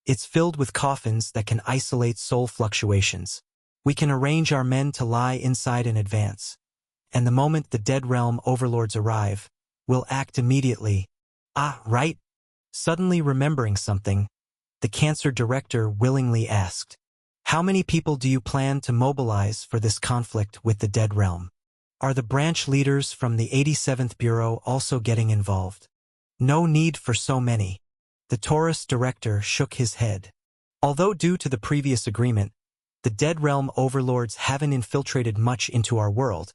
It's filled with coffins that can isolate soul fluctuations. We can arrange our men to lie inside in advance, and the moment the Dead Realm overlords arrive, we'll act immediately." "Ah, right." Suddenly remembering something, the Cancer director willingly asked, "How many people do you plan to mobilize for this conflict with the Dead Realm? Are the branch leaders from the 87th Bureau also getting involved?" "No need for so many." The Taurus director shook his head. Although due to the previous agreement, the Dead Realm overlords haven't infiltrated much into our world,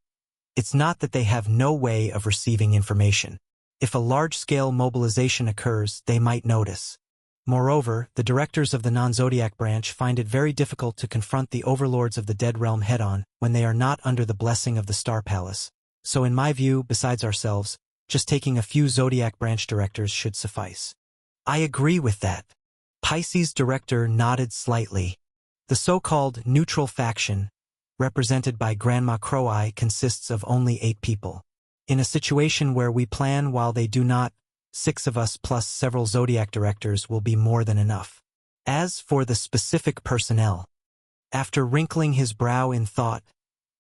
it's not that they have no way of receiving information. If a large-scale mobilization occurs, they might notice. Moreover, the directors of the non-Zodiac branch find it very difficult to confront the overlords of the Dead Realm head-on when they are not under the blessing of the Star Palace. So in my view, besides ourselves, just taking a few Zodiac branch directors should suffice. "I agree with that." Pisces director nodded slightly. The so-called neutral faction, represented by Grandma Crow-Eye, consists of only 8 people. In a situation where we plan while they do not, 6 of us plus several Zodiac directors will be more than enough. As for the specific personnel, after wrinkling his brow in thought,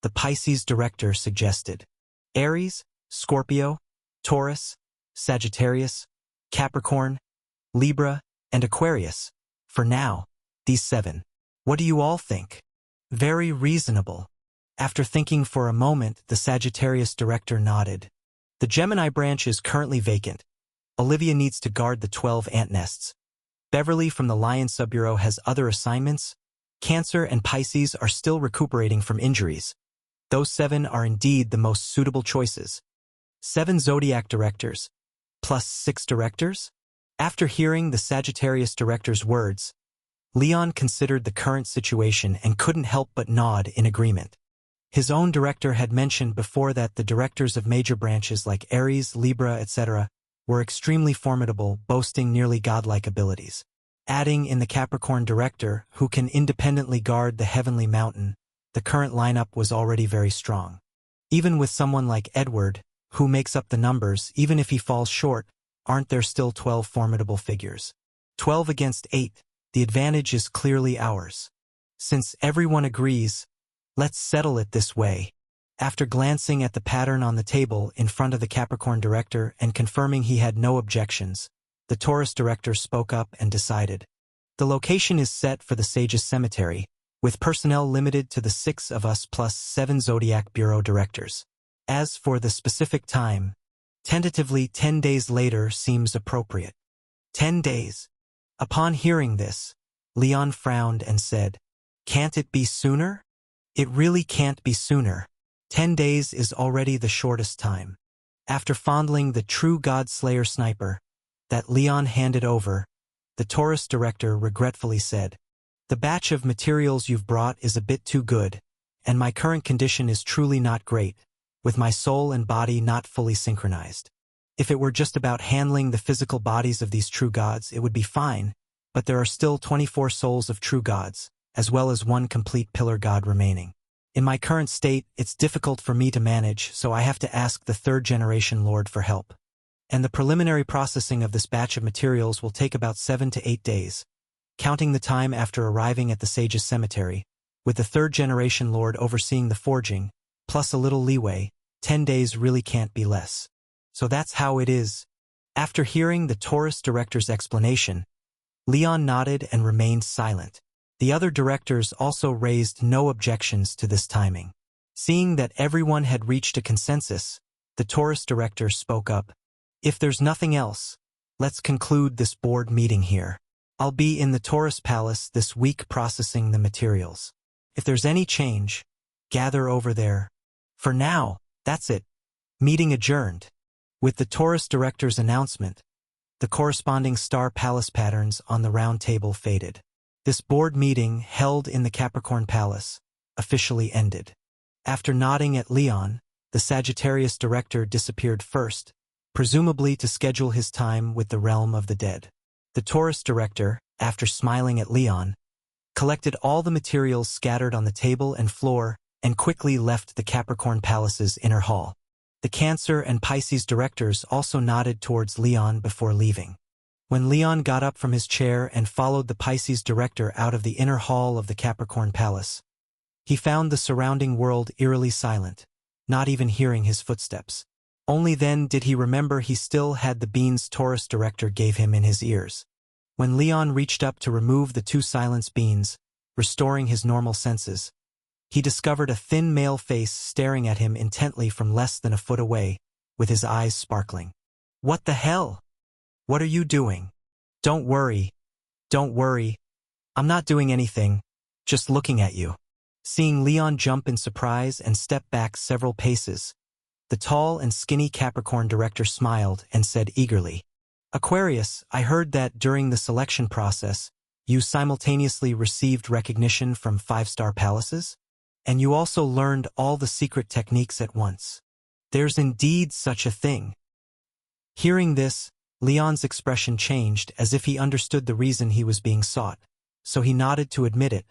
the Pisces director suggested Aries, Scorpio, Taurus, Sagittarius, Capricorn, Libra, and Aquarius. For now, these 7. What do you all think? Very reasonable. After thinking for a moment, the Sagittarius director nodded. The Gemini branch is currently vacant. Olivia needs to guard the 12 ant nests. Beverly from the Lion Subbureau has other assignments. Cancer and Pisces are still recuperating from injuries. Those 7 are indeed the most suitable choices. 7 Zodiac directors, plus 6 directors? After hearing the Sagittarius director's words, Leon considered the current situation and couldn't help but nod in agreement. His own director had mentioned before that the directors of major branches like Aries, Libra, etc. were extremely formidable, boasting nearly godlike abilities. Adding in the Capricorn director, who can independently guard the heavenly mountain, the current lineup was already very strong. Even with someone like Edward, who makes up the numbers, even if he falls short, aren't there still 12 formidable figures? 12 against 8. the advantage is clearly ours. Since everyone agrees, let's settle it this way. After glancing at the pattern on the table in front of the Capricorn director and confirming he had no objections, the Taurus director spoke up and decided. The location is set for the Sage's Cemetery, with personnel limited to the 6 of us plus 7 Zodiac Bureau directors. As for the specific time, tentatively 10 days later seems appropriate. 10 days. Upon hearing this, Leon frowned and said, "Can't it be sooner?" "It really can't be sooner. 10 days is already the shortest time." After fondling the true God Slayer sniper that Leon handed over, the Taurus director regretfully said, "The batch of materials you've brought is a bit too good, and my current condition is truly not great, with my soul and body not fully synchronized. If it were just about handling the physical bodies of these true gods, it would be fine, but there are still 24 souls of true gods, as well as 1 complete pillar god remaining. In my current state, it's difficult for me to manage, so I have to ask the 3rd generation Lord for help. And the preliminary processing of this batch of materials will take about 7 to 8 days, counting the time after arriving at the Sage's Cemetery, with the 3rd generation Lord overseeing the forging, plus a little leeway. 10 days really can't be less. So that's how it is." After hearing the Taurus director's explanation, Leon nodded and remained silent. The other directors also raised no objections to this timing. Seeing that everyone had reached a consensus, the Taurus director spoke up. "If there's nothing else, let's conclude this board meeting here. I'll be in the Taurus Palace this week processing the materials. If there's any change, gather over there. For now, that's it. Meeting adjourned." With the Taurus director's announcement, the corresponding star palace patterns on the round table faded. This board meeting, held in the Capricorn Palace, officially ended. After nodding at Leon, the Sagittarius director disappeared first, presumably to schedule his time with the realm of the dead. The Taurus director, after smiling at Leon, collected all the materials scattered on the table and floor and quickly left the Capricorn Palace's inner hall. The Cancer and Pisces directors also nodded towards Leon before leaving. When Leon got up from his chair and followed the Pisces director out of the inner hall of the Capricorn Palace, he found the surrounding world eerily silent, not even hearing his footsteps. Only then did he remember he still had the beans Taurus director gave him in his ears. When Leon reached up to remove the 2 silence beans, restoring his normal senses, he discovered a thin male face staring at him intently from less than a foot away, with his eyes sparkling. "What the hell? What are you doing?" Don't worry. I'm not doing anything, just looking at you." Seeing Leon jump in surprise and step back several paces, the tall and skinny Capricorn director smiled and said eagerly, "Aquarius, I heard that during the selection process, you simultaneously received recognition from 5-star palaces? And you also learned all the secret techniques at once. There's indeed such a thing." Hearing this, Leon's expression changed as if he understood the reason he was being sought, so he nodded to admit it,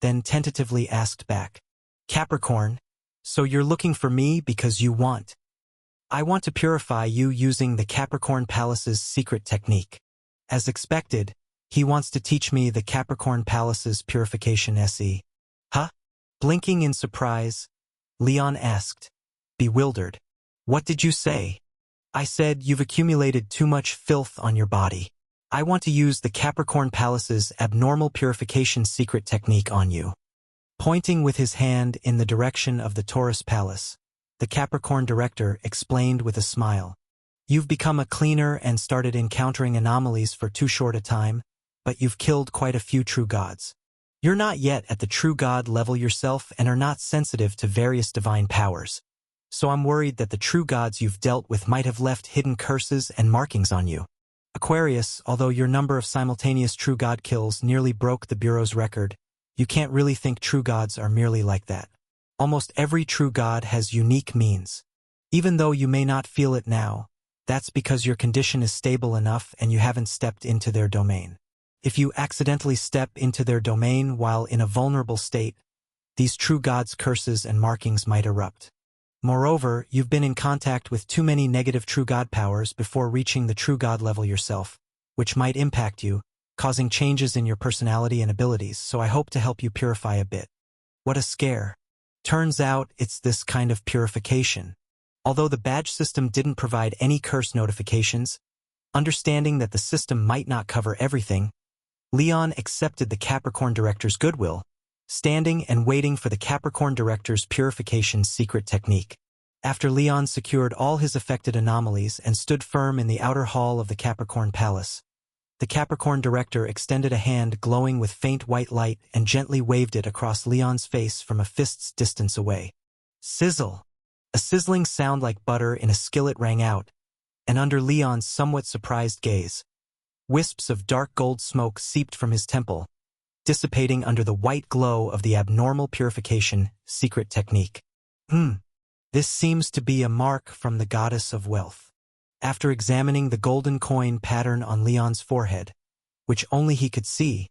then tentatively asked back, "Capricorn, so you're looking for me because you want. I want to purify you using the Capricorn Palace's secret technique. As expected, he wants to teach me the Capricorn Palace's purification SE. Huh?" Blinking in surprise, Leon asked, bewildered, "What did you say?" "I said you've accumulated too much filth on your body. I want to use the Capricorn Palace's abnormal purification secret technique on you." Pointing with his hand in the direction of the Taurus Palace, the Capricorn director explained with a smile, "You've become a cleaner and started encountering anomalies for too short a time, but you've killed quite a few true gods. You're not yet at the true god level yourself and are not sensitive to various divine powers. So I'm worried that the true gods you've dealt with might have left hidden curses and markings on you. Aquarius, although your number of simultaneous true god kills nearly broke the Bureau's record, you can't really think true gods are merely like that. Almost every true god has unique means. Even though you may not feel it now, that's because your condition is stable enough and you haven't stepped into their domain. If you accidentally step into their domain while in a vulnerable state, these true gods' curses and markings might erupt. Moreover, you've been in contact with too many negative true god powers before reaching the true god level yourself, which might impact you, causing changes in your personality and abilities, so I hope to help you purify a bit. What a scare. Turns out it's this kind of purification. Although the badge system didn't provide any curse notifications, understanding that the system might not cover everything, Leon accepted the Capricorn Director's goodwill, standing and waiting for the Capricorn Director's purification secret technique. After Leon secured all his affected anomalies and stood firm in the outer hall of the Capricorn Palace, the Capricorn Director extended a hand glowing with faint white light and gently waved it across Leon's face from a fist's distance away. Sizzle! A sizzling sound like butter in a skillet rang out, and under Leon's somewhat surprised gaze, wisps of dark gold smoke seeped from his temple, dissipating under the white glow of the abnormal purification secret technique. This seems to be a mark from the goddess of wealth. After examining the golden coin pattern on Leon's forehead, which only he could see,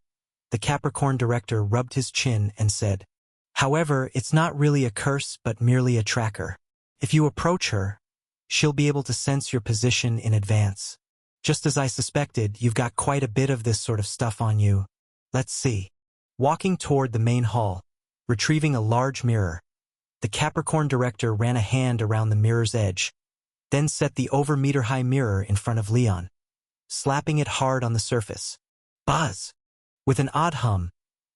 the Capricorn Director rubbed his chin and said, "However, it's not really a curse but merely a tracker. If you approach her, she'll be able to sense your position in advance. Just as I suspected, you've got quite a bit of this sort of stuff on you. Let's see." Walking toward the main hall, retrieving a large mirror, the Capricorn Director ran a hand around the mirror's edge, then set the over-meter-high mirror in front of Leon, slapping it hard on the surface. Buzz! With an odd hum,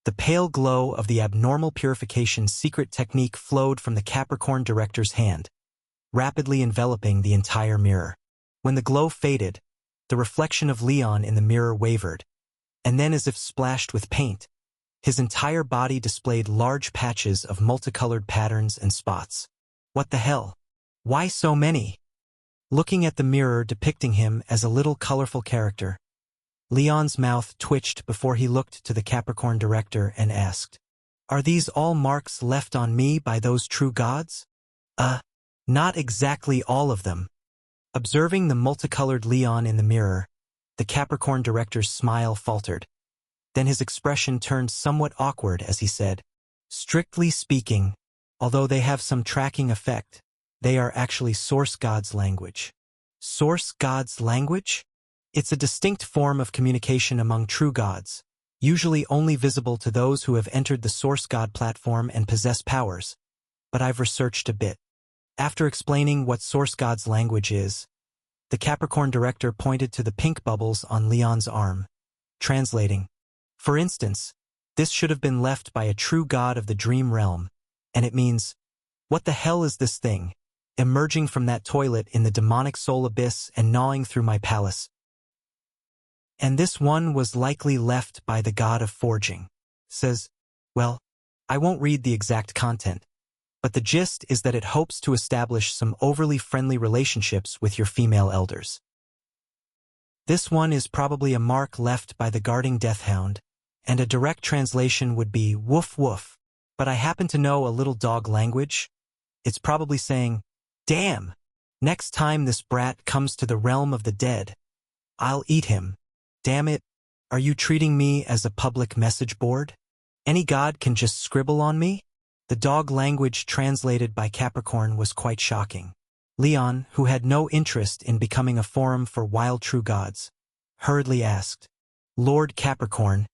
the pale glow of the abnormal purification secret technique flowed from the Capricorn Director's hand, rapidly enveloping the entire mirror. When the glow faded, the reflection of Leon in the mirror wavered, and then as if splashed with paint, his entire body displayed large patches of multicolored patterns and spots. What the hell? Why so many? Looking at the mirror depicting him as a little colorful character, Leon's mouth twitched before he looked to the Capricorn Director and asked, "Are these all marks left on me by those true gods?" Not exactly all of them." Observing the multicolored Leon in the mirror, the Capricorn Director's smile faltered. Then his expression turned somewhat awkward as he said, "Strictly speaking, although they have some tracking effect, they are actually Source God's language." Source God's language? It's a distinct form of communication among true gods, usually only visible to those who have entered the Source God platform and possess powers. But I've researched a bit. After explaining what Source God's language is, the Capricorn Director pointed to the pink bubbles on Leon's arm, translating, "For instance, this should have been left by a true god of the dream realm, and it means, 'What the hell is this thing, emerging from that toilet in the demonic soul abyss and gnawing through my palace?' And this one was likely left by the god of forging." Says, well, I won't read the exact content, but the gist is that it hopes to establish some overly friendly relationships with your female elders. This one is probably a mark left by the guarding deathhound, and a direct translation would be woof woof, but I happen to know a little dog language. It's probably saying, "Damn! Next time this brat comes to the realm of the dead, I'll eat him. Damn it, are you treating me as a public message board? Any god can just scribble on me?" The dog language translated by Capricorn was quite shocking. Leon, who had no interest in becoming a forum for wild true gods, hurriedly asked, "Lord Capricorn,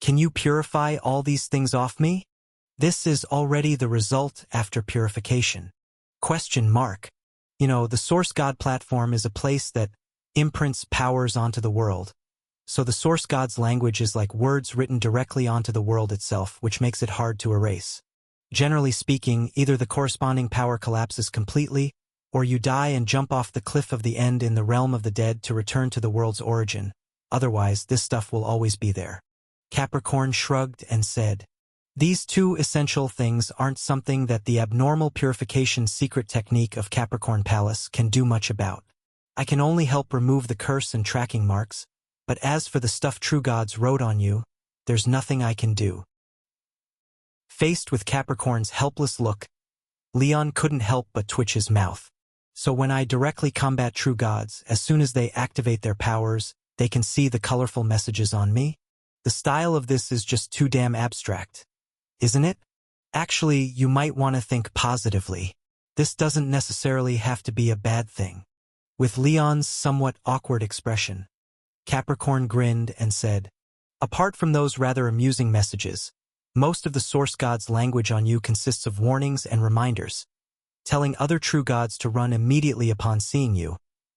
can you purify all these things off me? This is already the result after purification." Question mark. You know, the Source God platform is a place that imprints powers onto the world. So the Source God's language is like words written directly onto the world itself, which makes it hard to erase. Generally speaking, either the corresponding power collapses completely, or you die and jump off the cliff of the end in the realm of the dead to return to the world's origin. Otherwise, this stuff will always be there. Capricorn shrugged and said, "These two essential things aren't something that the abnormal purification secret technique of Capricorn Palace can do much about. I can only help remove the curse and tracking marks, but as for the stuff true gods wrote on you, there's nothing I can do." Faced with Capricorn's helpless look, Leon couldn't help but twitch his mouth. "So when I directly combat true gods, as soon as they activate their powers, they can see the colorful messages on me? The style of this is just too damn abstract, isn't it? Actually, you might want to think positively. This doesn't necessarily have to be a bad thing." With Leon's somewhat awkward expression, Capricorn grinned and said, Apart from those rather amusing messages, most of the source god's language on you consists of warnings and reminders, telling other true gods to run immediately upon seeing you,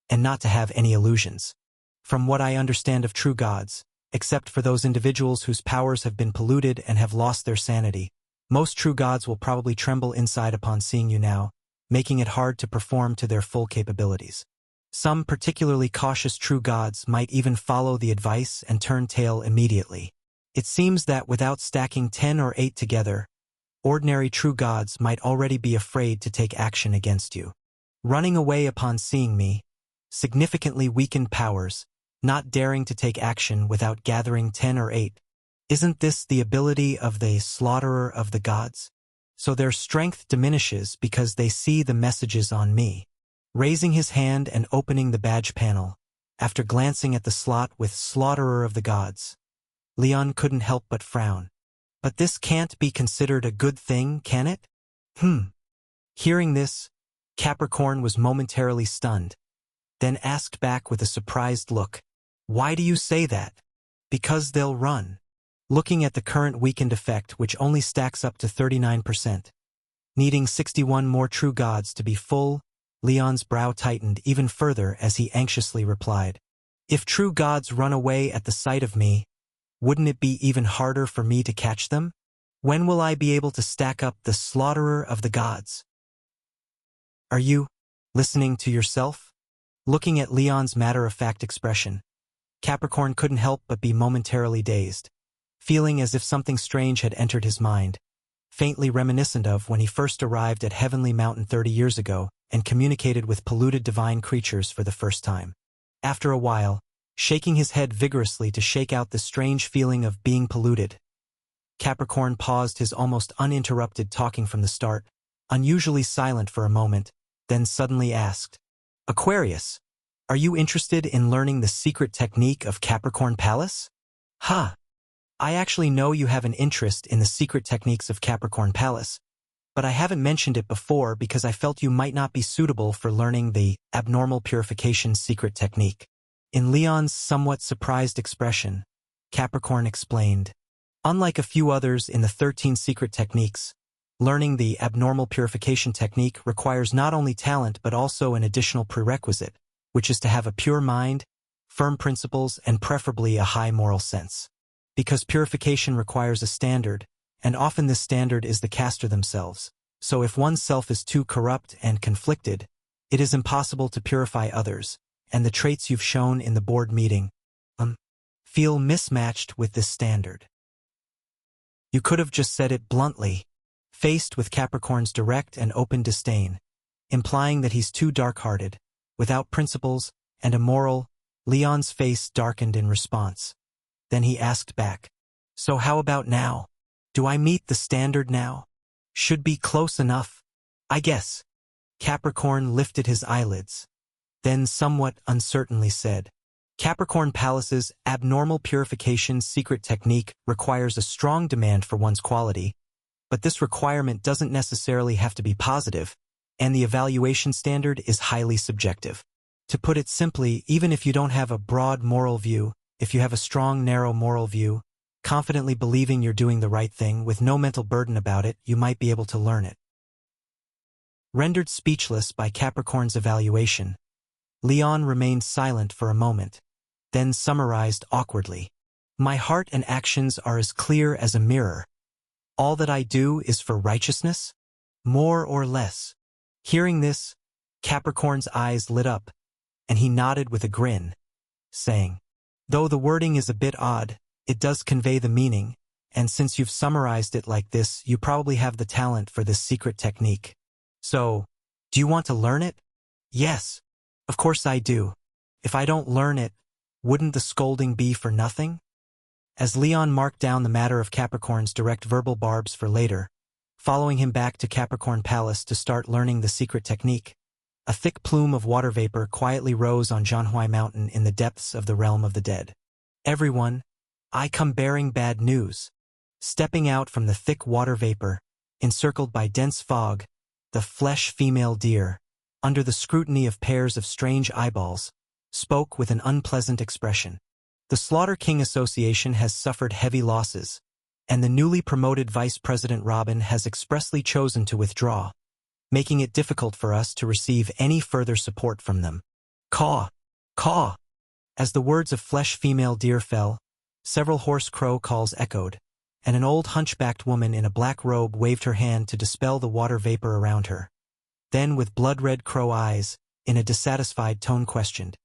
and not to have any illusions. From what I understand of true gods, except for those individuals whose powers have been polluted and have lost their sanity, most true gods will probably tremble inside upon seeing you now, making it hard to perform to their full capabilities. Some particularly cautious true gods might even follow the advice and turn tail immediately. It seems that without stacking 10 or 8 together, ordinary true gods might already be afraid to take action against you. Running away upon seeing me, significantly weakened powers, not daring to take action without gathering 10 or 8. Isn't this the ability of the slaughterer of the gods? So their strength diminishes because they see the messages on me. Raising his hand and opening the badge panel, after glancing at the slot with slaughterer of the gods, Leon couldn't help but frown. But this can't be considered a good thing, can it? Hearing this, Capricorn was momentarily stunned, then asked back with a surprised look, "Why do you say that?" "Because they'll run." Looking at the current weakened effect, which only stacks up to 39%, needing 61 more true gods to be full, Leon's brow tightened even further as he anxiously replied, "If true gods run away at the sight of me, wouldn't it be even harder for me to catch them? When will I be able to stack up the slaughterer of the gods?" "Are you listening to yourself?" Looking at Leon's matter-of-fact expression, Capricorn couldn't help but be momentarily dazed, feeling as if something strange had entered his mind, faintly reminiscent of when he first arrived at Heavenly Mountain 30 years ago and communicated with polluted divine creatures for the first time. After a while, shaking his head vigorously to shake out the strange feeling of being polluted, Capricorn paused his almost uninterrupted talking from the start, unusually silent for a moment, then suddenly asked, "Aquarius, are you interested in learning the secret technique of Capricorn Palace?" "Huh. I actually know you have an interest in the secret techniques of Capricorn Palace, but I haven't mentioned it before because I felt you might not be suitable for learning the abnormal purification secret technique." In Leon's somewhat surprised expression, Capricorn explained, "Unlike a few others in the 13 secret techniques, learning the abnormal purification technique requires not only talent but also an additional prerequisite, which is to have a pure mind, firm principles, and preferably a high moral sense. Because purification requires a standard, and often this standard is the caster themselves, so if oneself is too corrupt and conflicted, it is impossible to purify others, and the traits you've shown in the board meeting, feel mismatched with this standard." You could have just said it bluntly, faced with Capricorn's direct and open disdain, implying that he's too dark-hearted, without principles, and immoral. Leon's face darkened in response. Then he asked back, "So how about now? Do I meet the standard now? Should be close enough, I guess." Capricorn lifted his eyelids, then somewhat uncertainly said, "Capricorn Palace's abnormal purification secret technique requires a strong demand for one's quality, but this requirement doesn't necessarily have to be positive, and the evaluation standard is highly subjective. To put it simply, even if you don't have a broad moral view, if you have a strong, narrow moral view, confidently believing you're doing the right thing with no mental burden about it, you might be able to learn it." Rendered speechless by Capricorn's evaluation, Leon remained silent for a moment, then summarized awkwardly, "My heart and actions are as clear as a mirror. All that I do is for righteousness, more or less." Hearing this, Capricorn's eyes lit up, and he nodded with a grin, saying, "Though the wording is a bit odd, it does convey the meaning, and since you've summarized it like this, you probably have the talent for this secret technique. So, do you want to learn it?" "Yes, of course I do. If I don't learn it, wouldn't the scolding be for nothing?" As Leon marked down the matter of Capricorn's direct verbal barbs for later, following him back to Capricorn Palace to start learning the secret technique, a thick plume of water vapor quietly rose on Zhanhui Mountain in the depths of the realm of the dead. "Everyone, I come bearing bad news." Stepping out from the thick water vapor, encircled by dense fog, the flesh female deer, under the scrutiny of pairs of strange eyeballs, spoke with an unpleasant expression. The Slaughter King Association has suffered heavy losses, and the newly promoted Vice President Robin has expressly chosen to withdraw, making it difficult for us to receive any further support from them. Caw! Caw! As the words of flesh female deer fell, several hoarse crow calls echoed, and an old hunchbacked woman in a black robe waved her hand to dispel the water vapor around her. Then, with blood-red crow eyes, in a dissatisfied tone questioned,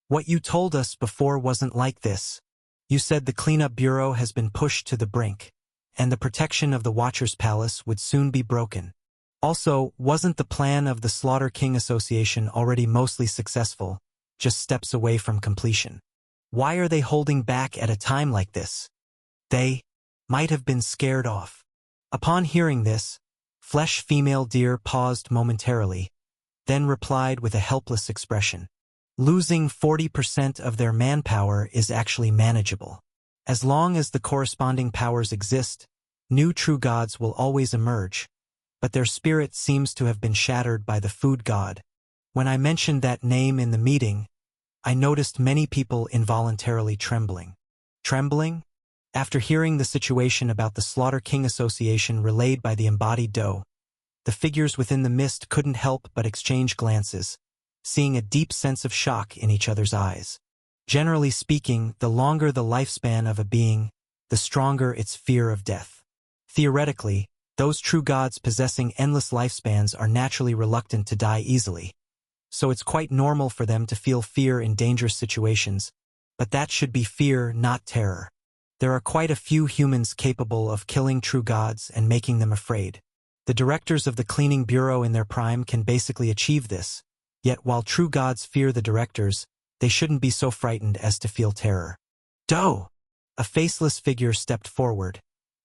"What you told us before wasn't like this. You said the cleanup bureau has been pushed to the brink, and the protection of the Watcher's Palace would soon be broken. Also, wasn't the plan of the Slaughter King Association already mostly successful, just steps away from completion? Why are they holding back at a time like this?" They might have been scared off. Upon hearing this, flesh female deer paused momentarily, then replied with a helpless expression. "Losing 40% of their manpower is actually manageable. As long as the corresponding powers exist, new true gods will always emerge, but their spirit seems to have been shattered by the food god. When I mentioned that name in the meeting, I noticed many people involuntarily trembling. Trembling? After hearing the situation about the Slaughter King Association relayed by the embodied doe, the figures within the mist couldn't help but exchange glances, seeing a deep sense of shock in each other's eyes. Generally speaking, the longer the lifespan of a being, the stronger its fear of death. Theoretically, those true gods possessing endless lifespans are naturally reluctant to die easily. So it's quite normal for them to feel fear in dangerous situations, but that should be fear, not terror. There are quite a few humans capable of killing true gods and making them afraid. The directors of the cleaning bureau in their prime can basically achieve this, yet while true gods fear the directors, they shouldn't be so frightened as to feel terror. Doe! A faceless figure stepped forward,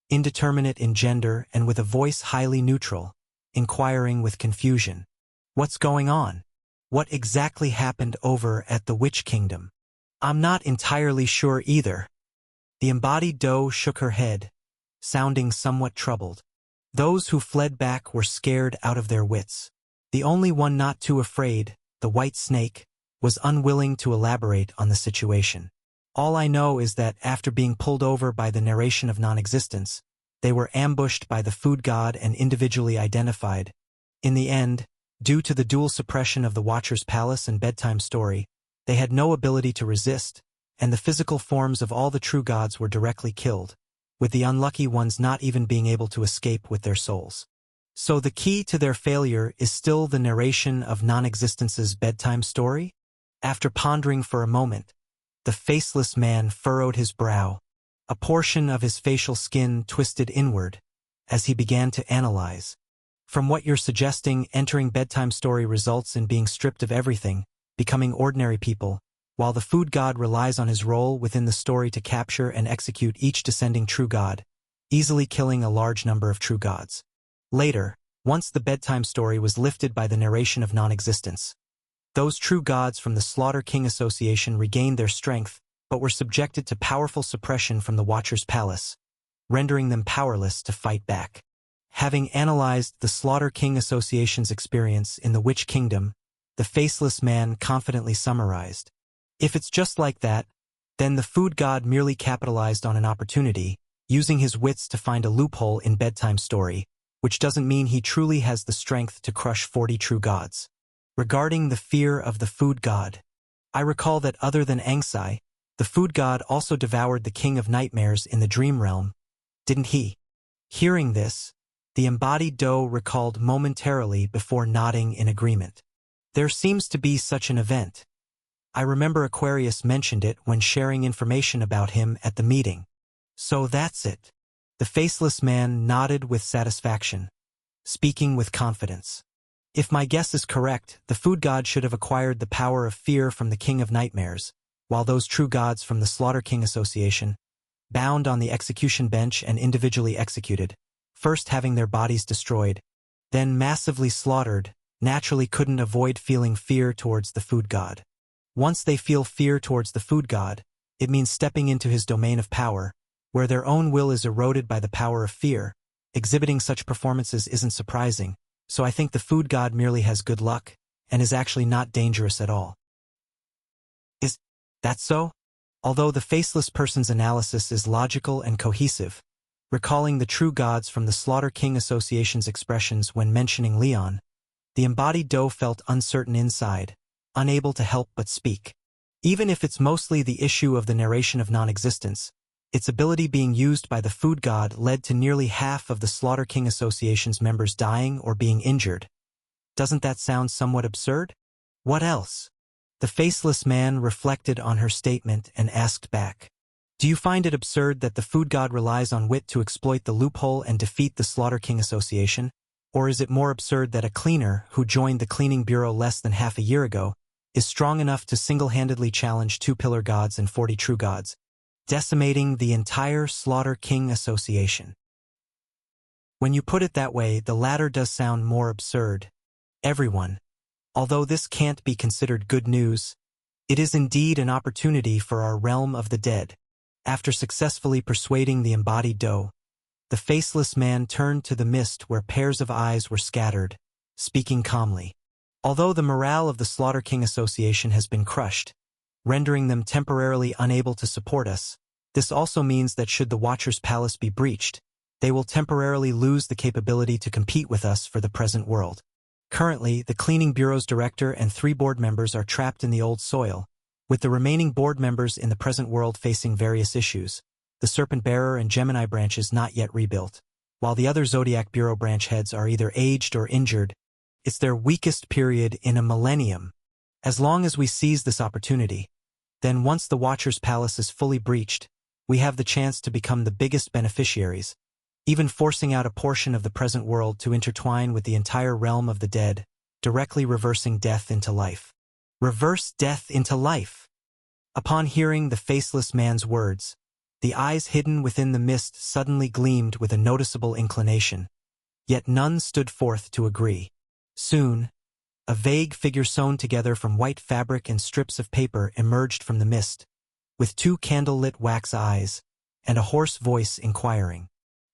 indeterminate in gender and with a voice highly neutral, inquiring with confusion. "What's going on? What exactly happened over at the Witch Kingdom?" "I'm not entirely sure either." The embodied doe shook her head, sounding somewhat troubled. Those who fled back were scared out of their wits. The only one not too afraid, the white snake, was unwilling to elaborate on the situation. "All I know is that after being pulled over by the narration of non-existence, they were ambushed by the food god and individually identified. In the end, due to the dual suppression of the Watcher's Palace and bedtime story, they had no ability to resist, and the physical forms of all the true gods were directly killed, with the unlucky ones not even being able to escape with their souls. So the key to their failure is still the narration of non-existence's bedtime story?" After pondering for a moment, the faceless man furrowed his brow, a portion of his facial skin twisted inward, as he began to analyze. "From what you're suggesting, entering bedtime story results in being stripped of everything, becoming ordinary people, while the food god relies on his role within the story to capture and execute each descending true god, easily killing a large number of true gods. Later, once the bedtime story was lifted by the narration of non-existence, those true gods from the Slaughter King Association regained their strength, but were subjected to powerful suppression from the Watcher's Palace, rendering them powerless to fight back. Having analyzed the Slaughter King Association's experience in the Witch Kingdom, the faceless man confidently summarized, "If it's just like that, then the food god merely capitalized on an opportunity, using his wits to find a loophole in bedtime story, which doesn't mean he truly has the strength to crush 40 true gods." Regarding the fear of the food god, I recall that other than Angsai, the food god also devoured the king of nightmares in the dream realm, didn't he? Hearing this, the embodied doe recalled momentarily before nodding in agreement. There seems to be such an event. I remember Aquarius mentioned it when sharing information about him at the meeting. So that's it. The faceless man nodded with satisfaction, speaking with confidence. If my guess is correct, the food god should have acquired the power of fear from the King of Nightmares, while those true gods from the Slaughter King Association, bound on the execution bench and individually executed, first having their bodies destroyed, then massively slaughtered, naturally couldn't avoid feeling fear towards the food god. Once they feel fear towards the food god, it means stepping into his domain of power, where their own will is eroded by the power of fear. Exhibiting such performances isn't surprising, so I think the food god merely has good luck, and is actually not dangerous at all. Is that so? Although the faceless person's analysis is logical and cohesive, recalling the true gods from the Slaughter King Association's expressions when mentioning Leon, the embodied doe felt uncertain inside, unable to help but speak. Even if it's mostly the issue of the narration of non-existence, its ability being used by the food god led to nearly half of the Slaughter King Association's members dying or being injured. Doesn't that sound somewhat absurd? What else? The faceless man reflected on her statement and asked back. Do you find it absurd that the food god relies on wit to exploit the loophole and defeat the Slaughter King Association? Or is it more absurd that a cleaner who joined the cleaning bureau less than half a year ago is strong enough to single-handedly challenge 2 pillar gods and 40 true gods, decimating the entire Slaughter King Association? When you put it that way, the latter does sound more absurd. Everyone, although this can't be considered good news, it is indeed an opportunity for our realm of the dead. After successfully persuading the embodied doe, the faceless man turned to the mist where pairs of eyes were scattered, speaking calmly. Although the morale of the Slaughter King Association has been crushed, rendering them temporarily unable to support us, this also means that should the Watcher's Palace be breached, they will temporarily lose the capability to compete with us for the present world. Currently, the Cleaning Bureau's director and 3 board members are trapped in the old soil, with the remaining board members in the present world facing various issues, the Serpent Bearer and Gemini branches not yet rebuilt, while the other Zodiac Bureau branch heads are either aged or injured. It's their weakest period in a millennium. As long as we seize this opportunity, then once the Watcher's Palace is fully breached, we have the chance to become the biggest beneficiaries, even forcing out a portion of the present world to intertwine with the entire realm of the dead, directly reversing death into life. Reverse death into life. Upon hearing the faceless man's words, the eyes hidden within the mist suddenly gleamed with a noticeable inclination, yet none stood forth to agree. Soon, a vague figure sewn together from white fabric and strips of paper emerged from the mist, with 2 candle-lit wax eyes, and a hoarse voice inquiring.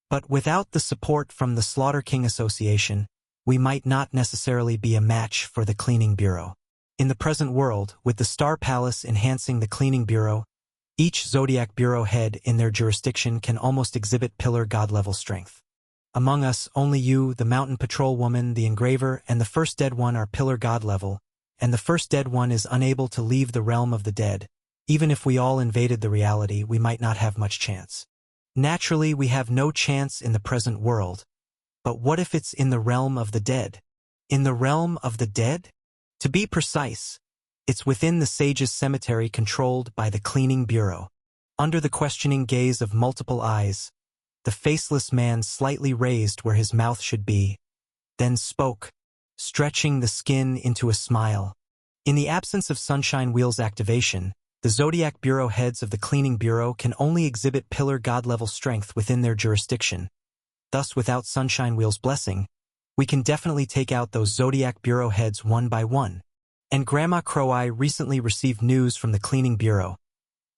But without the support from the Slaughter King Association, we might not necessarily be a match for the Cleaning Bureau. In the present world, with the Star Palace enhancing the Cleaning Bureau, each Zodiac Bureau head in their jurisdiction can almost exhibit pillar god-level strength. Among us, only you, the Mountain Patrol Woman, the Engraver, and the First Dead One are pillar god level, and the First Dead One is unable to leave the realm of the dead. Even if we all invaded the reality, we might not have much chance. Naturally, we have no chance in the present world. But what if it's in the realm of the dead? In the realm of the dead? To be precise, it's within the Sage's Cemetery controlled by the Cleaning Bureau. Under the questioning gaze of multiple eyes, the faceless man slightly raised where his mouth should be, then spoke, stretching the skin into a smile. In the absence of Sunshine Wheel's activation, the Zodiac Bureau heads of the Cleaning Bureau can only exhibit pillar god-level strength within their jurisdiction. Thus, without Sunshine Wheel's blessing, we can definitely take out those Zodiac Bureau heads one by one. And Grandma Crow-Eye recently received news from the Cleaning Bureau.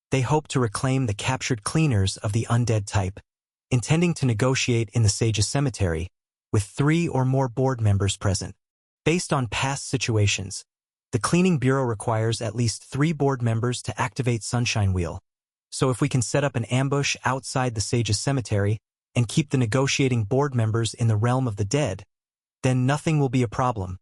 They hope to reclaim the captured cleaners of the undead type, intending to negotiate in the Sage's Cemetery, with 3 or more board members present. Based on past situations, the Cleaning Bureau requires at least 3 board members to activate Sunshine Wheel. So if we can set up an ambush outside the Sage's Cemetery and keep the negotiating board members in the realm of the dead, then nothing will be a problem.